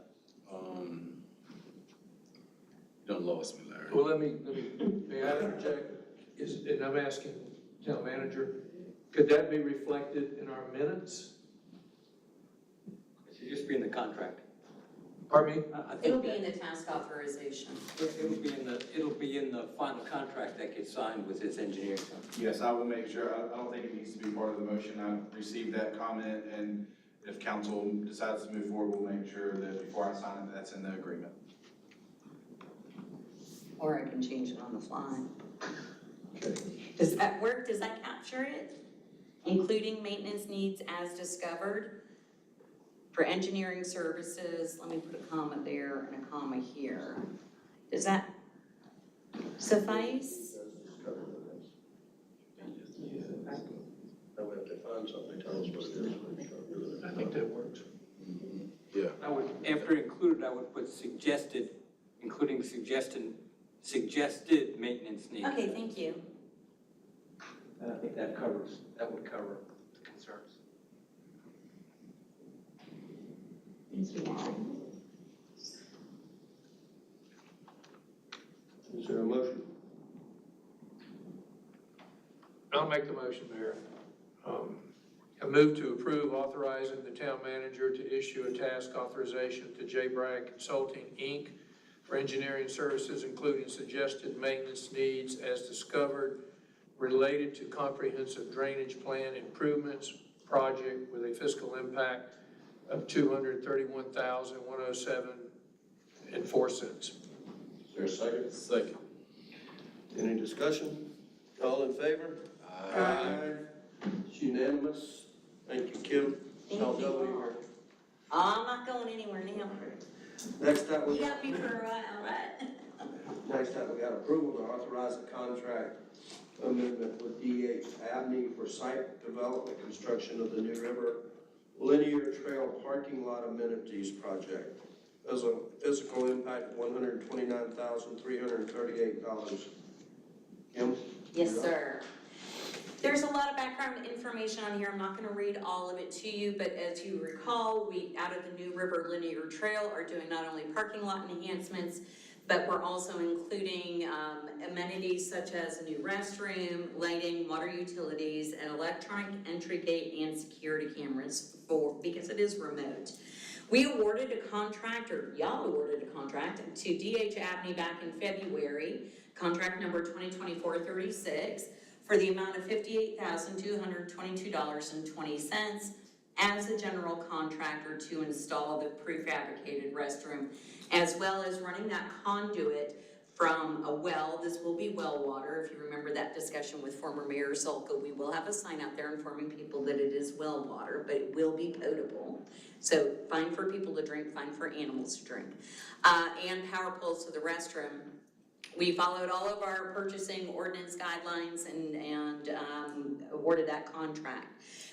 you done lost me, Larry. Well, may I interject? And I'm asking town manager, could that be reflected in our minutes? It should just be in the contract. Pardon me? I think It'll be in the task authorization. it'll be in the final contract that gets signed with his engineering firm. Yes, I will make sure. I don't think it needs to be part of the motion. I received that comment, and if council decides to move forward, we'll make sure that before I sign it, that's in the agreement. Or I can change it on the fly. Okay. Does that work? Does that capture it? Including maintenance needs as discovered? For engineering services, let me put a comma there and a comma here. Does that suffice? Now we have to find something, tell us what it is. I think that works. Yeah. I would, after included, I would put suggested, including suggested maintenance needs. Okay, thank you. And I think that would cover the concerns. Is there a motion? I'll make the motion, Mayor. I move to approve authorizing the town manager to issue a task authorization to J. Bragg Consulting, Inc. for engineering services, including suggested maintenance needs as discovered related to comprehensive drainage plan improvements project with a fiscal impact of $231,107.04. Is there a second? Second. Any discussion? All in favor? Aye. It's unanimous. Thank you, Kim. Thank I'll you go all. anywhere. I'm not going anywhere now. Next up, You got me for a while, right? next up, we got approval to authorize a contract amendment with D.H. Abney for site development construction of the New River Linear Trail Parking Lot Amenities Project. There's a physical impact of $129,338. Kim? Yes, sir. There's a lot of background information on here. I'm not going to read all of it to you, but as you recall, we, out of the New River Linear Trail, are doing not only parking lot enhancements, but we're also including amenities such as a new restroom, lighting, water utilities, an electronic entry gate, and security cameras because it is remote. We awarded a contract, or y'all awarded a contract to D.H. Abney back in February, contract number 2024-36, for the amount of $58,222.20 as a general contractor to install the prefabricated restroom, as well as running that conduit from a well. This will be well water. If you remember that discussion with former Mayor Zolka, we will have a sign out there informing people that it is well water, but it will be potable. So fine for people to drink, fine for animals to drink. And power poles to the restroom. We followed all of our purchasing ordinance guidelines and awarded that contract.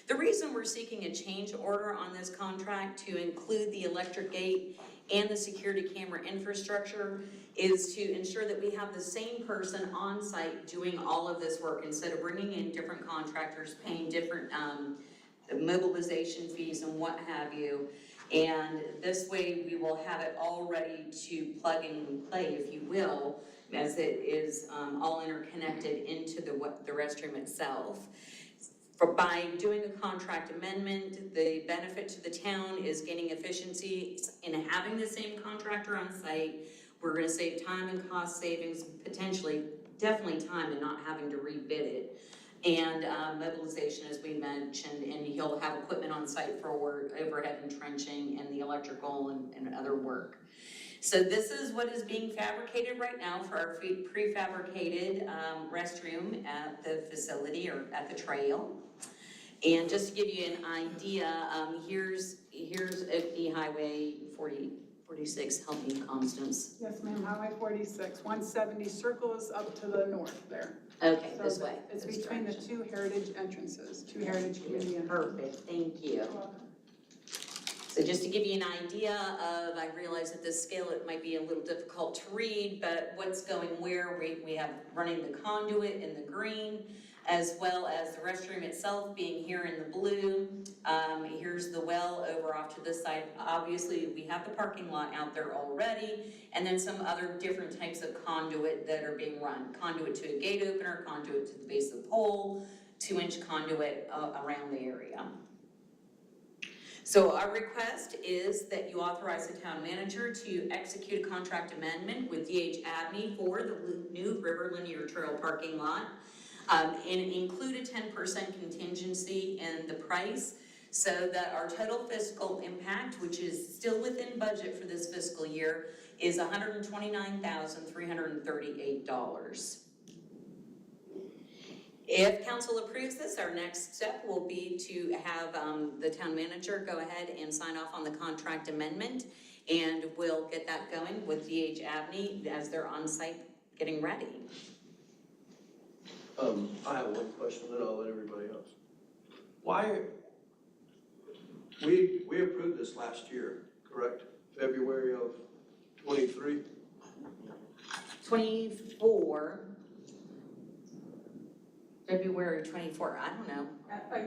The reason we're seeking a change order on this contract to include the electric gate and the security camera infrastructure is to ensure that we have the same person on site doing all of this work instead of bringing in different contractors, paying different mobilization fees and what have you. And this way we will have it all ready to plug and play, if you will, as it is all interconnected into the restroom itself. By doing a contract amendment, the benefit to the town is gaining efficiency in having the same contractor on site. We're gonna save time and cost savings, potentially, definitely time and not having to rebid it. And mobilization, as we mentioned, and he'll have equipment on site for overhead entrenching and the electrical and other work. So this is what is being fabricated right now for our prefabricated restroom at the facility or at the trail. And just to give you an idea, here's Oakdee Highway 46, help me, Constance. Yes, ma'am, Highway 46, 170 Circle is up to the north there. Okay, So this way. It's this between the direction. two heritage entrances, two heritage community entrances. Perfect, thank you. So just to give you an idea of, I realize at this scale it might be a little difficult to read, but what's going where, we have running the conduit in the green, as well as the restroom itself being here in the blue. Here's the well over off to this side. Obviously, we have the parking lot out there already, and then some other different types of conduit that are being run. Conduit to a gate opener, conduit to the base of the pole, 2-inch conduit around the area. So our request is that you authorize the town manager to execute a contract amendment with D.H. Abney for the New River Linear Trail parking lot, and include a 10% contingency in the price so that our total fiscal impact, which is still within budget for this fiscal year, is $129,338. If council approves this, our next step will be to have the town manager go ahead and sign off on the contract amendment, and we'll get that going with DH Abney as they're on site getting ready. I have one question, then I'll let everybody else. Why, we approved this last year, correct? February of 23? 24, February 24, I don't know.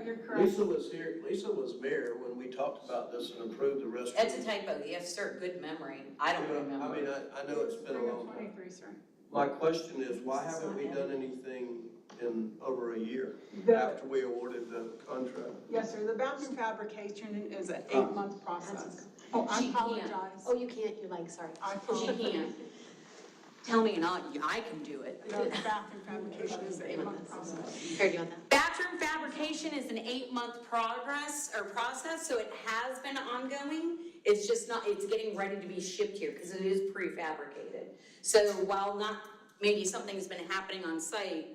You're correct. Lisa was here, Lisa was mayor when we talked about this and approved the rest. That's a typo, you have to start good memory. I don't remember. I mean, I know it's been a long time. 23, sir. My question is, why haven't we done anything in over a year The- after we awarded the contract? Yes, sir, the bathroom fabrication is an 8-month process. Oh, I She can't. apologize. Oh, you can't, you're like, sorry. I She apologize. can't. Tell me and I can do it. No, the bathroom fabrication is an 8-month process. Heard you on that. Bathroom fabrication is an 8-month process, so it has been ongoing. It's just not, it's getting ready to be shipped here because it is prefabricated. So while not, maybe something's been happening on site,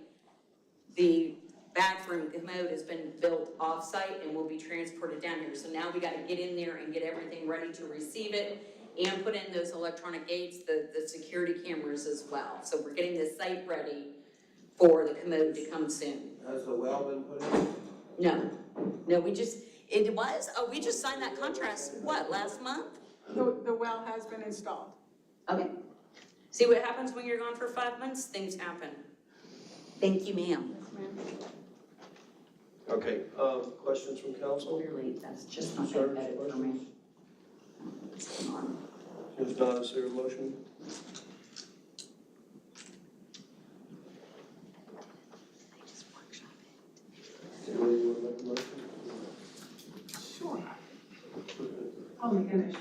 the bathroom commode has been built off-site and will be transported down here. So now we gotta get in there and get everything ready to receive it and put in those electronic gates, the security cameras as well. So we're getting the site ready for the commode to come soon. Has the well been put in? No, we just signed that contract, what, last month? The well has been installed. Okay. See what happens when you're gone for 5 months? Things happen. Thank you, ma'am. Yes, ma'am. Okay, questions from council? Clearly, that's just not Sir, that edit for me. If not, is there a motion? Anybody want to make a motion? Sure. I'll make a motion.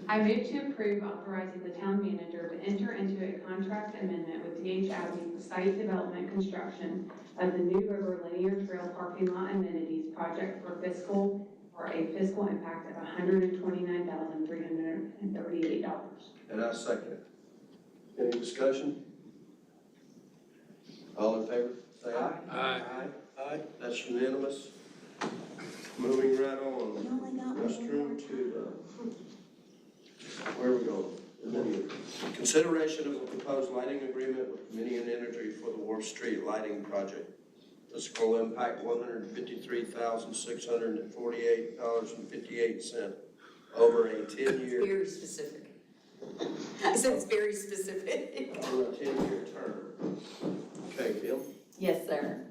I move to approve authorizing the town manager to enter into a contract amendment with DH Abbey for site development construction of the New River Linear Trail parking lot amenities project for a fiscal impact of $129,338. And I second it. Any discussion? All in favor, say aye. Aye. Aye, that's unanimous. Moving right on. You only got Restroom to, where are we going? Consideration of a proposed lighting agreement with Dominion Energy for the Wharf Street lighting project. Fiscal impact $153,648.58 over a 10-year. Very specific. I said it's very specific. Over a 10-year term. Okay, Bill? Yes, sir.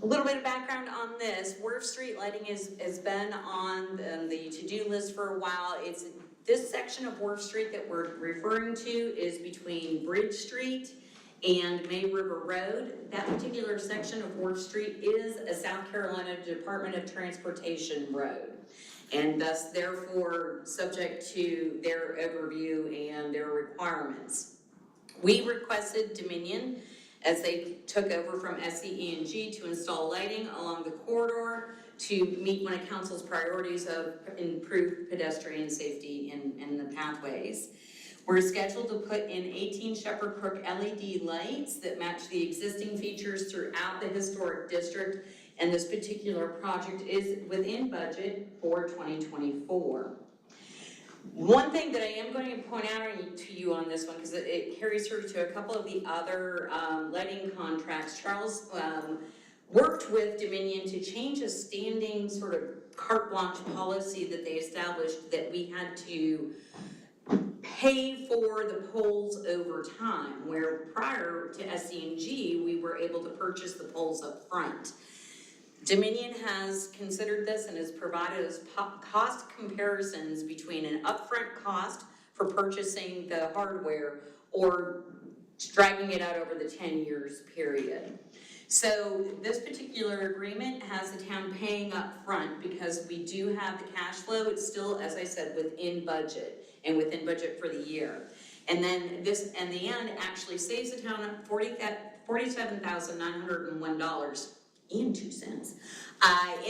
A little bit of background on this. Wharf Street lighting has been on the to-do list for a while. This section of Wharf Street that we're referring to is between Bridge Street and May River Road. That particular section of Wharf Street is a South Carolina Department of Transportation road, and thus therefore subject to their overview and their requirements. We requested Dominion, as they took over from SCE&G, to install lighting along the corridor to meet one of council's priorities of improved pedestrian safety in the pathways. We're scheduled to put in 18 Shepherd Crook LED lights that match the existing features throughout the historic district, and this particular project is within budget for 2024. One thing that I am going to point out to you on this one, because it carries through to a couple of the other lighting contracts, Charles worked with Dominion to change a standing sort of carte blanche policy that they established that we had to pay for the poles over time, where prior to SC&G, we were able to purchase the poles up front. Dominion has considered this and has provided us cost comparisons between an upfront cost for purchasing the hardware or dragging it out over the 10 years period. So this particular agreement has the town paying up front because we do have the cash flow. It's still, as I said, within budget and within budget for the year. And then this, in the end, actually saves the town $47,901.02 in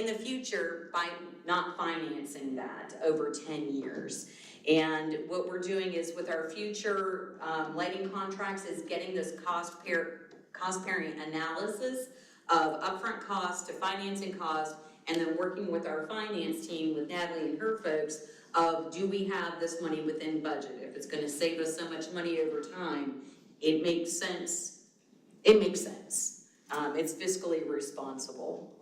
the future by not financing that over 10 years. And what we're doing is with our future lighting contracts is getting this cost-pairing analysis of upfront cost to financing cost, and then working with our finance team, with Natalie and her folks, of do we have this money within budget? If it's gonna save us so much money over time, it makes sense. It makes sense. It's fiscally responsible.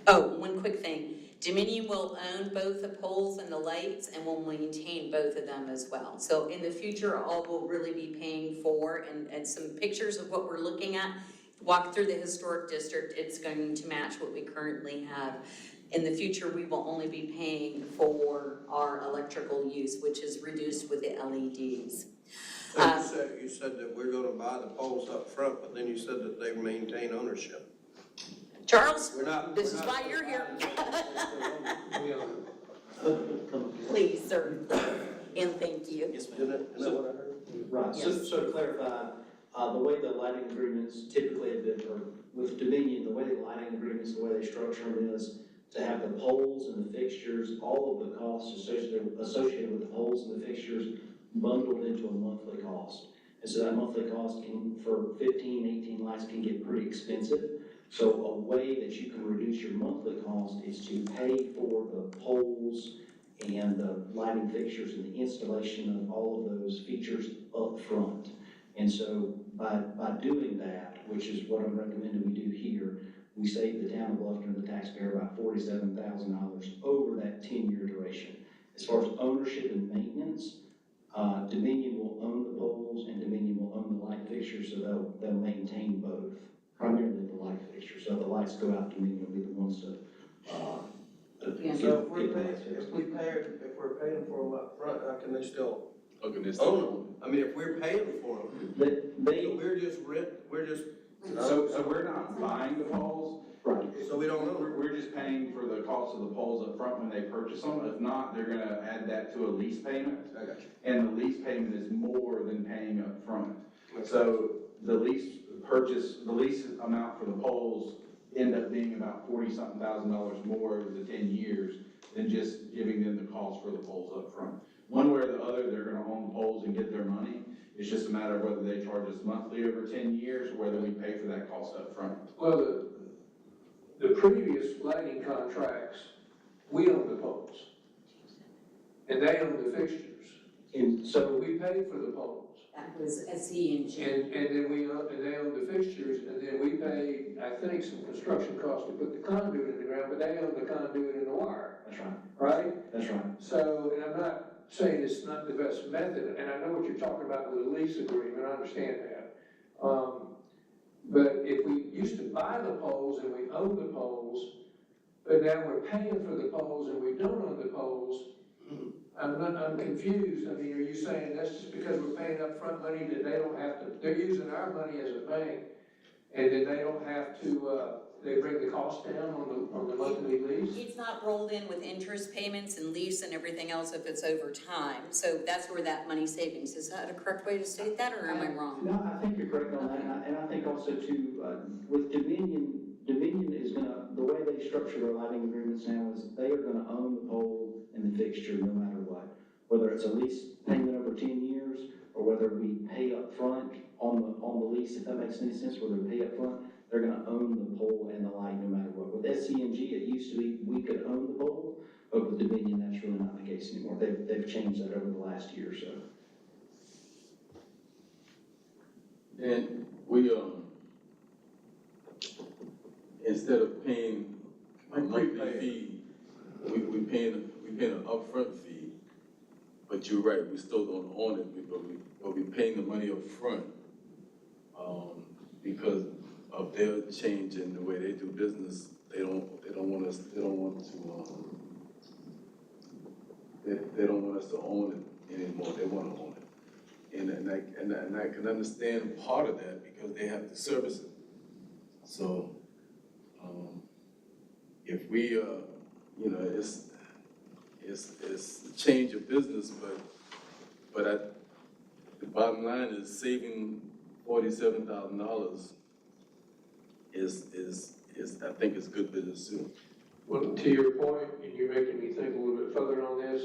Oh, one quick thing. Dominion will own both the poles and the lights and will maintain both of them as well. So in the future, all we'll really be paying for, and some pictures of what we're looking at, walk through the historic district, it's going to match what we currently have. In the future, we will only be paying for our electrical use, which is reduced with the LEDs. So you said that we're gonna buy the poles up front, but then you said that they maintain ownership. Charles, We're not. this is we're not why you're here. providing- Please, sir, and thank you. Yes, ma'am. Isn't that what I heard? Right, so to clarify, the way the lighting agreements typically have been, or with Dominion, the way the lighting agreements, the way they structure them is to have the poles and the fixtures, all of the costs associated with the poles and the fixtures bundled into a monthly cost. And so that monthly cost can, for 15, 18 lights, can get pretty expensive. So a way that you can reduce your monthly cost is to pay for the poles and the lighting fixtures and the installation of all of those features up front. And so by doing that, which is what I'm recommending we do here, we save the town of Bluffton and the taxpayer about $47,000 over that 10-year duration. As far as ownership and maintenance, Dominion will own the poles and Dominion will own the light fixtures, so they'll maintain both, primarily the light fixtures. So if the lights go out, Dominion will be the ones to So if we're paying for them up front, how can they still Own them? I mean, if we're paying for them, so we're just So we're not buying the poles. Right. So we don't know. We're just paying for the cost of the poles up front when they purchase them. If not, they're gonna add that to a lease payment. I got you. And the lease payment is more than paying up front. So the lease amount for the poles end up being about $40-something thousand more over the 10 years than just giving them the cost for the poles up front. One way or the other, they're gonna own the poles and get their money. It's just a matter of whether they charge us monthly over 10 years or whether we pay for that cost up front. Well, the previous lighting contracts, we own the poles. And they own the fixtures. And So we pay for the poles. That was SE&G. And then they own the fixtures, and then we pay, I think, some construction costs to put the conduit in the ground, but they own the conduit and the wire. That's right. Right? That's right. So, and I'm not saying it's not the best method, and I know what you're talking about with the lease agreement, I understand that. But if we used to buy the poles and we own the poles, but now we're paying for the poles and we don't own the poles, I'm confused. I mean, are you saying that's just because we're paying upfront money that they don't have to, they're using our money as a bank, and then they don't have to, they bring the cost down on the monthly lease? It's not rolled in with interest payments and lease and everything else if it's over time. So that's where that money savings, is that a correct way to state that, or am I wrong? No, I think you're correct on that, and I think also too, with Dominion is gonna, the way they structure their lighting agreements now is they are gonna own the pole and the fixture no matter what. Whether it's a lease payment over 10 years, or whether we pay up front on the lease, if that makes any sense, whether we pay up front, they're gonna own the pole and the light no matter what. With SCNG, it used to be we could own the pole, but with Dominion, that's really not the case anymore. They've changed that over the last year or so. And we, instead of paying a monthly fee, we paying an upfront fee. But you're right, we still don't own it, but we paying the money up front, because of their change in the way they do business. They don't want us to own it anymore. They want to own it. And I can understand part of that because they have to service it. So, if we, it's a change of business, but the bottom line is saving $47,000 is I think it's good business too. Well, to your point, and you're making me think a little bit further on this,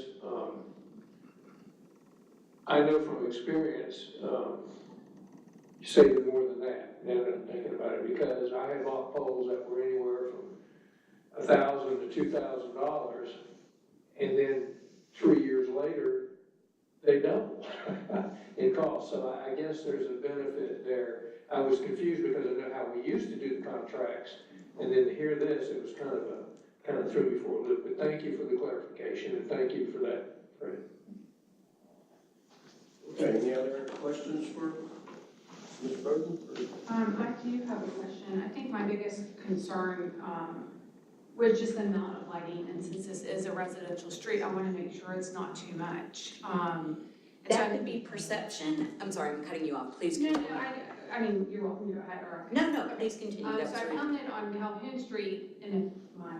I know from experience, you save more than that, now that I'm thinking about it, because I had bought poles that were anywhere from $1,000 to $2,000, and then 3 years later, they double in cost, so I guess there's a benefit there. I was confused because I know how we used to do the contracts, and then to hear this, it was kind of threw me for a loop, but thank you for the clarification, and thank you for that, Fred. Okay, any other questions for Ms. Burton? I do have a question. I think my biggest concern, with just the amount of lighting, and since this is a residential street, I wanna make sure it's not too much. That could be perception. I'm sorry, I'm cutting you off. Please No, continue. I mean, you're welcome to go ahead, or. No, please continue. That So was I right. counted on Calhoun Street, and if my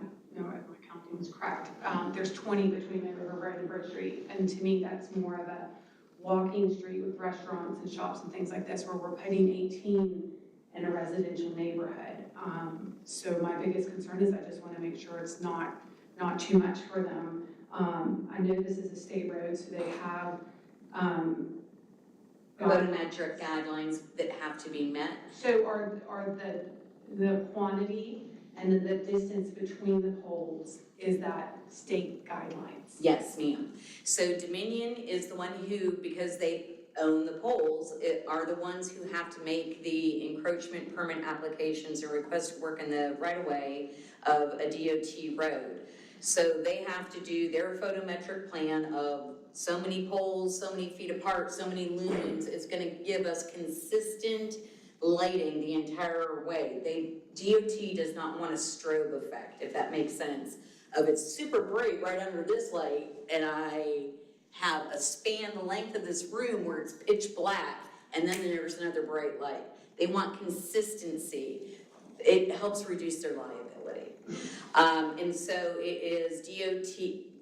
counting is correct, there's 20 between May River Road and Bridge Street, and to me, that's more of a walking street with restaurants and shops and things like this, where we're putting 18 in a residential neighborhood. So my biggest concern is I just want to make sure it's not too much for them. I know this is a state road, so they have Photometric guidelines that have to be met. So are the quantity and the distance between the poles, is that state guidelines? Yes, ma'am. So Dominion is the one who, because they own the poles, are the ones who have to make the encroachment permit applications or request to work in the right-of-way of a DOT road. So they have to do their photometric plan of so many poles, so many feet apart, so many lumens. It's gonna give us consistent lighting the entire way. DOT does not want a strobe effect, if that makes sense, of it's super bright right under this light, and I have a span the length of this room where it's pitch black, and then there's another bright light. They want consistency. It helps reduce their liability. And so it is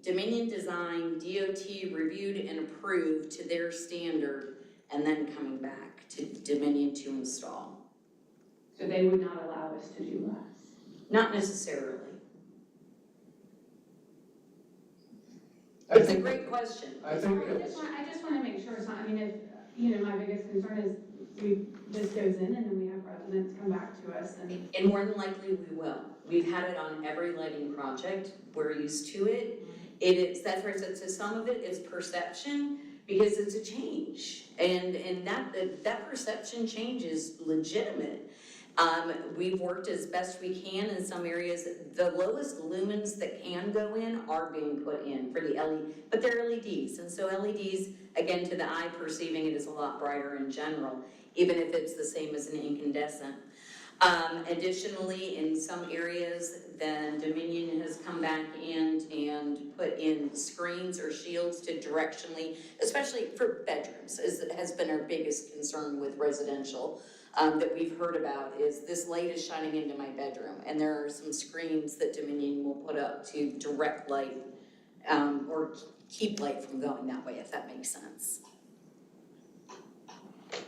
Dominion design, DOT reviewed and approved to their standard, and then coming back to Dominion to install. So they would not allow us to do less? Not necessarily. It's a great question. I think I just want to make sure it's not, I mean, if, my biggest concern is this goes in and then we have residents come back to us and. And more than likely we will. We've had it on every lighting project. We're used to it. That's where I said, so some of it is perception because it's a change. And that perception change is legitimate. We've worked as best we can in some areas. The lowest lumens that can go in are being put in for the LED, but they're LEDs. And so LEDs, again, to the eye perceiving it is a lot brighter in general, even if it's the same as an incandescent. Additionally, in some areas, then Dominion has come back in and put in screens or shields to directionally, especially for bedrooms, has been our biggest concern with residential. That we've heard about is this light is shining into my bedroom, and there are some screens that Dominion will put up to direct light or keep light from going that way, if that makes sense.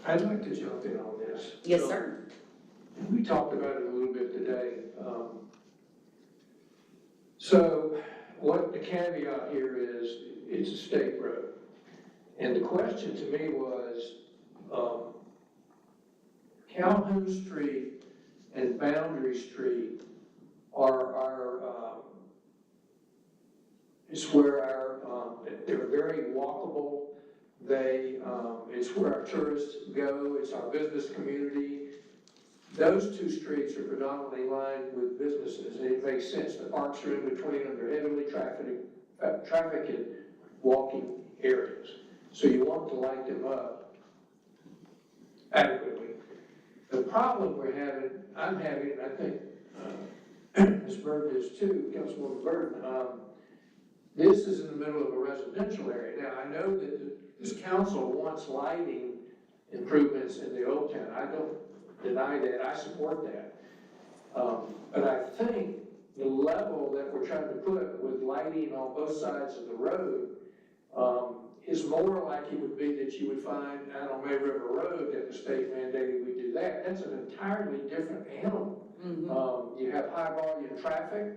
I'd like to jump in on this. Yes, sir. We talked about it a little bit today. So what the caveat here is, it's a state road. And the question to me was, Calhoun Street and Boundary Street is where they're very walkable. It's where our tourists go, it's our business community. Those two streets are predominantly lined with businesses, and it makes sense. The parks are in between them, they're heavily trafficked walking areas. So you want to light them up adequately. The problem I'm having, and I think Ms. Burton is too, Councilwoman Burton, this is in the middle of a residential area. Now, I know that this council wants lighting improvements in the Old Town. I don't deny that, I support that. But I think the level that we're trying to put with lighting on both sides of the road is more like it would be that you would find out on May River Road that the state mandated we do that. That's an entirely different animal. Mm-hmm. You have high volume traffic.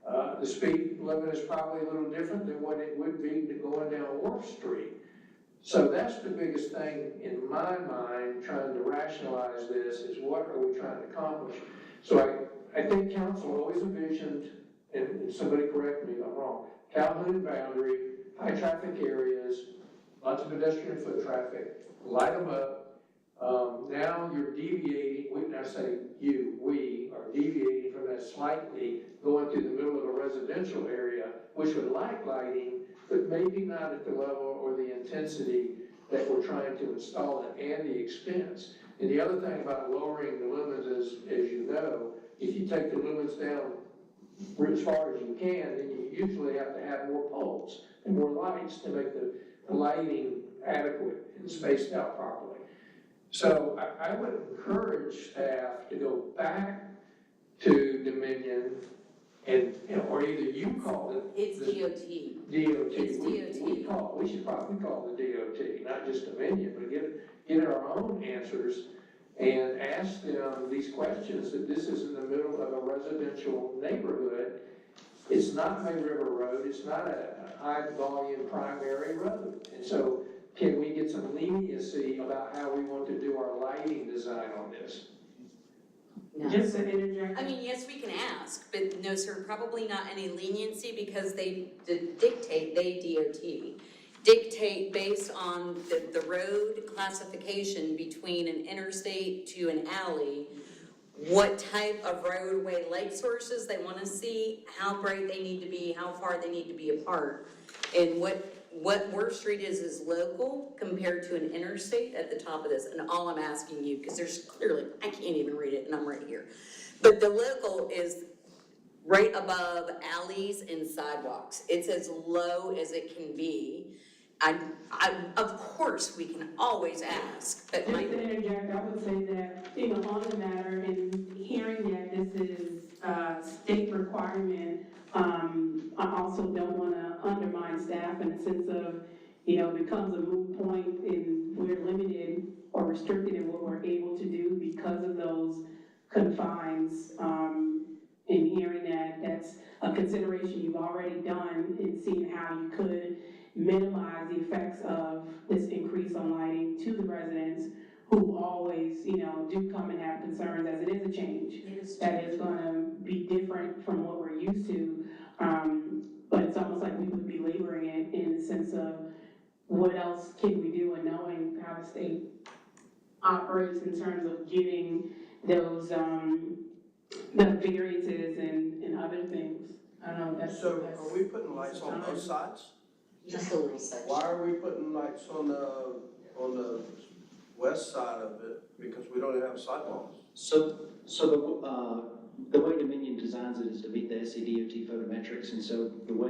The speed limit is probably a little different than what it would be going down Wharf Street. So that's the biggest thing in my mind, trying to rationalize this, is what are we trying to accomplish? So I think council always envisioned, and somebody correct me if I'm wrong, Calhoun boundary, high traffic areas, lots of pedestrian foot traffic, light them up. Now you're deviating, we are deviating from that slightly, going through the middle of a residential area, which would like lighting, but maybe not at the level or the intensity that we're trying to install it, and the expense. And the other thing about lowering the lumens is, as you know, if you take the lumens down as far as you can, then you usually have to have more poles and more lights to make the lighting adequate and spaced out properly. So I would encourage staff to go back to Dominion and, or either you call it. It's DOT. DOT. It's DOT. We should probably call the DOT, not just Dominion, but get our own answers and ask them these questions, that this is in the middle of a residential neighborhood. It's not May River Road, it's not a high volume primary road. And so can we get some leniency about how we want to do our lighting design on this? No. Just to interject. I mean, yes, we can ask, but no, sir, probably not any leniency, because they dictate based on the road classification between an interstate to an alley, what type of roadway light sources they want to see, how bright they need to be, how far they need to be apart, and what Worth Street is local compared to an interstate at the top of this. And all I'm asking you, because there's clearly, I can't even read it and I'm right here, but the local is right above alleys and sidewalks. It's as low as it can be. Of course, we can always ask, but Just to interject, I would say that, on the matter, and hearing that this is a state requirement, I also don't want to undermine staff in the sense of, it becomes a moot point and we're limited or restricted in what we're able to do because of those confines. And hearing that that's a consideration you've already done and seeing how you could minimize the effects of this increase on lighting to the residents who always, do come and have concerns, as it is a change. That is gonna be different from what we're used to. But it's almost like we would be laboring it in the sense of what else can we do, and knowing how the state operates in terms of giving those, the variances and other things. I don't know, that's. So are we putting lights on both sides? just a little section. Why are we putting lights on the west side of it? Because we don't even have sidewalks. So the way Dominion designs it is to meet the SCDOT photometrics, and so the way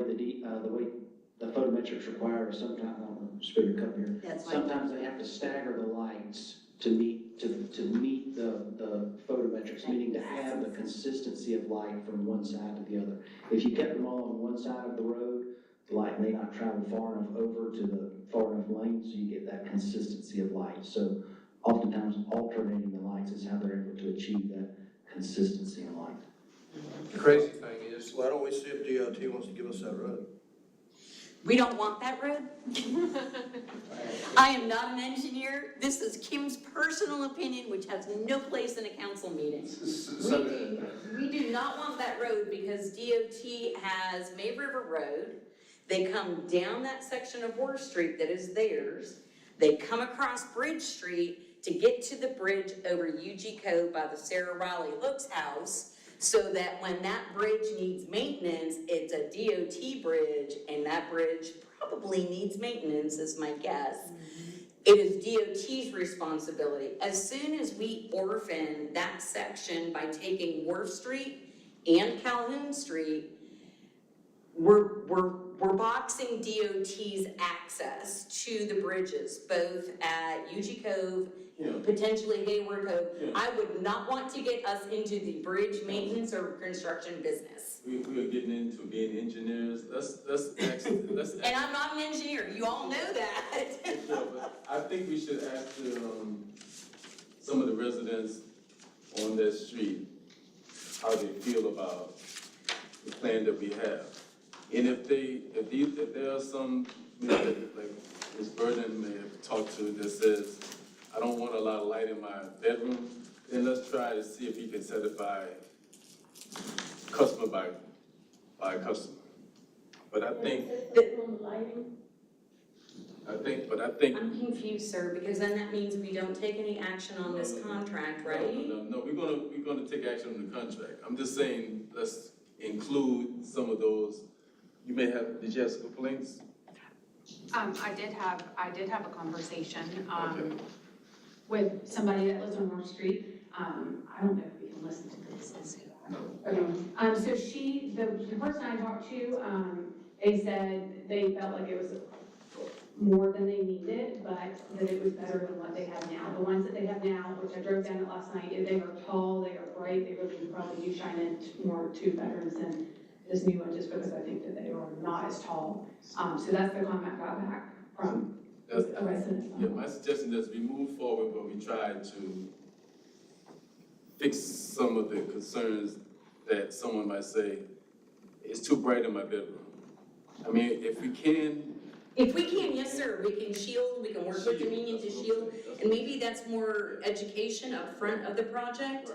the photometrics require sometimes, I don't know, spit your cup here. Sometimes they have to stagger the lights to meet the photometrics, meaning to have the consistency of light from one side to the other. If you kept them all on one side of the road, the light may not travel far enough over to the far enough lane, so you get that consistency of light. So oftentimes alternating the lights is how they're able to achieve that consistency in light. The crazy thing is, Why don't we see if DOT wants to give us that road? We don't want that road. I am not an engineer. This is Kim's personal opinion, which has no place in a council meeting. We do not want that road because DOT has May River Road. They come down that section of Worth Street that is theirs. They come across Bridge Street to get to the bridge over UG Cove by the Sarah Riley Hooks house, so that when that bridge needs maintenance, it's a DOT bridge, and that bridge probably needs maintenance, is my guess. It is DOT's responsibility. As soon as we orphan that section by taking Worth Street and Calhoun Street, we're boxing DOT's access to the bridges, both at UG Cove, potentially Hayward Cove. I would not want to get us into the bridge maintenance or construction business. We are getting into being engineers. Let's ask. And I'm not an engineer, you all know that. Yeah, but I think we should ask some of the residents on that street how they feel about the plan that we have. And if there are some, like Ms. Burden may have talked to that says, I don't want a lot of light in my bedroom, then let's try to see if we can set it by customer by customer. But I think, I'm confused, sir, because then that means we don't take any action on this contract, right? No, we're gonna take action on the contract. I'm just saying, let's include some of those. You may have, did you have some complaints? I did have a conversation, Okay. with somebody that lives on North Street. I don't know if we can listen to this. Okay. So the person I talked to, they said they felt like it was more than they needed, but that it was better than what they have now. The ones that they have now, which I drove down it last night, they are tall, they are bright, they really probably do shine in more to veterans than this new one, just because I think that they are not as tall. So that's the comment I got back from a resident. Yeah, my suggestion is we move forward, but we try to fix some of the concerns that someone might say, it's too bright in my bedroom. I mean, if we can. If we can, yes, sir, we can shield, we can work with Dominion to shield, and maybe that's more education up front of the project.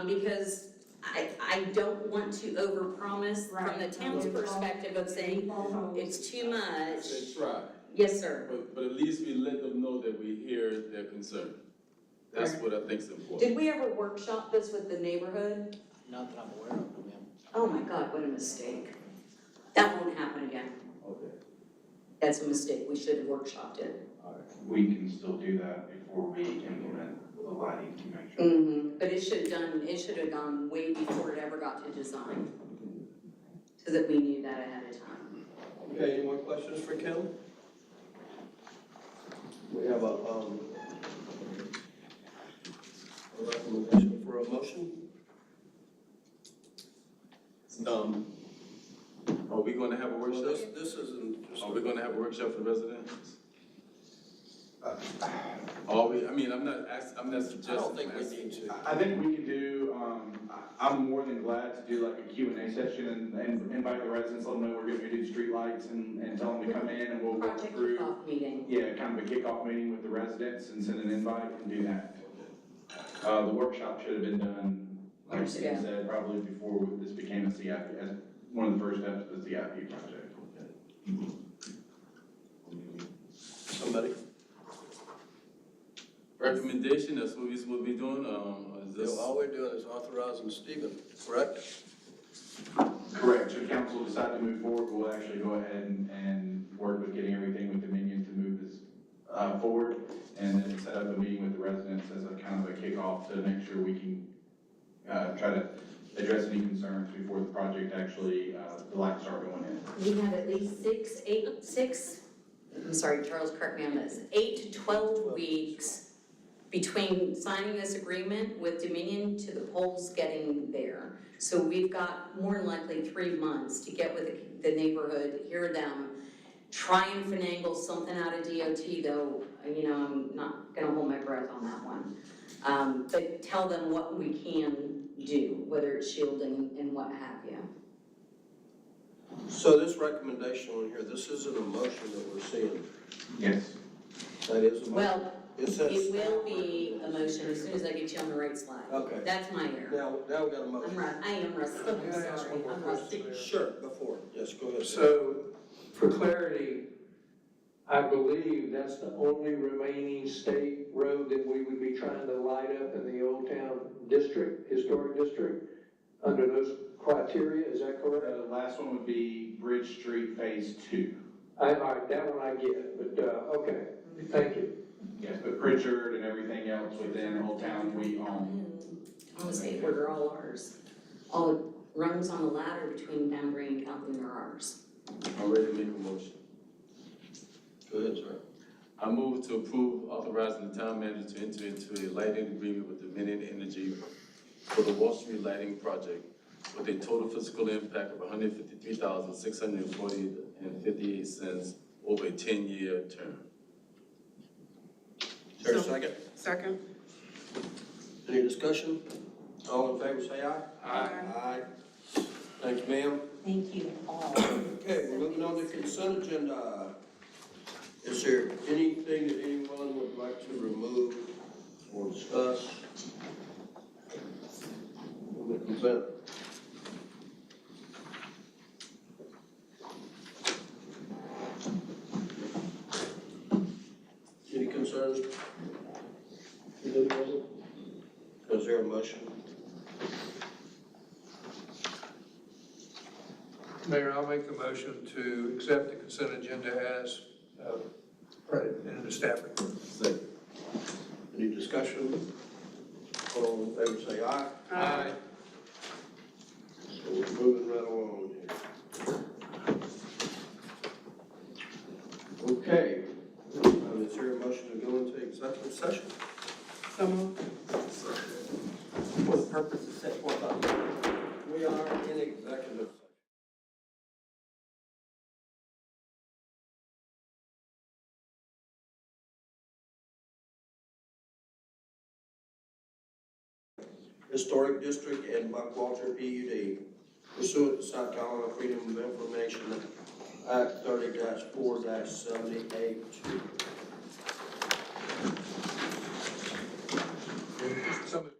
Because I don't want to overpromise from the town's perspective of saying, it's too much. Say try. Yes, sir. But at least we let them know that we hear their concern. That's what I think is important. Did we ever workshop this with the neighborhood? Not that I'm aware of, no, ma'am. Oh my God, what a mistake. That won't happen again. Okay. That's a mistake, we should have workshopped it. We can still do that before we implement the lighting to make sure. Mm-hmm, but it should have gone way before it ever got to design. So that we knew that ahead of time. Okay, any more questions for Kim? We have a recommendation for a motion. Are we gonna have a workshop? This isn't just. Are we gonna have a workshop for the residents? Are we, I mean, I'm not suggesting. I don't think we need to. I think we can do, I'm more than glad to do like a Q&A session and invite the residents, let them know we're gonna do streetlights and tell them to come in and we'll walk Project through. kickoff meeting. Yeah, kind of a kickoff meeting with the residents and send an invite and do that. The workshop should have been done, like Steve said, probably before this became a CIP, as one of the first steps of the CIP project. Somebody? Recommendation, that's what we supposed to be doing, is this? All we're doing is authorizing Stephen, correct? Correct, should council decide to move forward, we'll actually go ahead and work with getting everything with Dominion to move this forward, and then set up a meeting with the residents as a kind of a kickoff to make sure we can try to address any concerns before the project actually, the lights start going in. We have at least I'm sorry, Charles, correct me on this, 8 to 12 weeks between signing this agreement with Dominion to the polls getting there. So we've got more than likely 3 months to get with the neighborhood, hear them, try and finagle something out of DOT, though, you know, I'm not gonna hold my breath on that one. But tell them what we can do, whether it's shielding and what have you. So this recommendation on here, this isn't a motion that we're seeing. Yes. That is a motion. Well, It says. it will be a motion as soon as I get you on the right slide. Okay. That's my error. Now we got a motion. I am rusty, I'm sorry, I'm rusty. Sure, before, yes, go ahead. So, for clarity, I believe that's the only remaining state road that we would be trying to light up in the Old Town District, Historic District, under those criteria, is that correct? The last one would be Bridge Street Phase 2. All right, that one I get, but, okay, thank you. Yes, but Pritchard and everything else within Old Town, we own. Honestly, we're all ours. All the rungs on the ladder between Boundary and Calhoun are ours. I'm ready to make a motion. Go ahead, sir. I move to approve authorizing the town manager to enter into a lighting agreement with Dominion Energy for the Wall Street lighting project with a total physical impact of $153,640.58 over a 10-year term. Is there a second? Second. Any discussion? All in favor, say aye. Aye. Aye. Thank you, ma'am. Thank you all. Okay, we're moving on to consent agenda. Is Is there anything that anyone would like to remove or discuss from the consent? Any concerns? Is there a motion? Mayor, I'll make the motion to accept the consent agenda as printed in the staff report. Second. Any discussion? All in favor say aye. Aye. So we're moving right along here. Okay, is there a motion to go into executive session? So moved. For the purpose of set forth on. We are in executive session. Historic District and Buckwalter PUD pursuant to South Carolina Freedom of Information Act 30-4-78. Some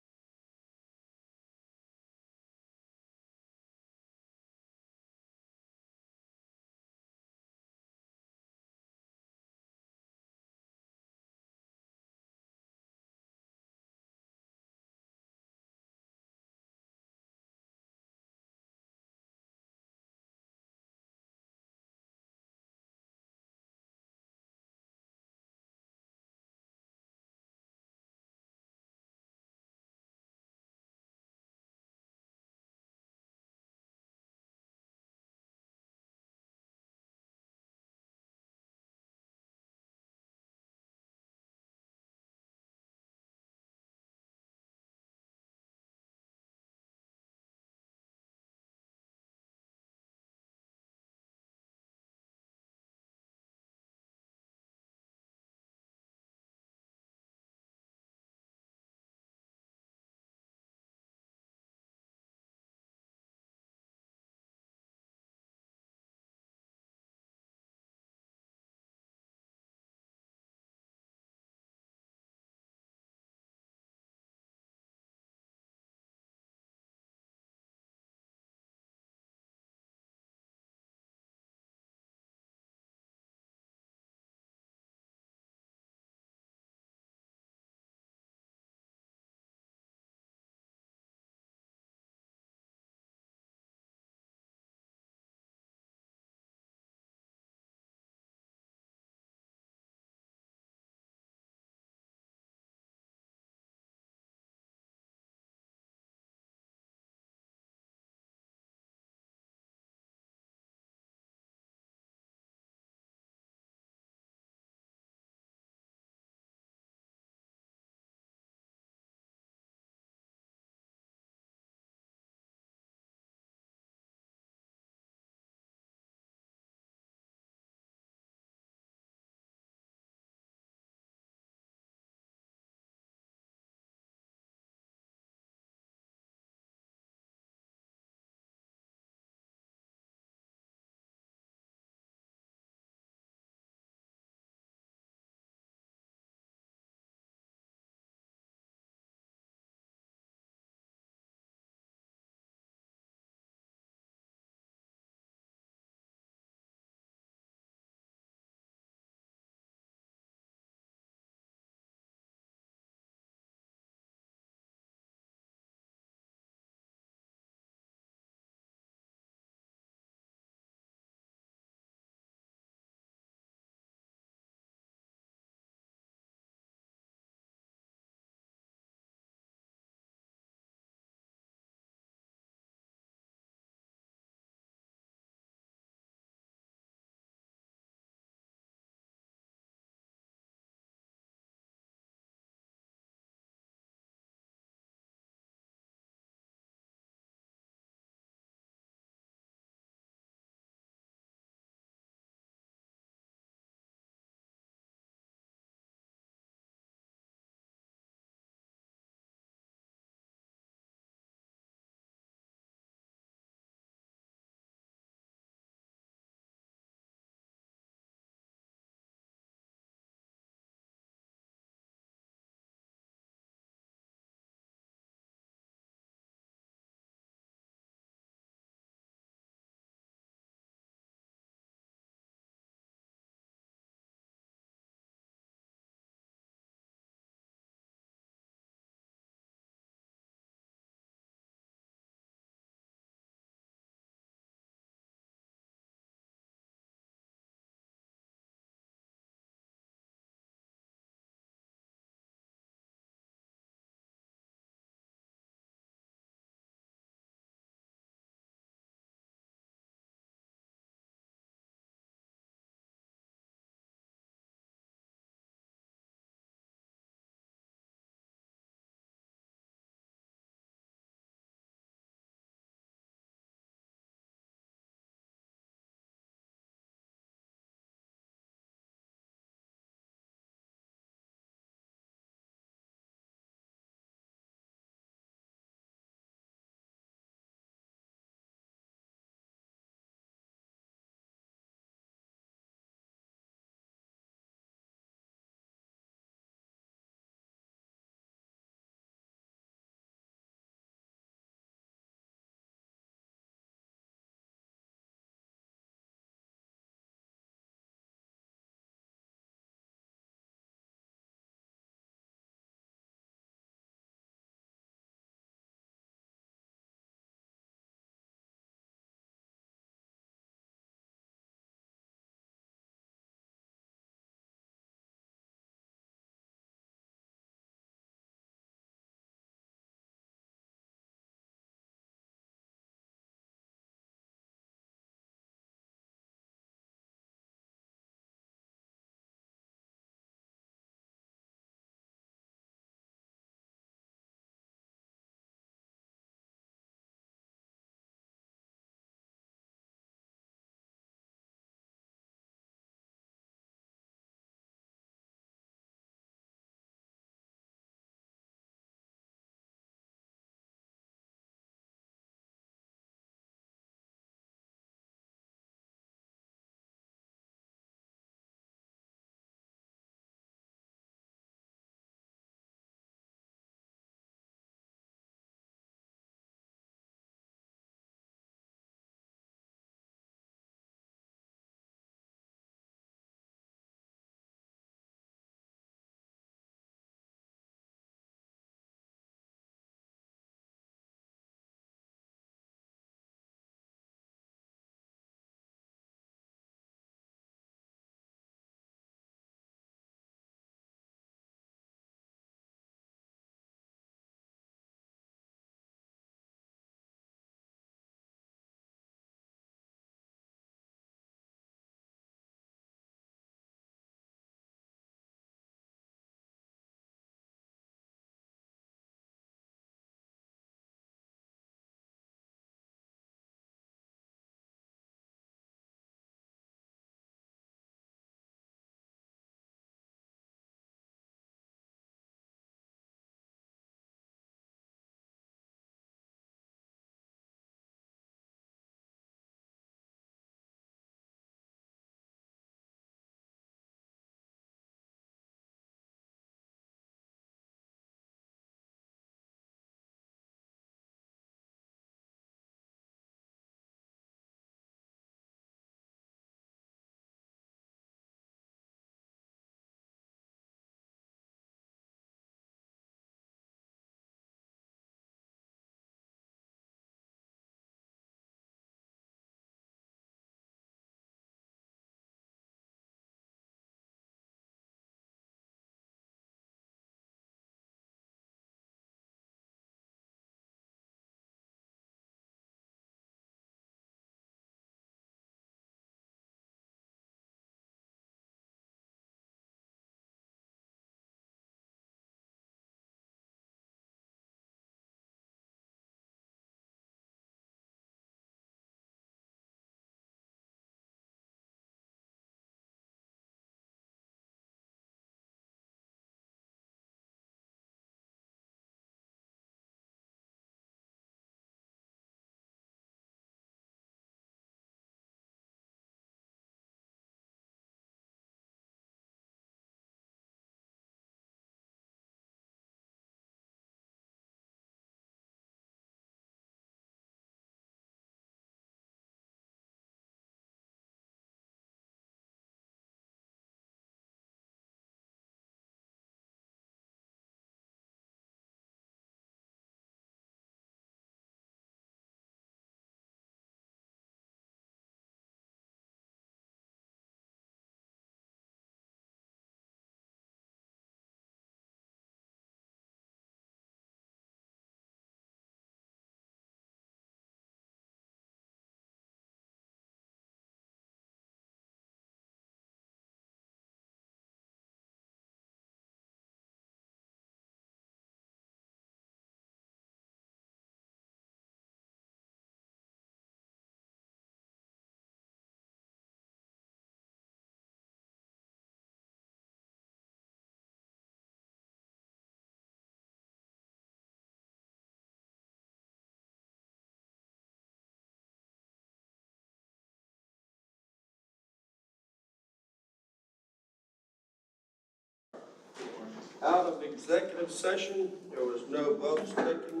Out of executive session, there was no votes taken.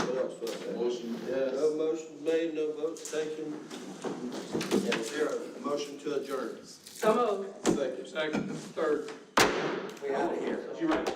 What else was that? Motion. Yeah, no motion made, no votes taken. And zero, motion to adjourn. So moved. Second. Second, third. We out of here. You ready?